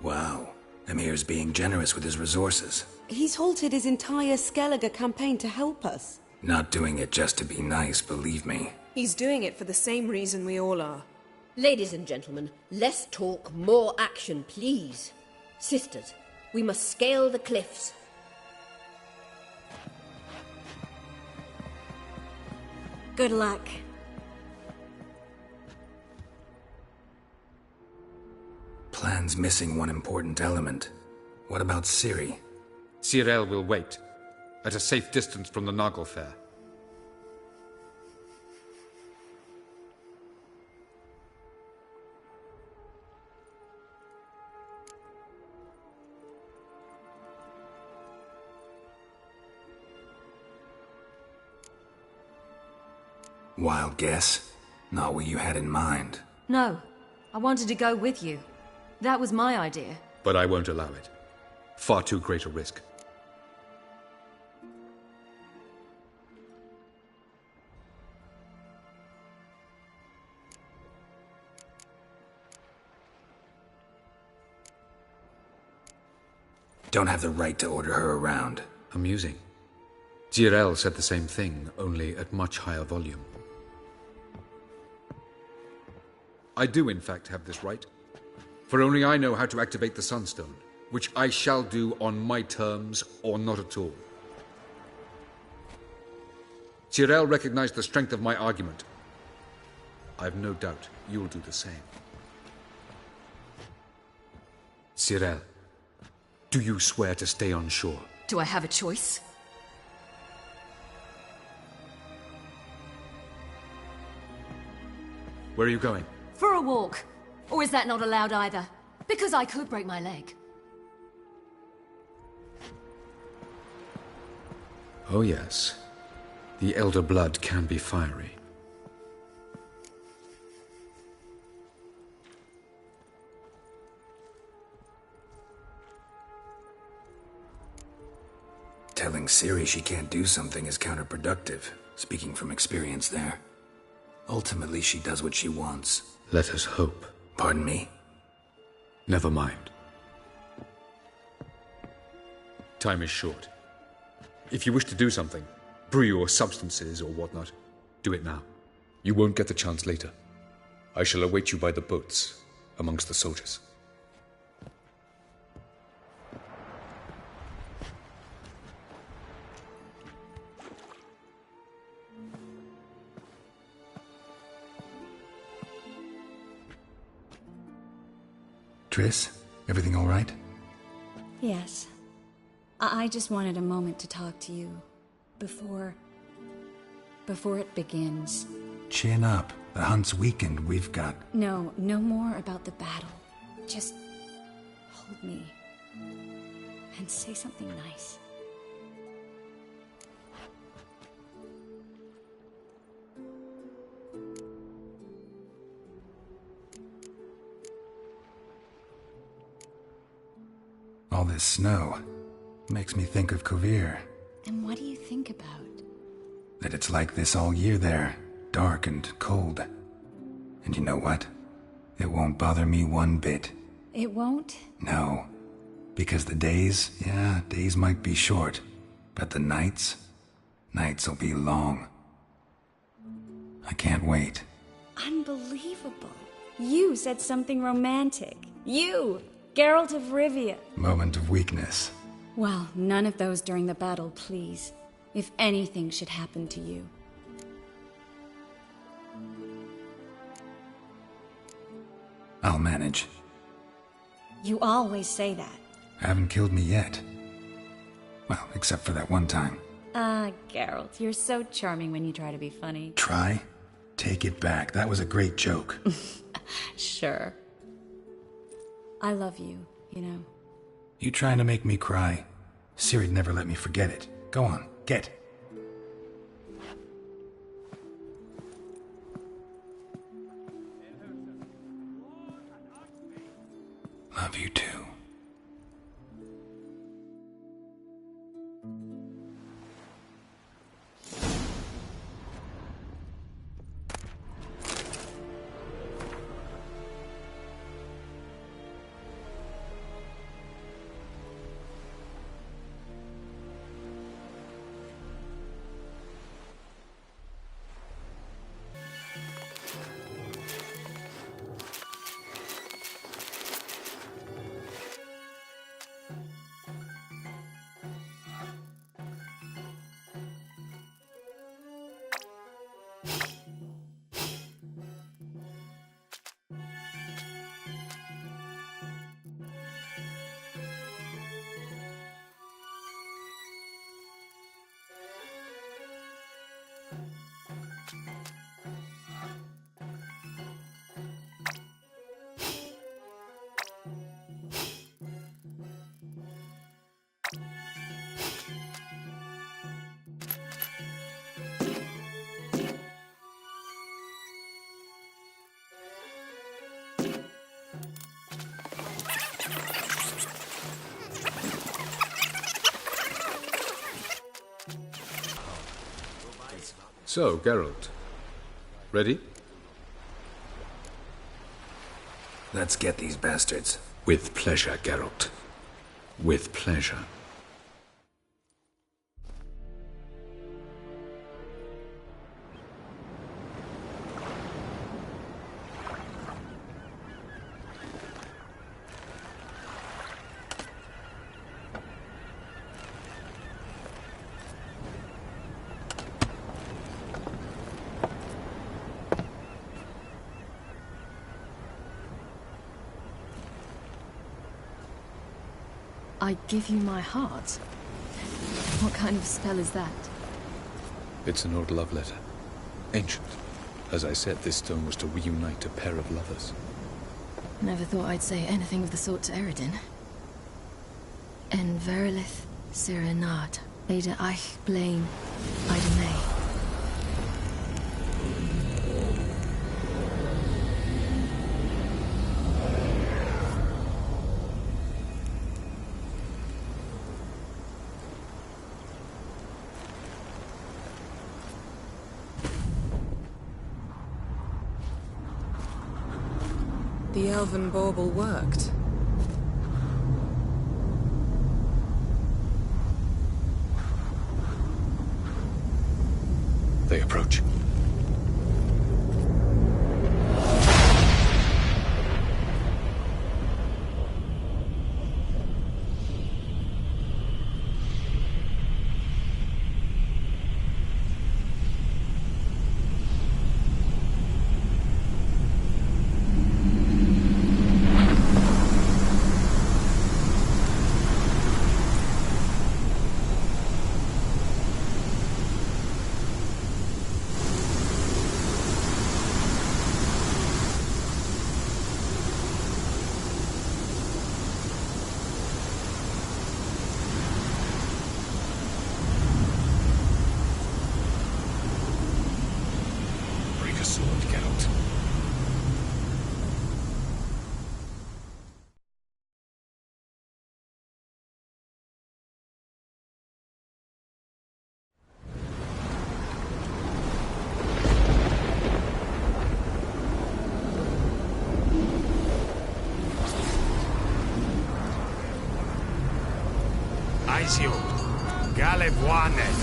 Wow. Emir's being generous with his resources. He's halted his entire Skellige campaign to help us. Not doing it just to be nice, believe me. He's doing it for the same reason we all are. Ladies and gentlemen, less talk, more action, please. Sisters, we must scale the cliffs. Good luck. Plan's missing one important element. What about Ciri? Cyril will wait, at a safe distance from the Nargle Fair. Wild guess? Not what you had in mind. No, I wanted to go with you. That was my idea. But I won't allow it. Far too great a risk. Don't have the right to order her around. Amusing. Tyrell said the same thing, only at much higher volume. I do, in fact, have this right. For only I know how to activate the Sunstone, which I shall do on my terms or not at all. Tyrell recognized the strength of my argument. I've no doubt you'll do the same. Tyrell, do you swear to stay on shore? Do I have a choice? Where are you going? For a walk. Or is that not allowed either? Because I could break my leg. Oh yes. The elder blood can be fiery. Telling Ciri she can't do something is counterproductive, speaking from experience there. Ultimately, she does what she wants. Let us hope. Pardon me? Never mind. Time is short. If you wish to do something, brew your substances or whatnot, do it now. You won't get the chance later. I shall await you by the boats, amongst the soldiers. Triss, everything all right? Yes. I just wanted a moment to talk to you. Before it begins. Chin up. The hunt's weakened. We've got... No more about the battle. Just hold me. And say something nice. All this snow makes me think of Kovir. And what do you think about? That it's like this all year there, dark and cold. And you know what? It won't bother me one bit. It won't? No. Because the days might be short. But the nights'll be long. I can't wait. Unbelievable. You said something romantic. You! Geralt of Rivia. Moment of weakness. Well, none of those during the battle, please. If anything should happen to you. I'll manage. You always say that. Haven't killed me yet. Well, except for that one time. Geralt, you're so charming when you try to be funny. Try? Take it back. That was a great joke. Sure. I love you, you know. You trying to make me cry? Ciri'd never let me forget it. Go on, get. Love you too. So, Geralt. Ready? Let's get these bastards. With pleasure, Geralt. With pleasure. I give you my heart? What kind of spell is that? It's an old love letter. Ancient. As I said, this stone was to reunite a pair of lovers. Never thought I'd say anything of the sort to Eredin. En verilith serenad, Ada eich blame, Ida May. The elven bauble worked. They approach. Aizio, Galevuanet.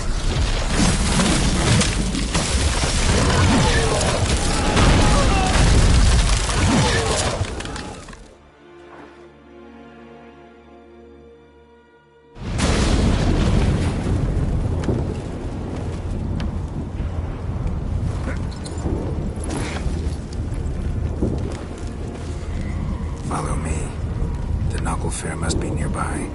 Follow me. The Knuckle Fair must be nearby.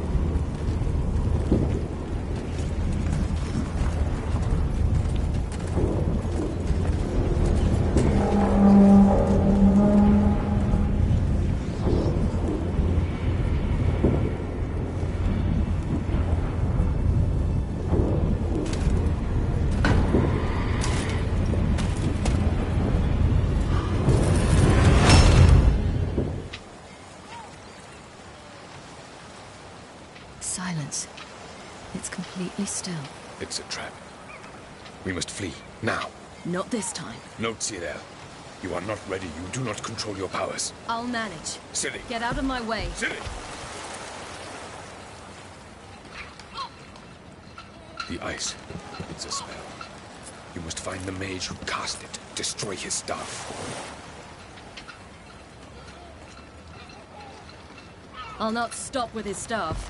Silence. It's completely still. It's a trap. We must flee, now. Not this time. Note, Cyril. You are not ready. You do not control your powers. I'll manage. Ciri. Get out of my way. Ciri! The ice. It's a spell. You must find the mage who cast it. Destroy his staff. I'll not stop with his staff.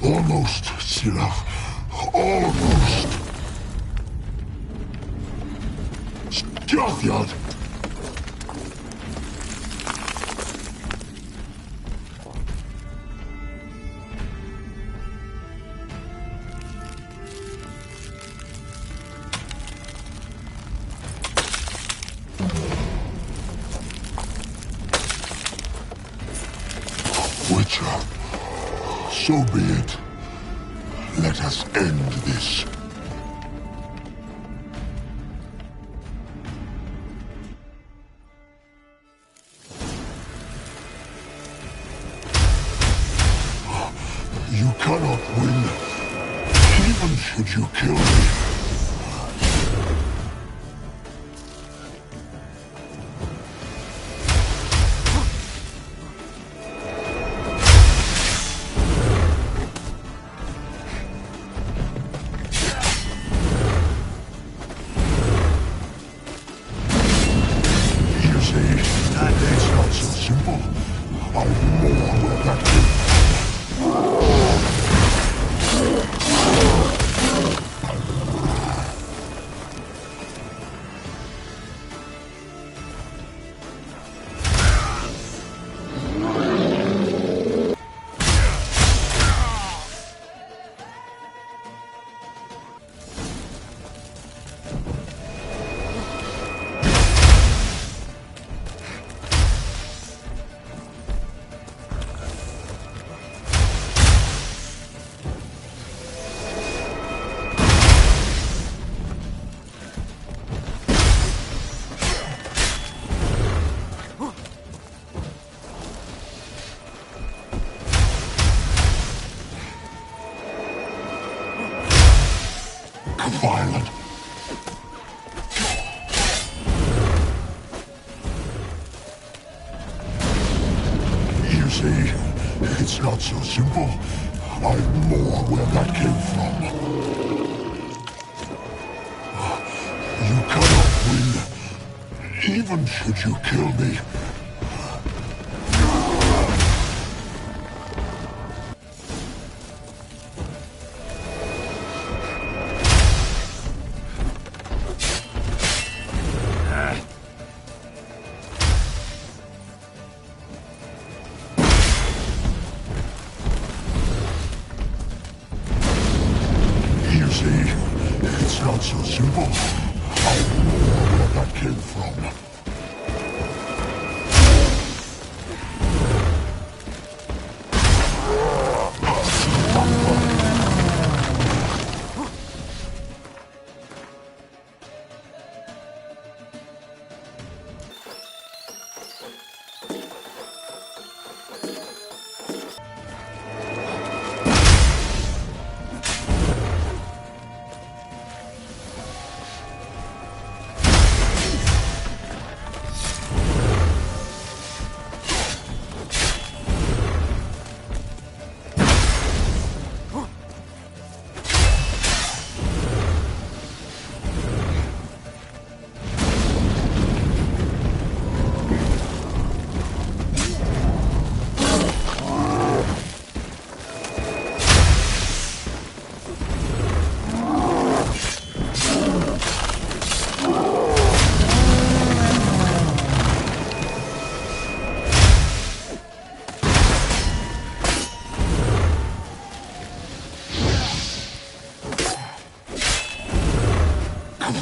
Almost, Sila. Almost. Stjafjad. Witcher, so be it. Let us end this. You cannot win, even should you kill me. Violent. You see, it's not so simple. I'm more where that came from. You cannot win, even should you kill me. It's not so simple. I know where that came from.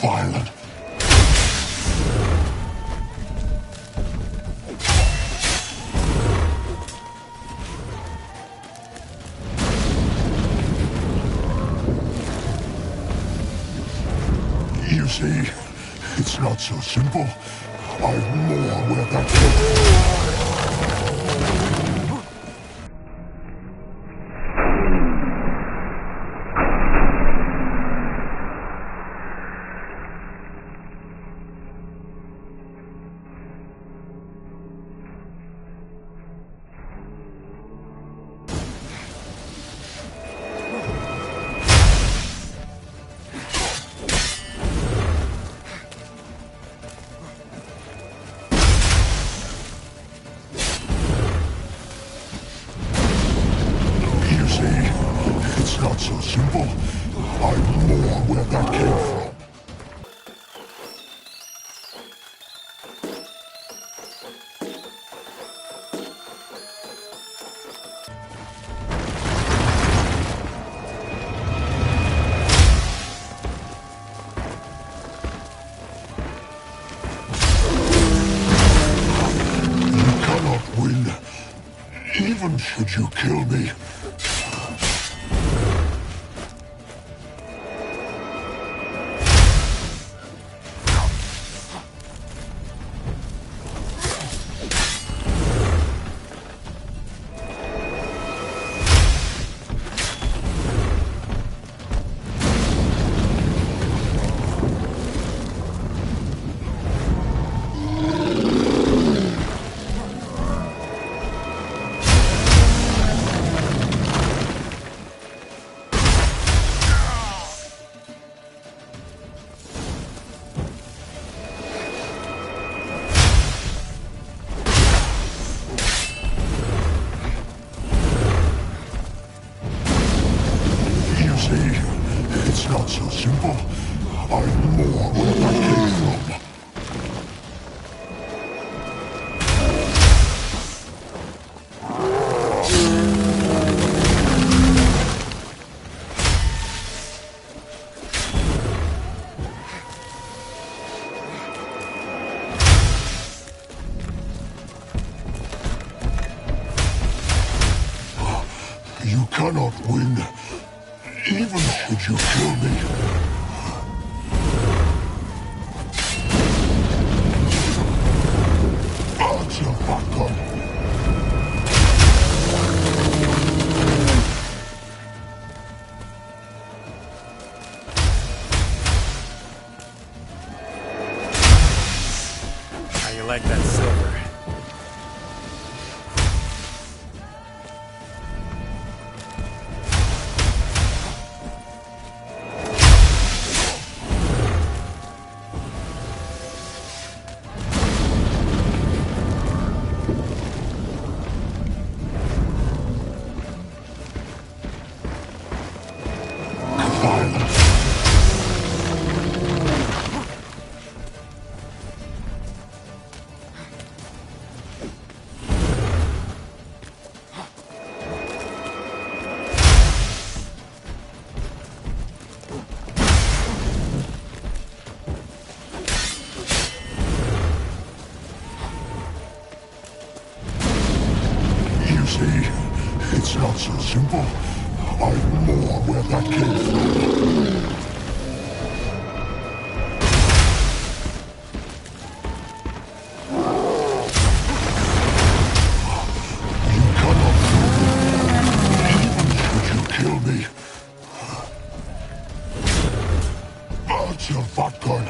Violent. You see, it's not so simple. I've more where that came. Even should you kill me, it's not so simple. I'm more where that came from. You cannot win, even should you kill me. That's a fat gun. How you like that silver? It's not so simple. I'm more where that came from. You cannot even should you kill me. That's a fat gun.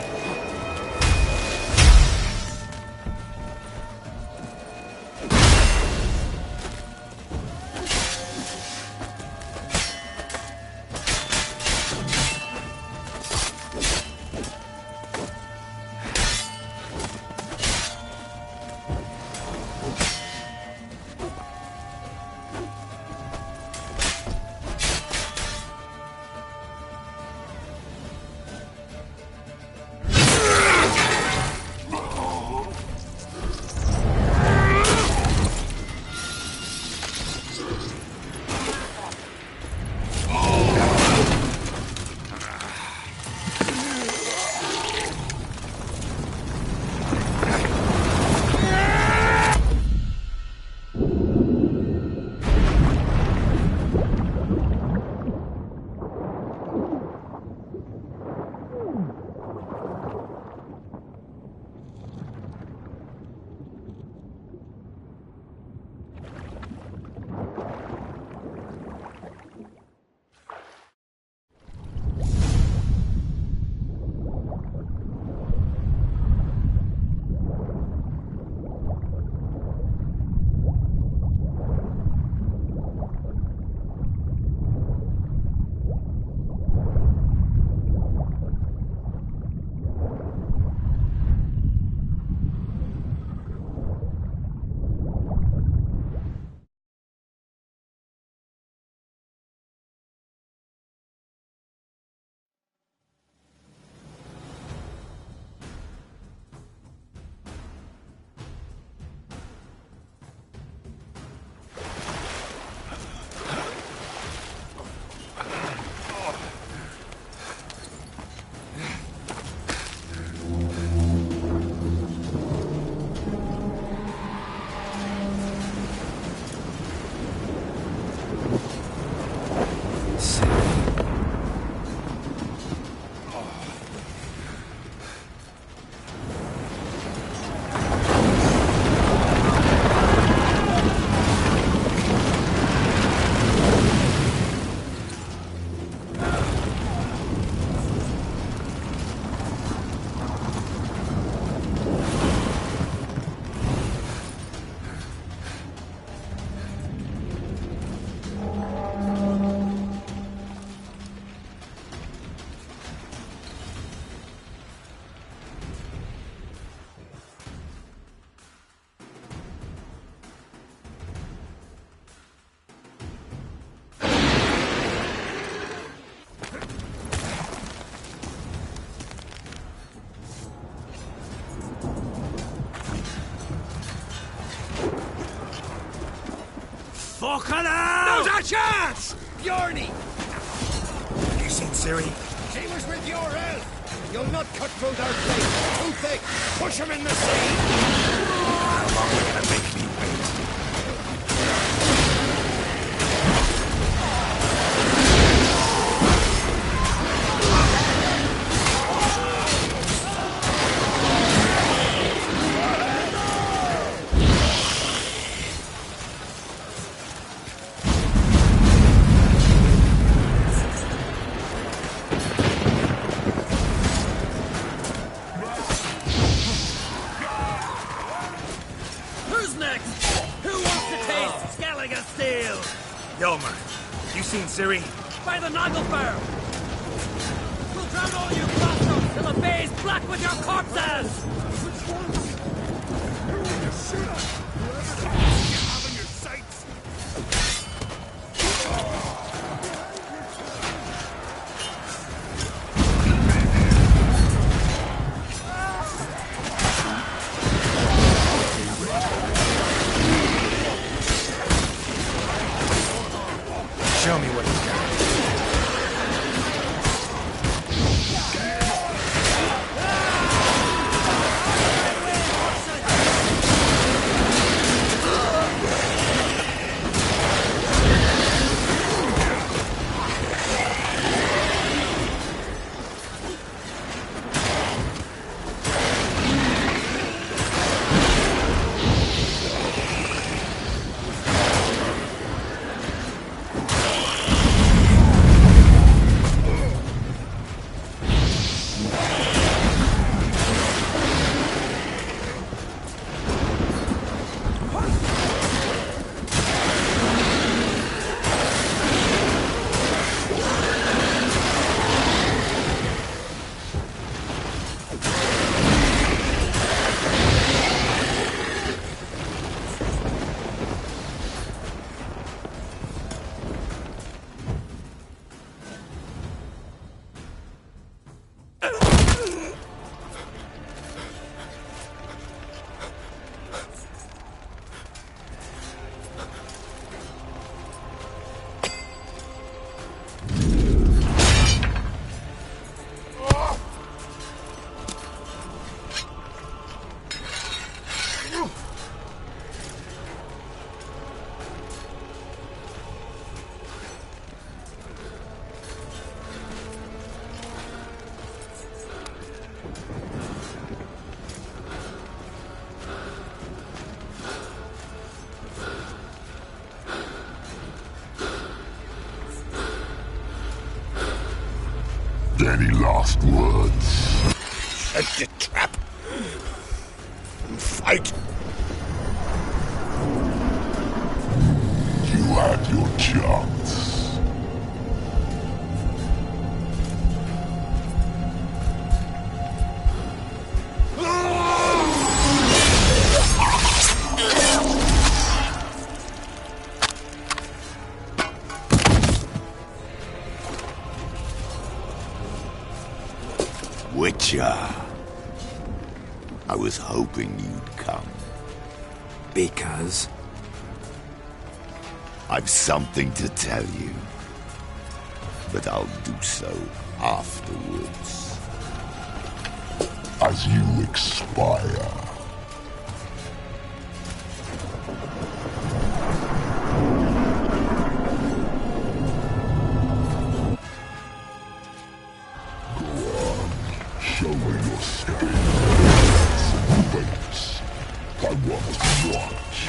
Fucking hell! Not a chance! Bjorny! Have you seen Ciri? She was with your elf! You'll not cut through their blade! Too thick! Push him in the sea! How long are you gonna make me wait? Yelmer, you seen Ciri? By the Nagelfire! We'll drown all you bastards till the bay's black with your corpses! Show me what he's got. Any last words? Set the trap. And fight. You had your chance. Witcher. I was hoping you'd come. Because? I've something to tell you. But I'll do so afterwards. As you expire. Show me your strength. Face. I want to watch.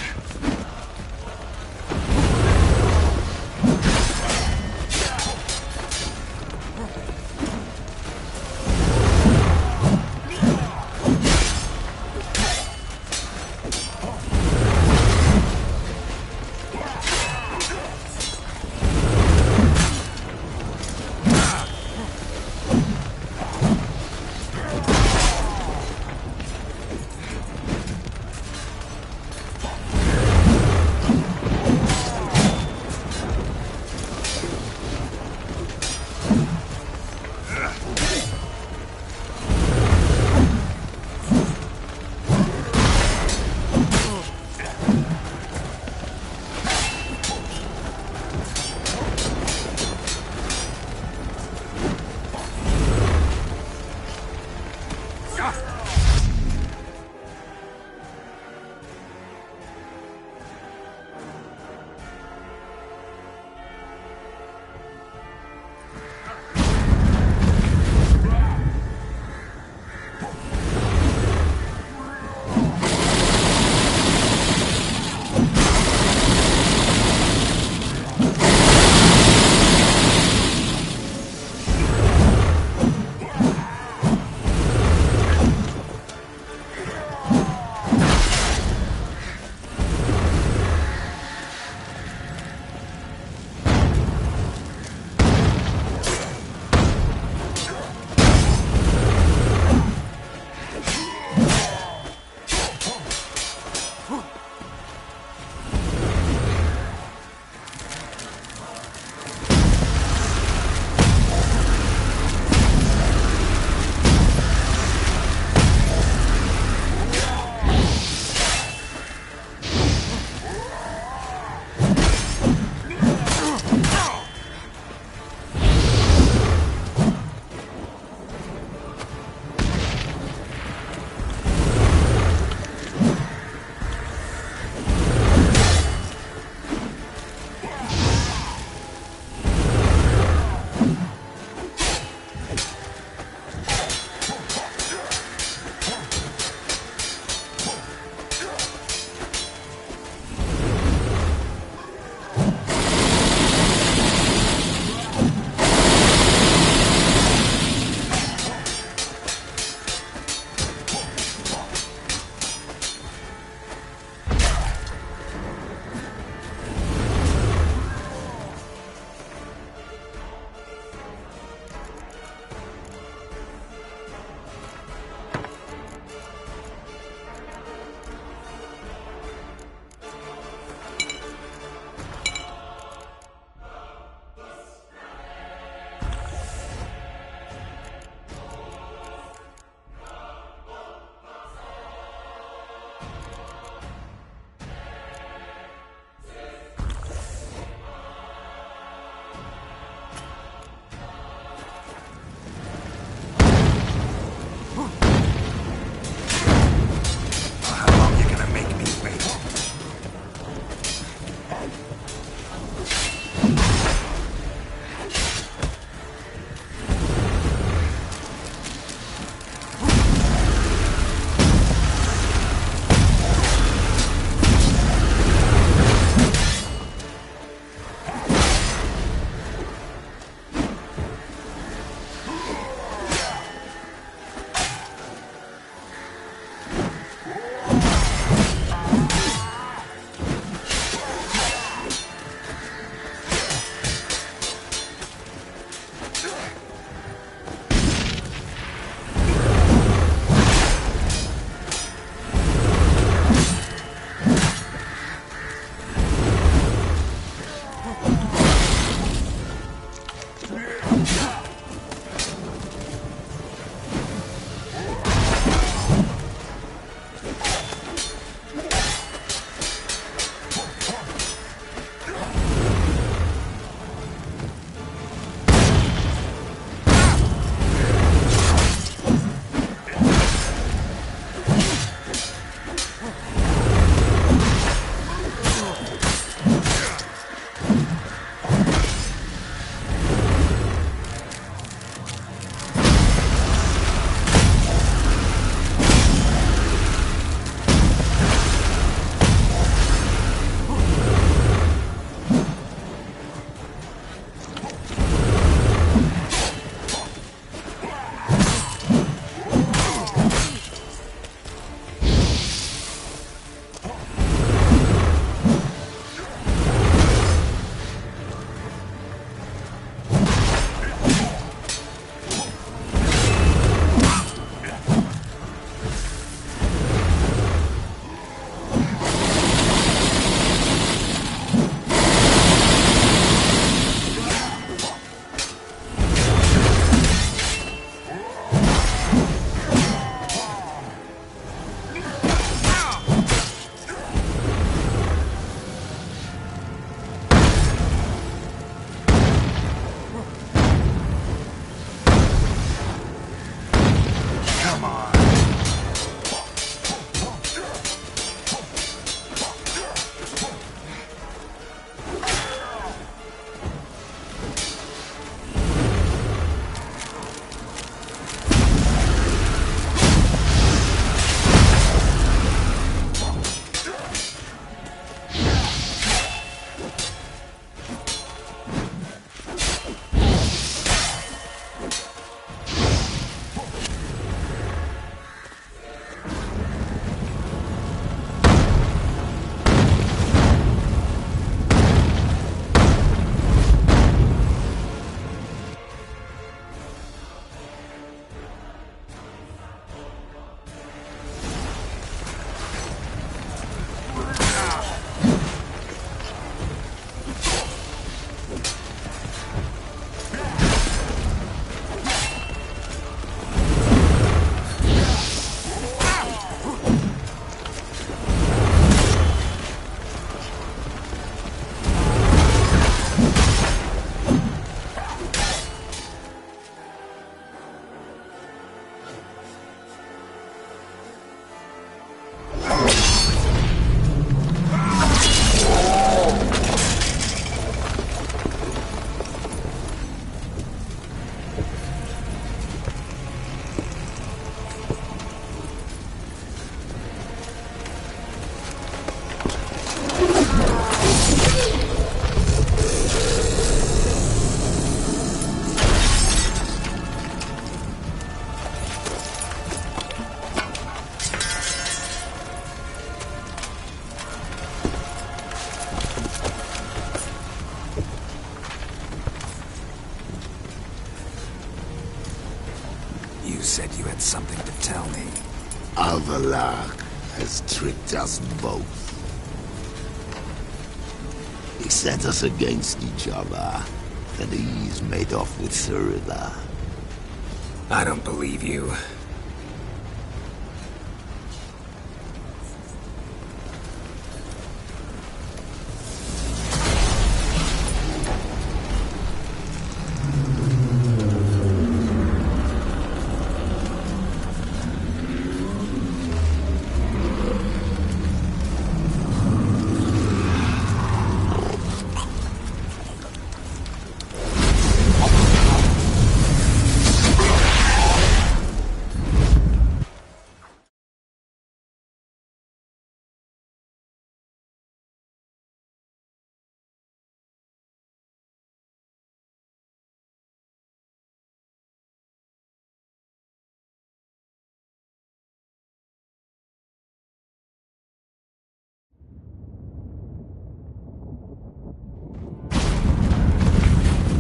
You said you had something to tell me. Avallac'h has tricked us both. He set us against each other, and he's made off with Cyrilla. I don't believe you.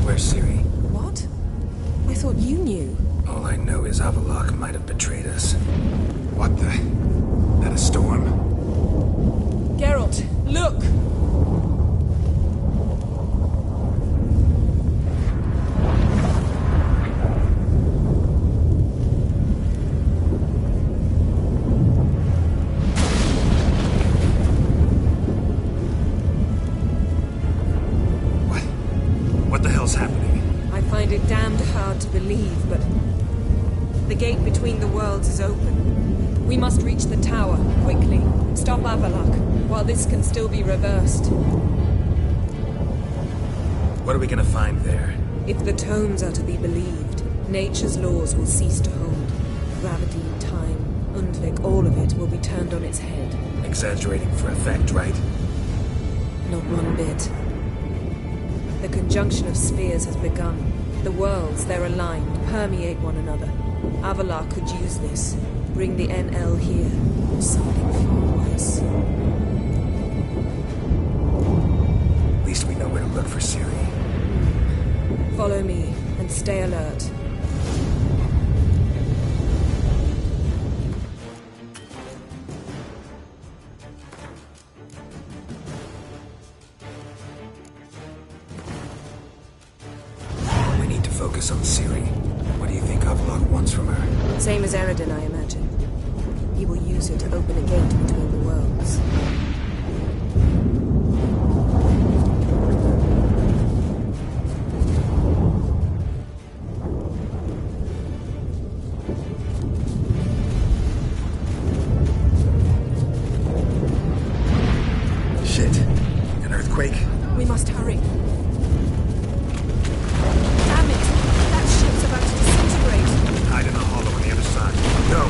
Where's Ciri? What? I thought you knew. All I know is Avallac'h might have betrayed us. What the? That a storm? Geralt, look! What the hell's happening? I find it damned hard to believe, but the gate between the worlds is open. We must reach the tower, quickly. Stop Avallac'h, while this can still be reversed. What are we gonna find there? If the tomes are to be believed, nature's laws will cease to hold. Gravity, time, Undvik, all of it will be turned on its head. Exaggerating for effect, right? Not one bit. The conjunction of spheres has begun. The worlds, they're aligned, permeate one another. Avallac'h could use this. Bring the NL here, or something far worse. At least we know where to look for Ciri. Follow me, and stay alert. We need to focus on Ciri. What do you think Avallac'h wants from her? Same as Eredin, I imagine. He will use her to open a gate between the worlds. Shit. An earthquake? We must hurry. Damn it! That ship's about to disintegrate. Hide in the hollow on the other side. Go!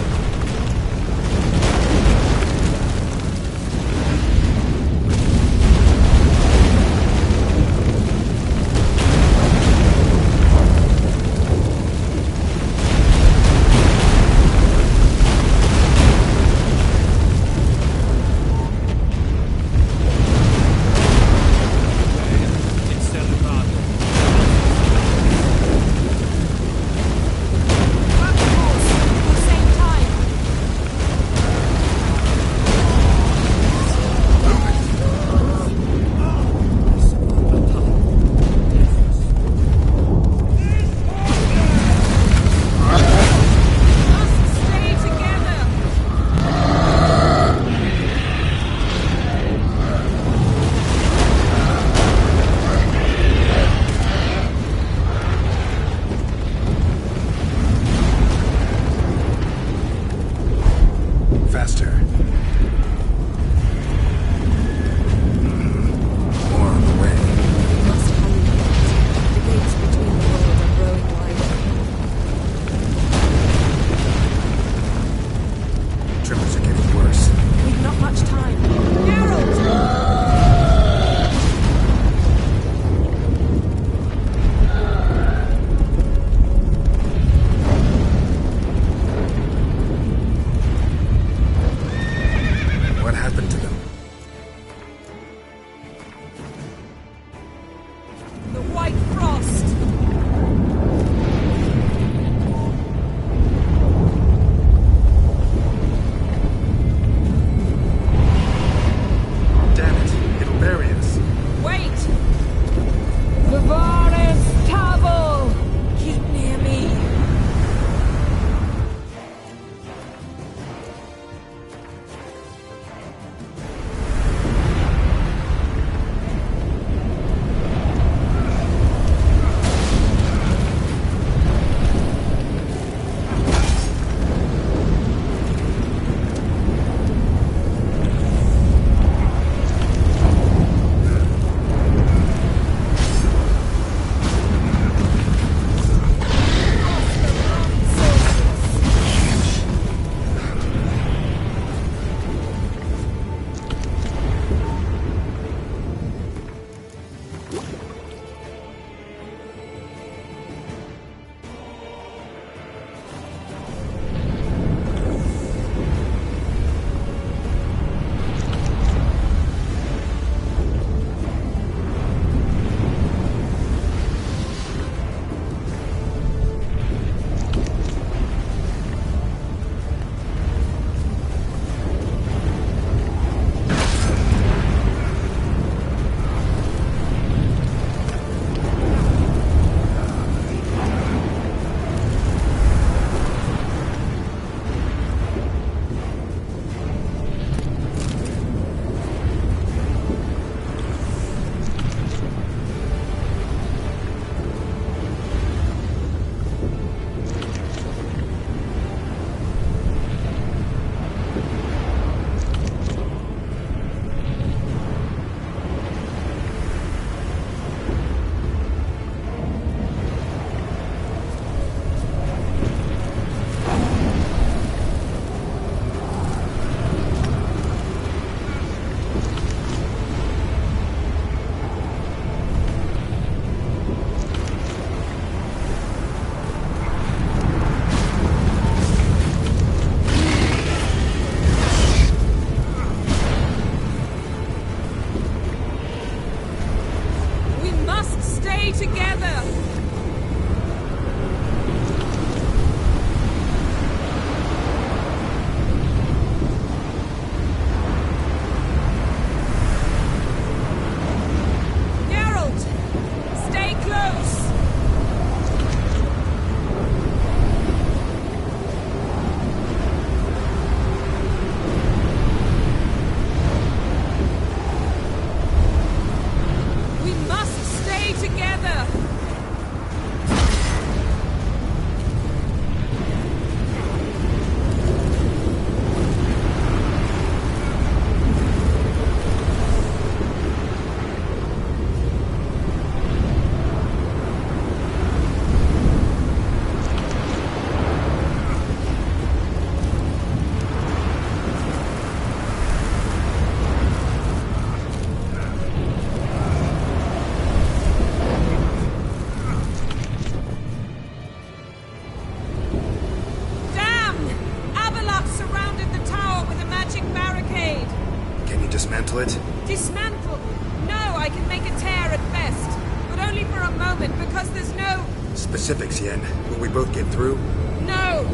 dismantle it? Dismantle? No, I can make a tear at best. But only for a moment, because there's no... Specifics, Yen. Will we both get through? No!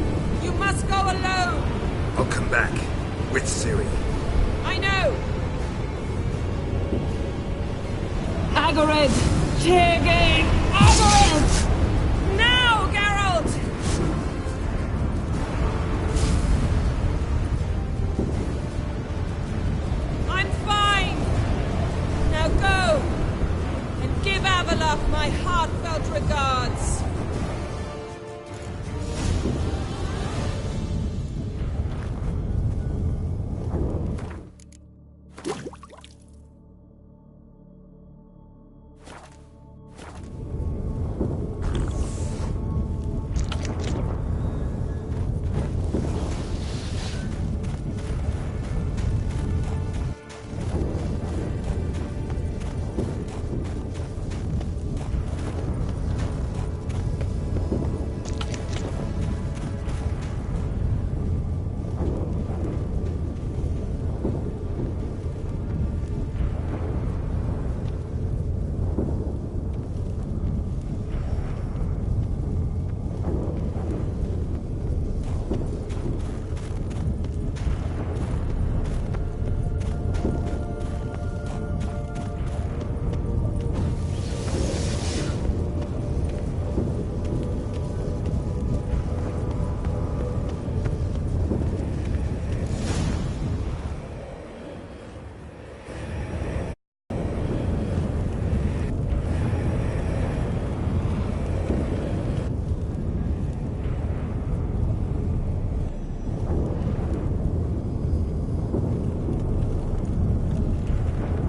You must go alone! I'll come back. With Ciri. I know! Agared! Teargate! Agared! Now, Geralt! I'm fine! Now go! And give Avalok my heartfelt regards!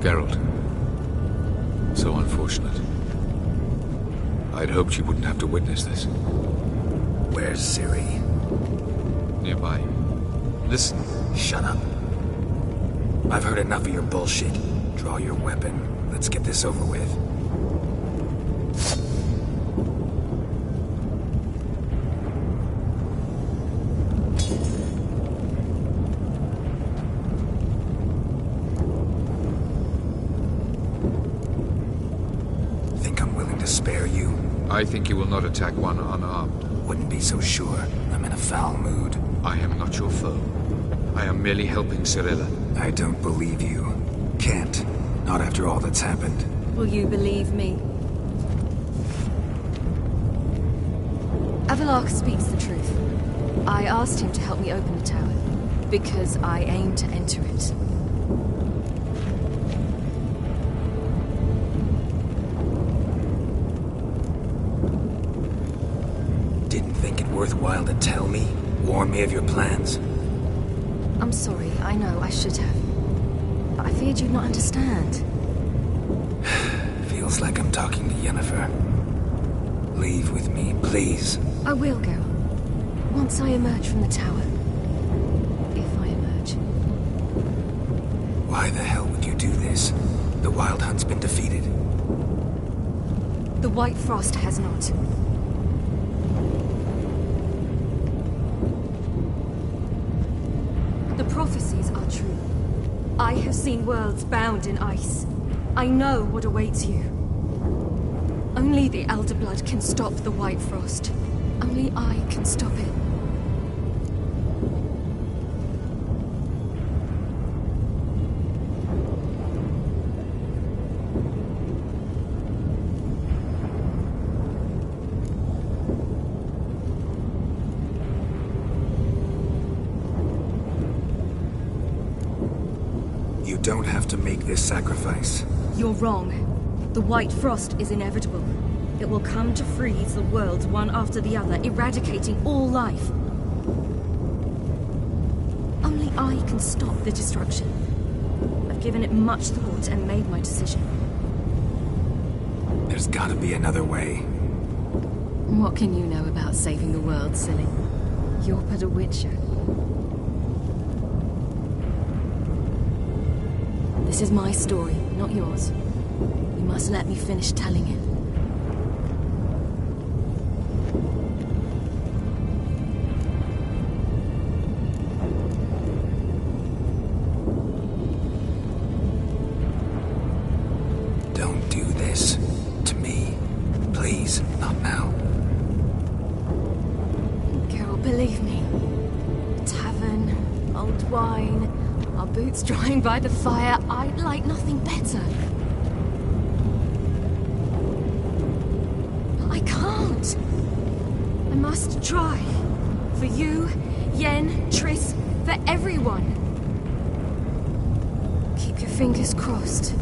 Geralt. So unfortunate. I'd hoped you wouldn't have to witness this. Where's Ciri? Nearby. Listen. Shut up. I've heard enough of your bullshit. Draw your weapon. Let's get this over with. I think you will not attack one unarmed. Wouldn't be so sure. I'm in a foul mood. I am not your foe. I am merely helping Cirilla. I don't believe you. Can't. Not after all that's happened. Will you believe me? Avalok speaks the truth. I asked him to help me open the tower, because I aim to enter it. Worthwhile to tell me? Warn me of your plans? I'm sorry, I know, I should have. But I feared you'd not understand. Feels like I'm talking to Yennefer. Leave with me, please. I will go. Once I emerge from the tower. If I emerge. Why the hell would you do this? The Wild Hunt's been defeated. The White Frost has not. The prophecies are true. I have seen worlds bound in ice. I know what awaits you. Only the Elder Blood can stop the White Frost. Only I can stop it. You don't have to make this sacrifice. You're wrong. The White Frost is inevitable. It will come to freeze the worlds one after the other, eradicating all life. Only I can stop the destruction. I've given it much thought and made my decision. There's gotta be another way. What can you know about saving the world, silly? You're but a witcher. This is my story, not yours. You must let me finish telling it. mulled wine, our boots drying by the fire. I'd like nothing better. But I can't. I must try. For you, Yen, Triss, for everyone. Keep your fingers crossed.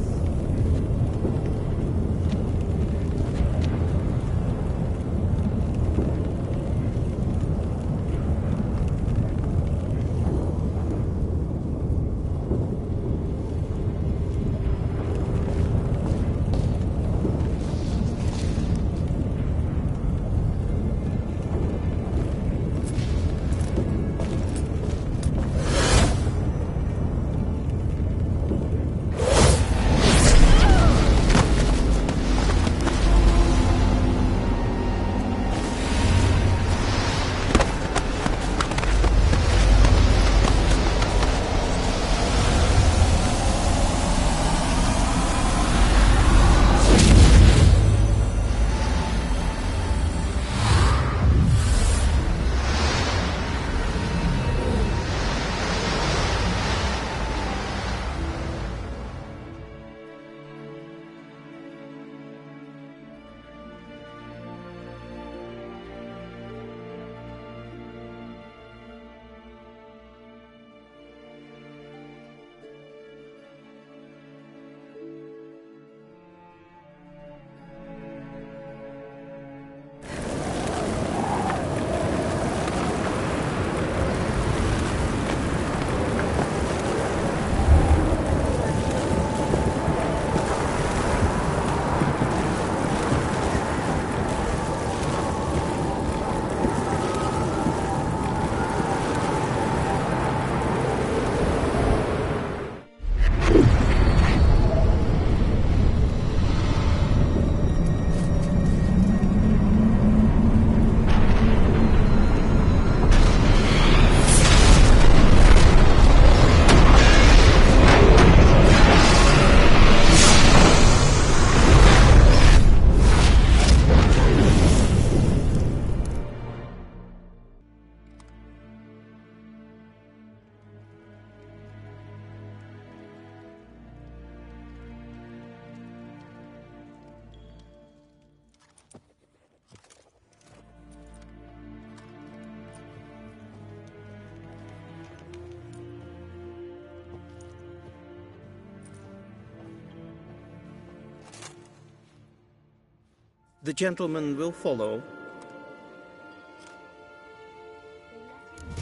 The gentleman will follow.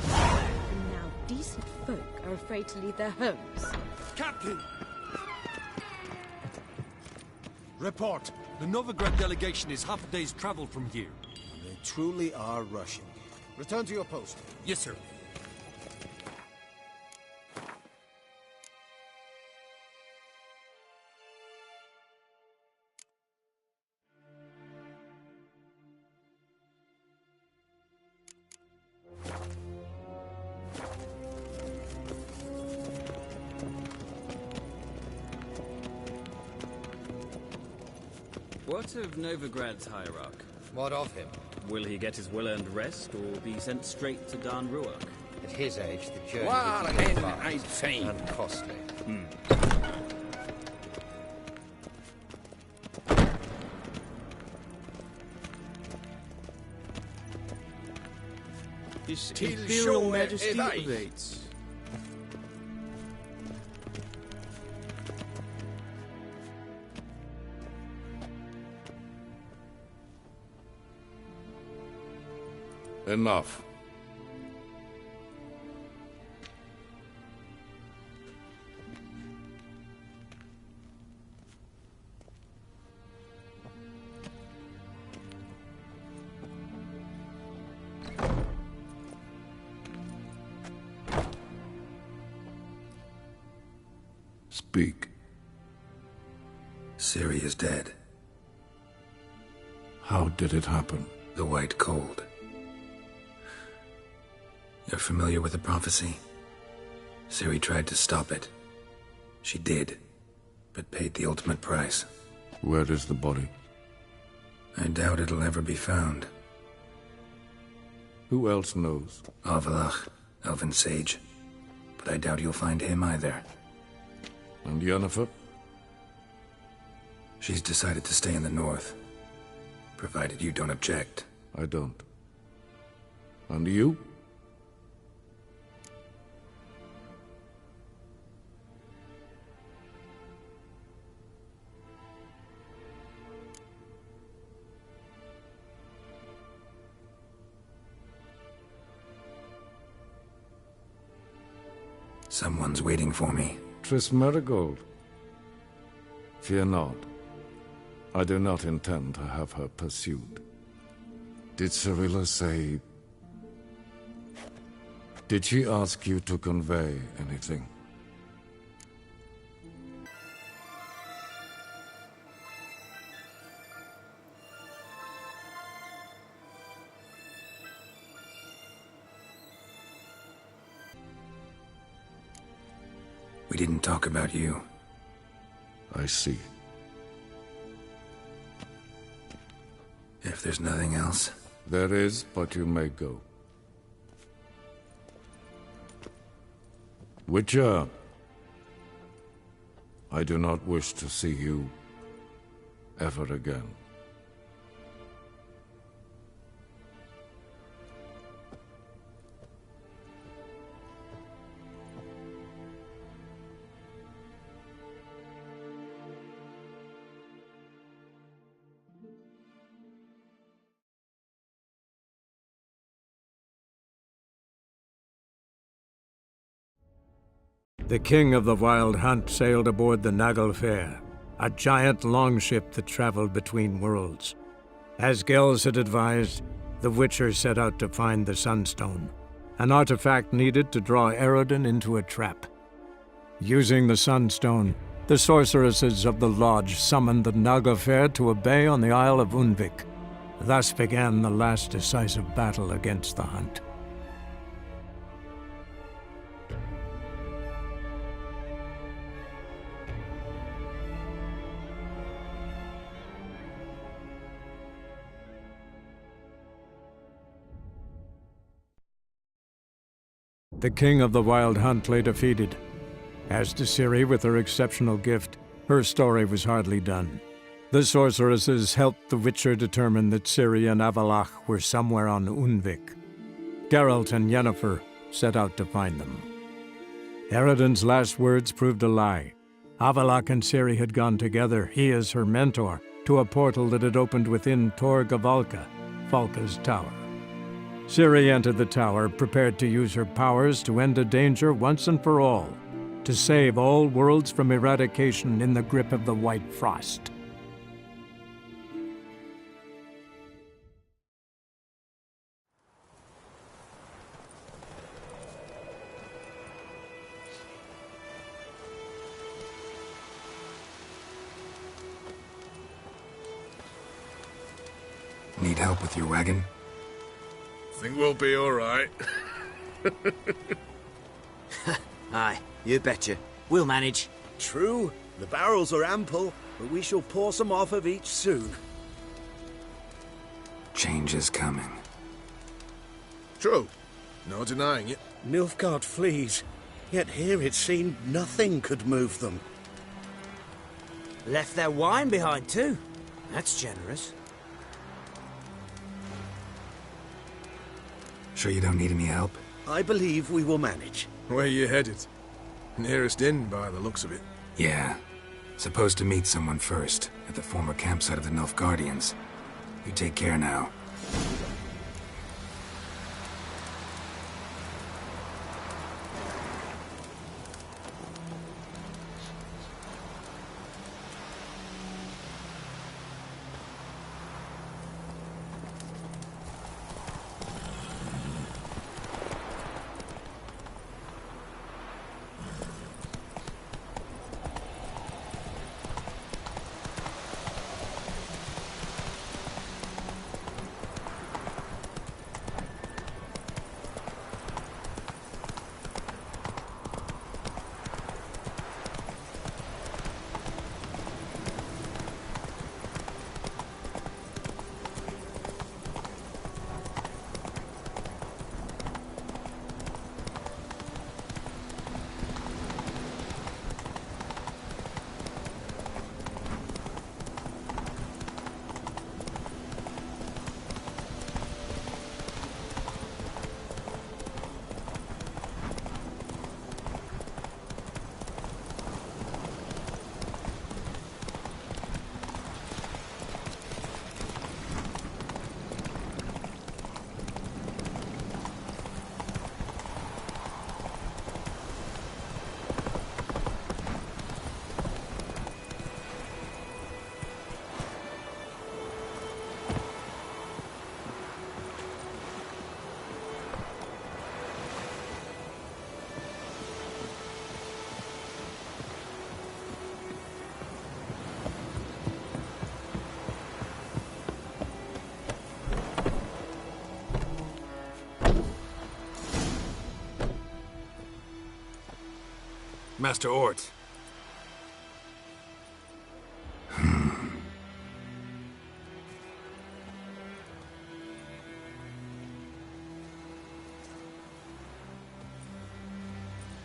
And now decent folk are afraid to leave their homes. Captain! Report. The Novigrad delegation is half a day's travel from here. They truly are rushing. Return to your post. Yes, sir. What of Novigrad's hierarch? What of him? Will he get his well-earned rest, or be sent straight to Dan Ruach? At his age, the journey Well, would be then, fast I'd say- and costly. His Till Imperial show Majesty awaits. awaits. Enough. Speak. Ciri is dead. How did it happen? The White Cold. You're familiar with the prophecy? Ciri tried to stop it. She did, but paid the ultimate price. Where is the body? I doubt it'll ever be found. Who else knows? Avallac'h, Elven Sage. but I doubt you'll find him either. And Yennefer? She's decided to stay in the north, provided you don't object. I don't. And you? Someone's waiting for me. Triss Merigold. Fear not. I do not intend to have her pursued. Did Cirilla say... Did she ask you to convey anything? We didn't talk about you. I see. If there's nothing else... There is, but you may go. Witcher, I do not wish to see you ever again. The king of the Wild Hunt sailed aboard the Naglfar, a giant longship that traveled between worlds. As Gels had advised, the Witcher set out to find the Sunstone, an artifact needed to draw Eredin into a trap. Using the Sunstone, the sorceresses of the Lodge summoned the Naglfar to a bay on the Isle of Unvik. Thus began the last decisive battle against the Hunt. The king of the Wild Hunt lay defeated. As to Ciri with her exceptional gift, her story was hardly done. The sorceresses helped the Witcher determine that Ciri and Avallac'h were somewhere on Unvik. Geralt and Yennefer set out to find them. Eredin's last words proved a lie. Avallac'h and Ciri had gone together, he as her mentor, to a portal that had opened within Tor Gavalka, Falka's tower. Ciri entered the tower, prepared to use her powers to end a danger once and for all, to save all worlds from eradication in the grip of the White Frost. Need help with your wagon? Think we'll be all right. Aye, you betcha. We'll manage. True, the barrels are ample, but we shall pour some off of each soon. Change is coming. True. No denying it. Nilfgaard flees, yet here it seemed nothing could move them. Left their wine behind too. That's generous. Sure you don't need any help? I believe we will manage. Where you headed? Nearest inn, by the looks of it. Yeah. Supposed to meet someone first, at the former campsite of the Nilfgaardians. You take care now. Master Ort.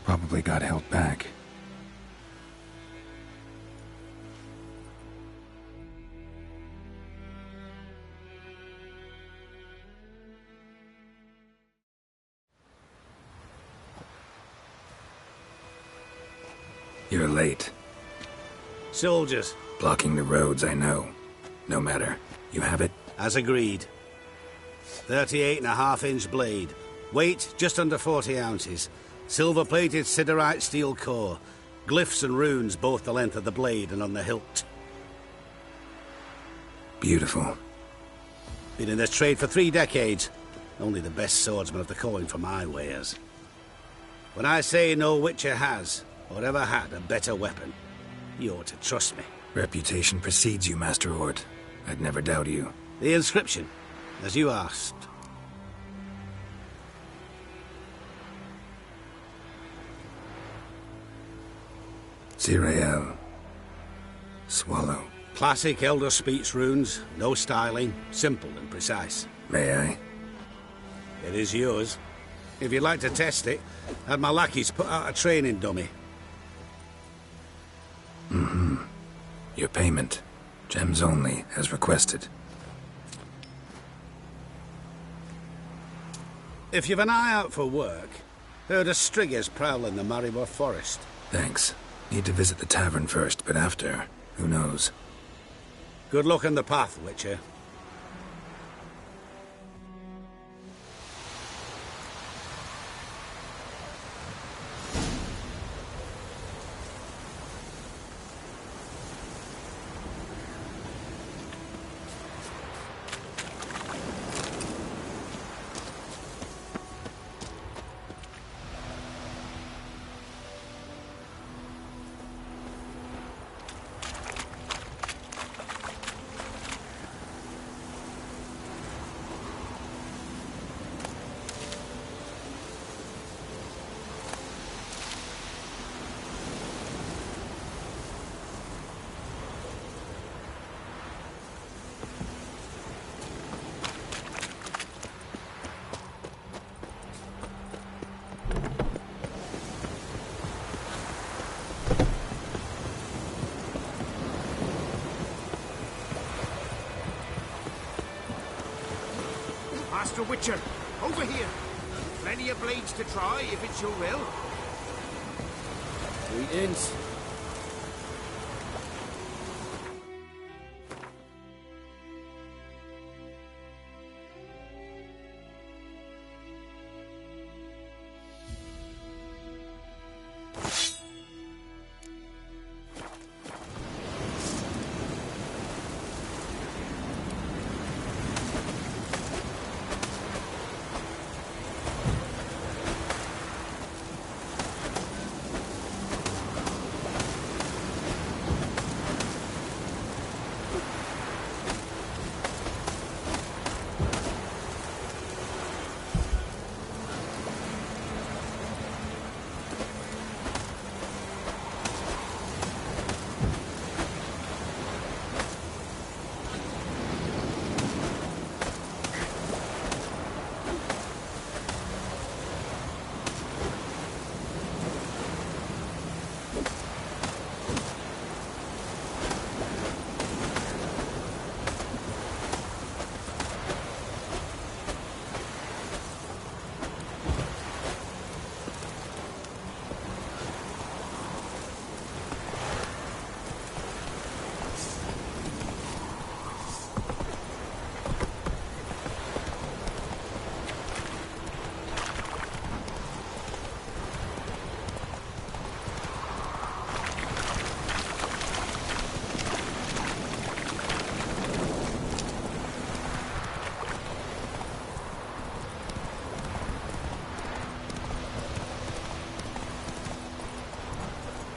Probably got held back. You're late. Soldiers. Blocking the roads, I know. No matter. You have it? As agreed. 38.5-inch blade. Weight, just under 40 ounces. Silver-plated siderite steel core. Glyphs and runes both the length of the blade and on the hilt. Beautiful. Been in this trade for 3 decades. Only the best swordsman of the coin for my wares. When I say no Witcher has, or ever had, a better weapon, you ought to trust me. Reputation precedes you, Master Ort. I'd never doubt you. The inscription, as you asked. Serie. Swallow. Classic Elder Speech runes, no styling, simple and precise. May I? It is yours. If you'd like to test it, have my lackeys put out a training dummy. Mm-hmm. Your payment. Gems only, as requested. If you've an eye out for work, heard of striggers prowling the Maribor forest. Thanks. Need to visit the tavern first, but after, who knows? Good luck on the path, Witcher. Master Witcher, over here. Plenty of blades to try, if it's your will. Greetings.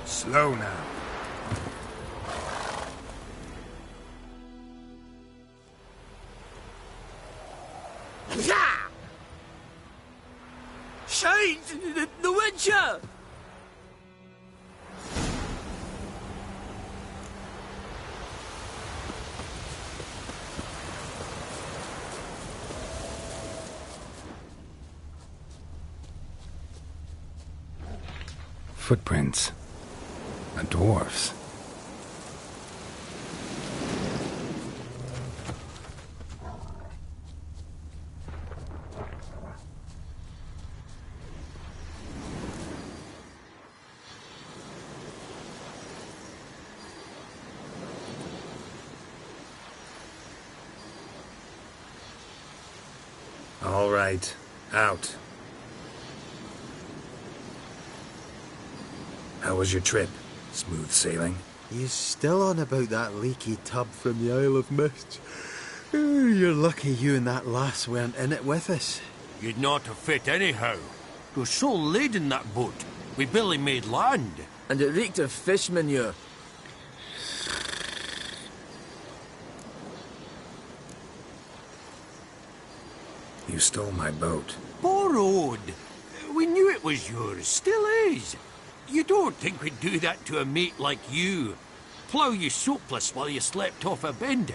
Slow now. Shade! The Witcher! Footprints. A dwarf's. All right. Out. How was your trip? Smooth sailing? You still on about that leaky tub from the Isle of Mist? You're lucky you and that lass weren't in it with us. You'd not have fit anyhow. It was so laden, that boat. We barely made land. And it reeked of fish manure. You stole my boat. Borrowed. We knew it was yours. Still is. You don't think we'd do that to a mate like you? Plough you soapless while you slept off a bender?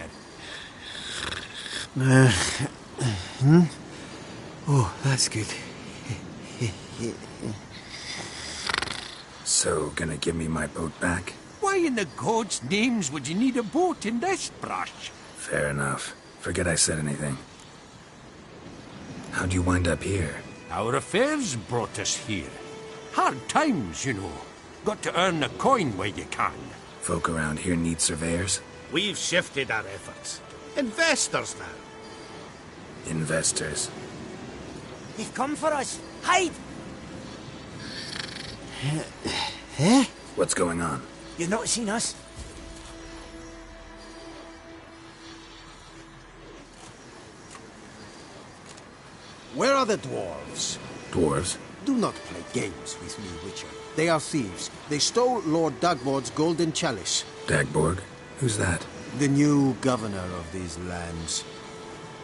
Oh, that's good. So, gonna give me my boat back? Why in the gods' names would you need a boat in this brush? Fair enough. Forget I said anything. How'd you wind up here? Our affairs brought us here. Hard times, you know. Got to earn a coin where you can. Folk around here need surveyors? We've shifted our efforts. Investors now. Investors. They've come for us. Hide! Eh? What's going on? You've not seen us? Where are the dwarves? Dwarves? Do not play games with me, Witcher. They are thieves. They stole Lord Dagborg's golden chalice. Dagborg? Who's that? The new governor of these lands.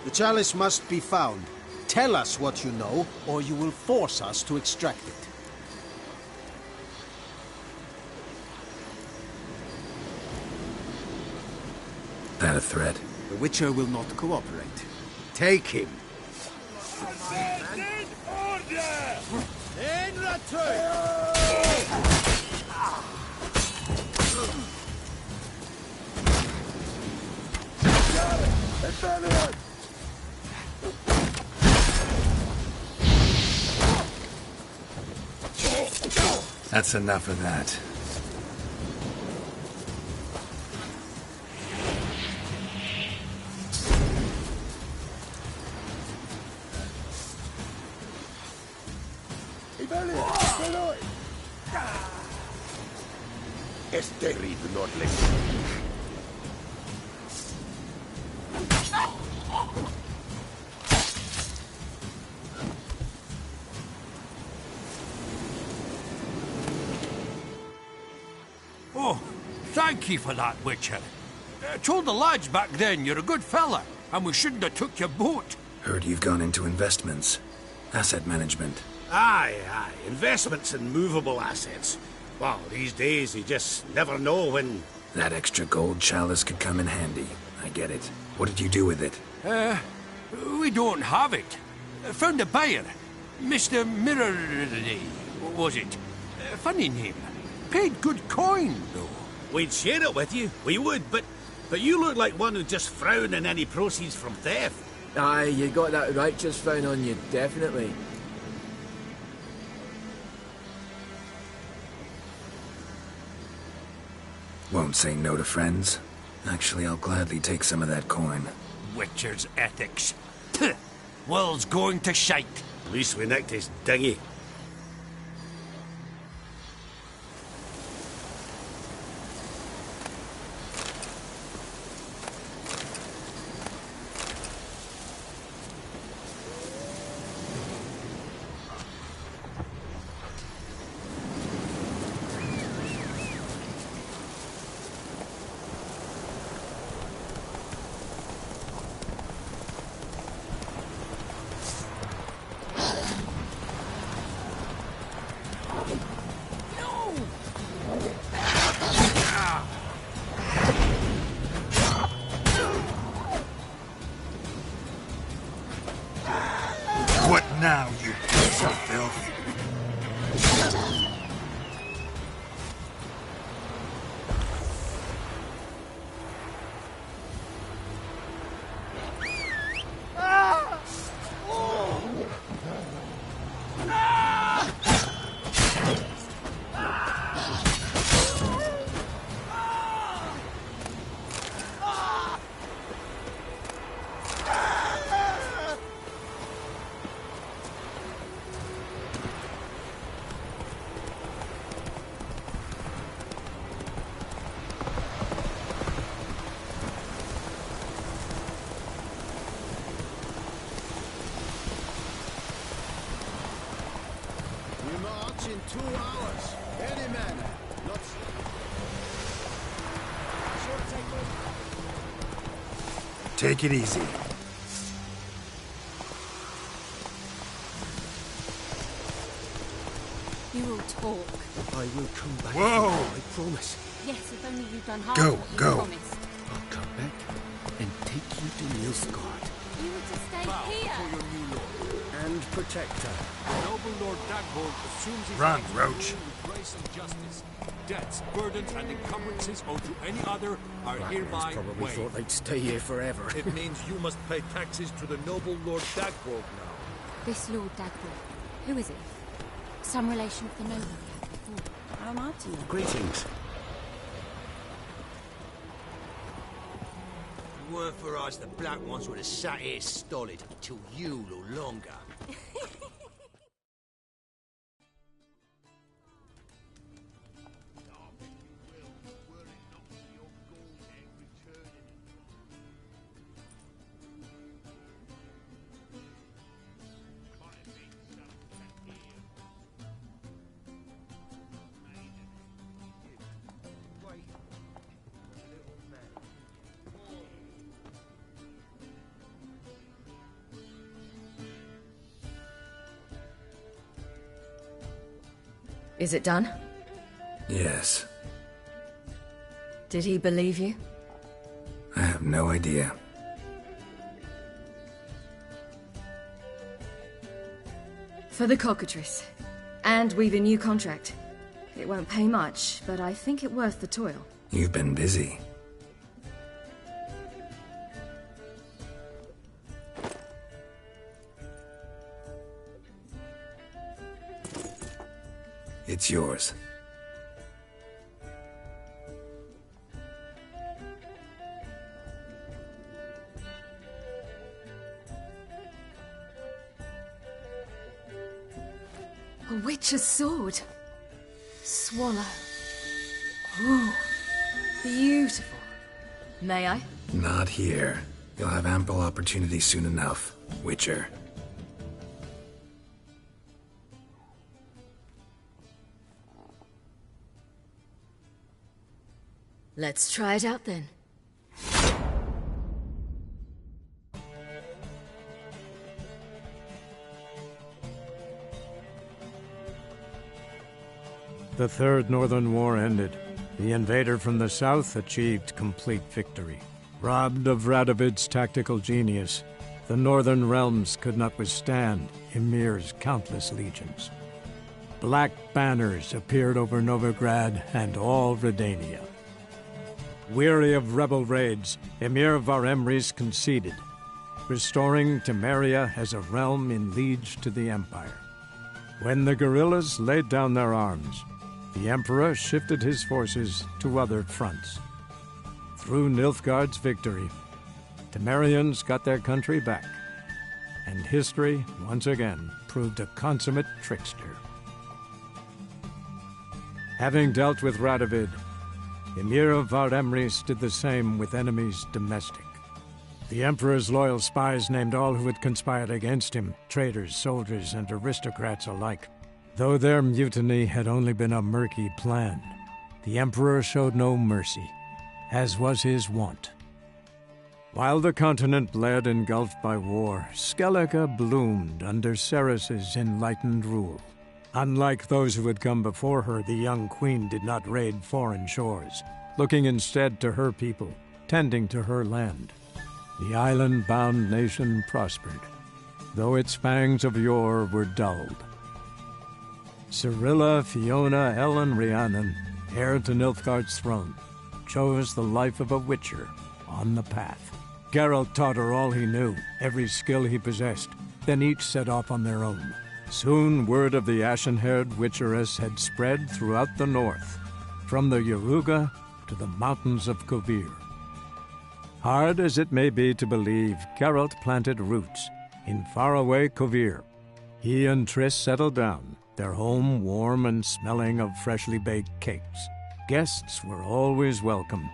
The chalice must be found. Tell us what you know, or you will force us to extract it. That a threat? The Witcher will not cooperate. Take him. That's enough of that. Es terrible, not listen. Oh, thank you for that, Witcher. Told the lads back then you're a good fella, and we shouldn't have took your boat. Heard you've gone into investments. Asset management. Aye. Investments in movable assets. Well, these days you just never know when... That extra gold chalice could come in handy. I get it. What did you do with it? We don't have it. Found a buyer. Mr. Mirror... What was it? Funny name. Paid good coin, though. We'd share it with you. We would, but you look like one who'd just frown on any proceeds from theft. Aye, you got that righteous frown on you, definitely. Won't say no to friends. Actually, I'll gladly take some of that coin. Witcher's ethics. Tuh. World's going to shite. At least we nicked his dinghy. What now, you piece of filth? We march in 2 hours. Any man. Not Take it easy. You will talk. I will come back. Whoa! I promise. Yes, if only you'd done half Go, what you go. promised. I'll come back and take you to Nilfgaard. You were to stay here. For your new lord And protector. noble Lord Dagbold assumes his Run, rights Roach. with grace and justice. Debts, burdens, and encumbrances owed to any other are hereby Probably waived. thought they'd stay here forever. It means you must pay taxes to the noble Lord Dagbold now. This Lord Dagbold, who is it? Some relation of the noble we had before. How Martin? Greetings. If it weren't for us, the black ones would have sat here stolid till you no longer. Is it done? Yes. Did he believe you? I have no idea. For the cockatrice. And we've a new contract. It won't pay much, but I think it worth the toil. You've been busy. It's yours. A witch's sword. Swallow. Ooh. Beautiful. May I? Not here. You'll have ample opportunity soon enough, Witcher. Let's try it out then. The Third Northern War ended. The invader from the south achieved complete victory. Robbed of Radovid's tactical genius, the northern realms could not withstand Ymir's countless legions. Black banners appeared over Novigrad and all Redania. Weary of rebel raids, Emir Var-Emreis conceded, restoring Temeria as a realm in liege to the Empire. When the guerrillas laid down their arms, the Emperor shifted his forces to other fronts. Through Nilfgaard's victory, Temerians got their country back, and history once again proved a consummate trickster. Having dealt with Radovid, Emir of Var-Emreis did the same with enemies domestic. The Emperor's loyal spies named all who had conspired against him, traitors, soldiers, and aristocrats alike. Though their mutiny had only been a murky plan, the Emperor showed no mercy, as was his wont. While the continent bled engulfed by war, Skellige bloomed under Ceres's enlightened rule. Unlike those who had come before her, the young queen did not raid foreign shores, looking instead to her people, tending to her land. The island-bound nation prospered, though its fangs of yore were dulled. Cirilla, Fiona, Ellen, Rhiannon, heir to Nilfgaard's throne, chose the life of a witcher on the path. Geralt taught her all he knew, every skill he possessed, then each set off on their own. Soon word of the ashen-haired witcheress had spread throughout the north, from the Yaruga to the mountains of Kovir. Hard as it may be to believe, Geralt planted roots in faraway Kovir. He and Triss settled down, their home warm and smelling of freshly baked cakes. Guests were always welcome,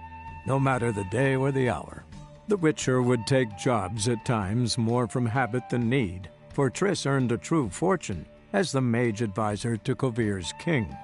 no matter the day or the hour. The Witcher would take jobs at times more from habit than need, for Triss earned a true fortune, as the mage advisor to Kovir's king.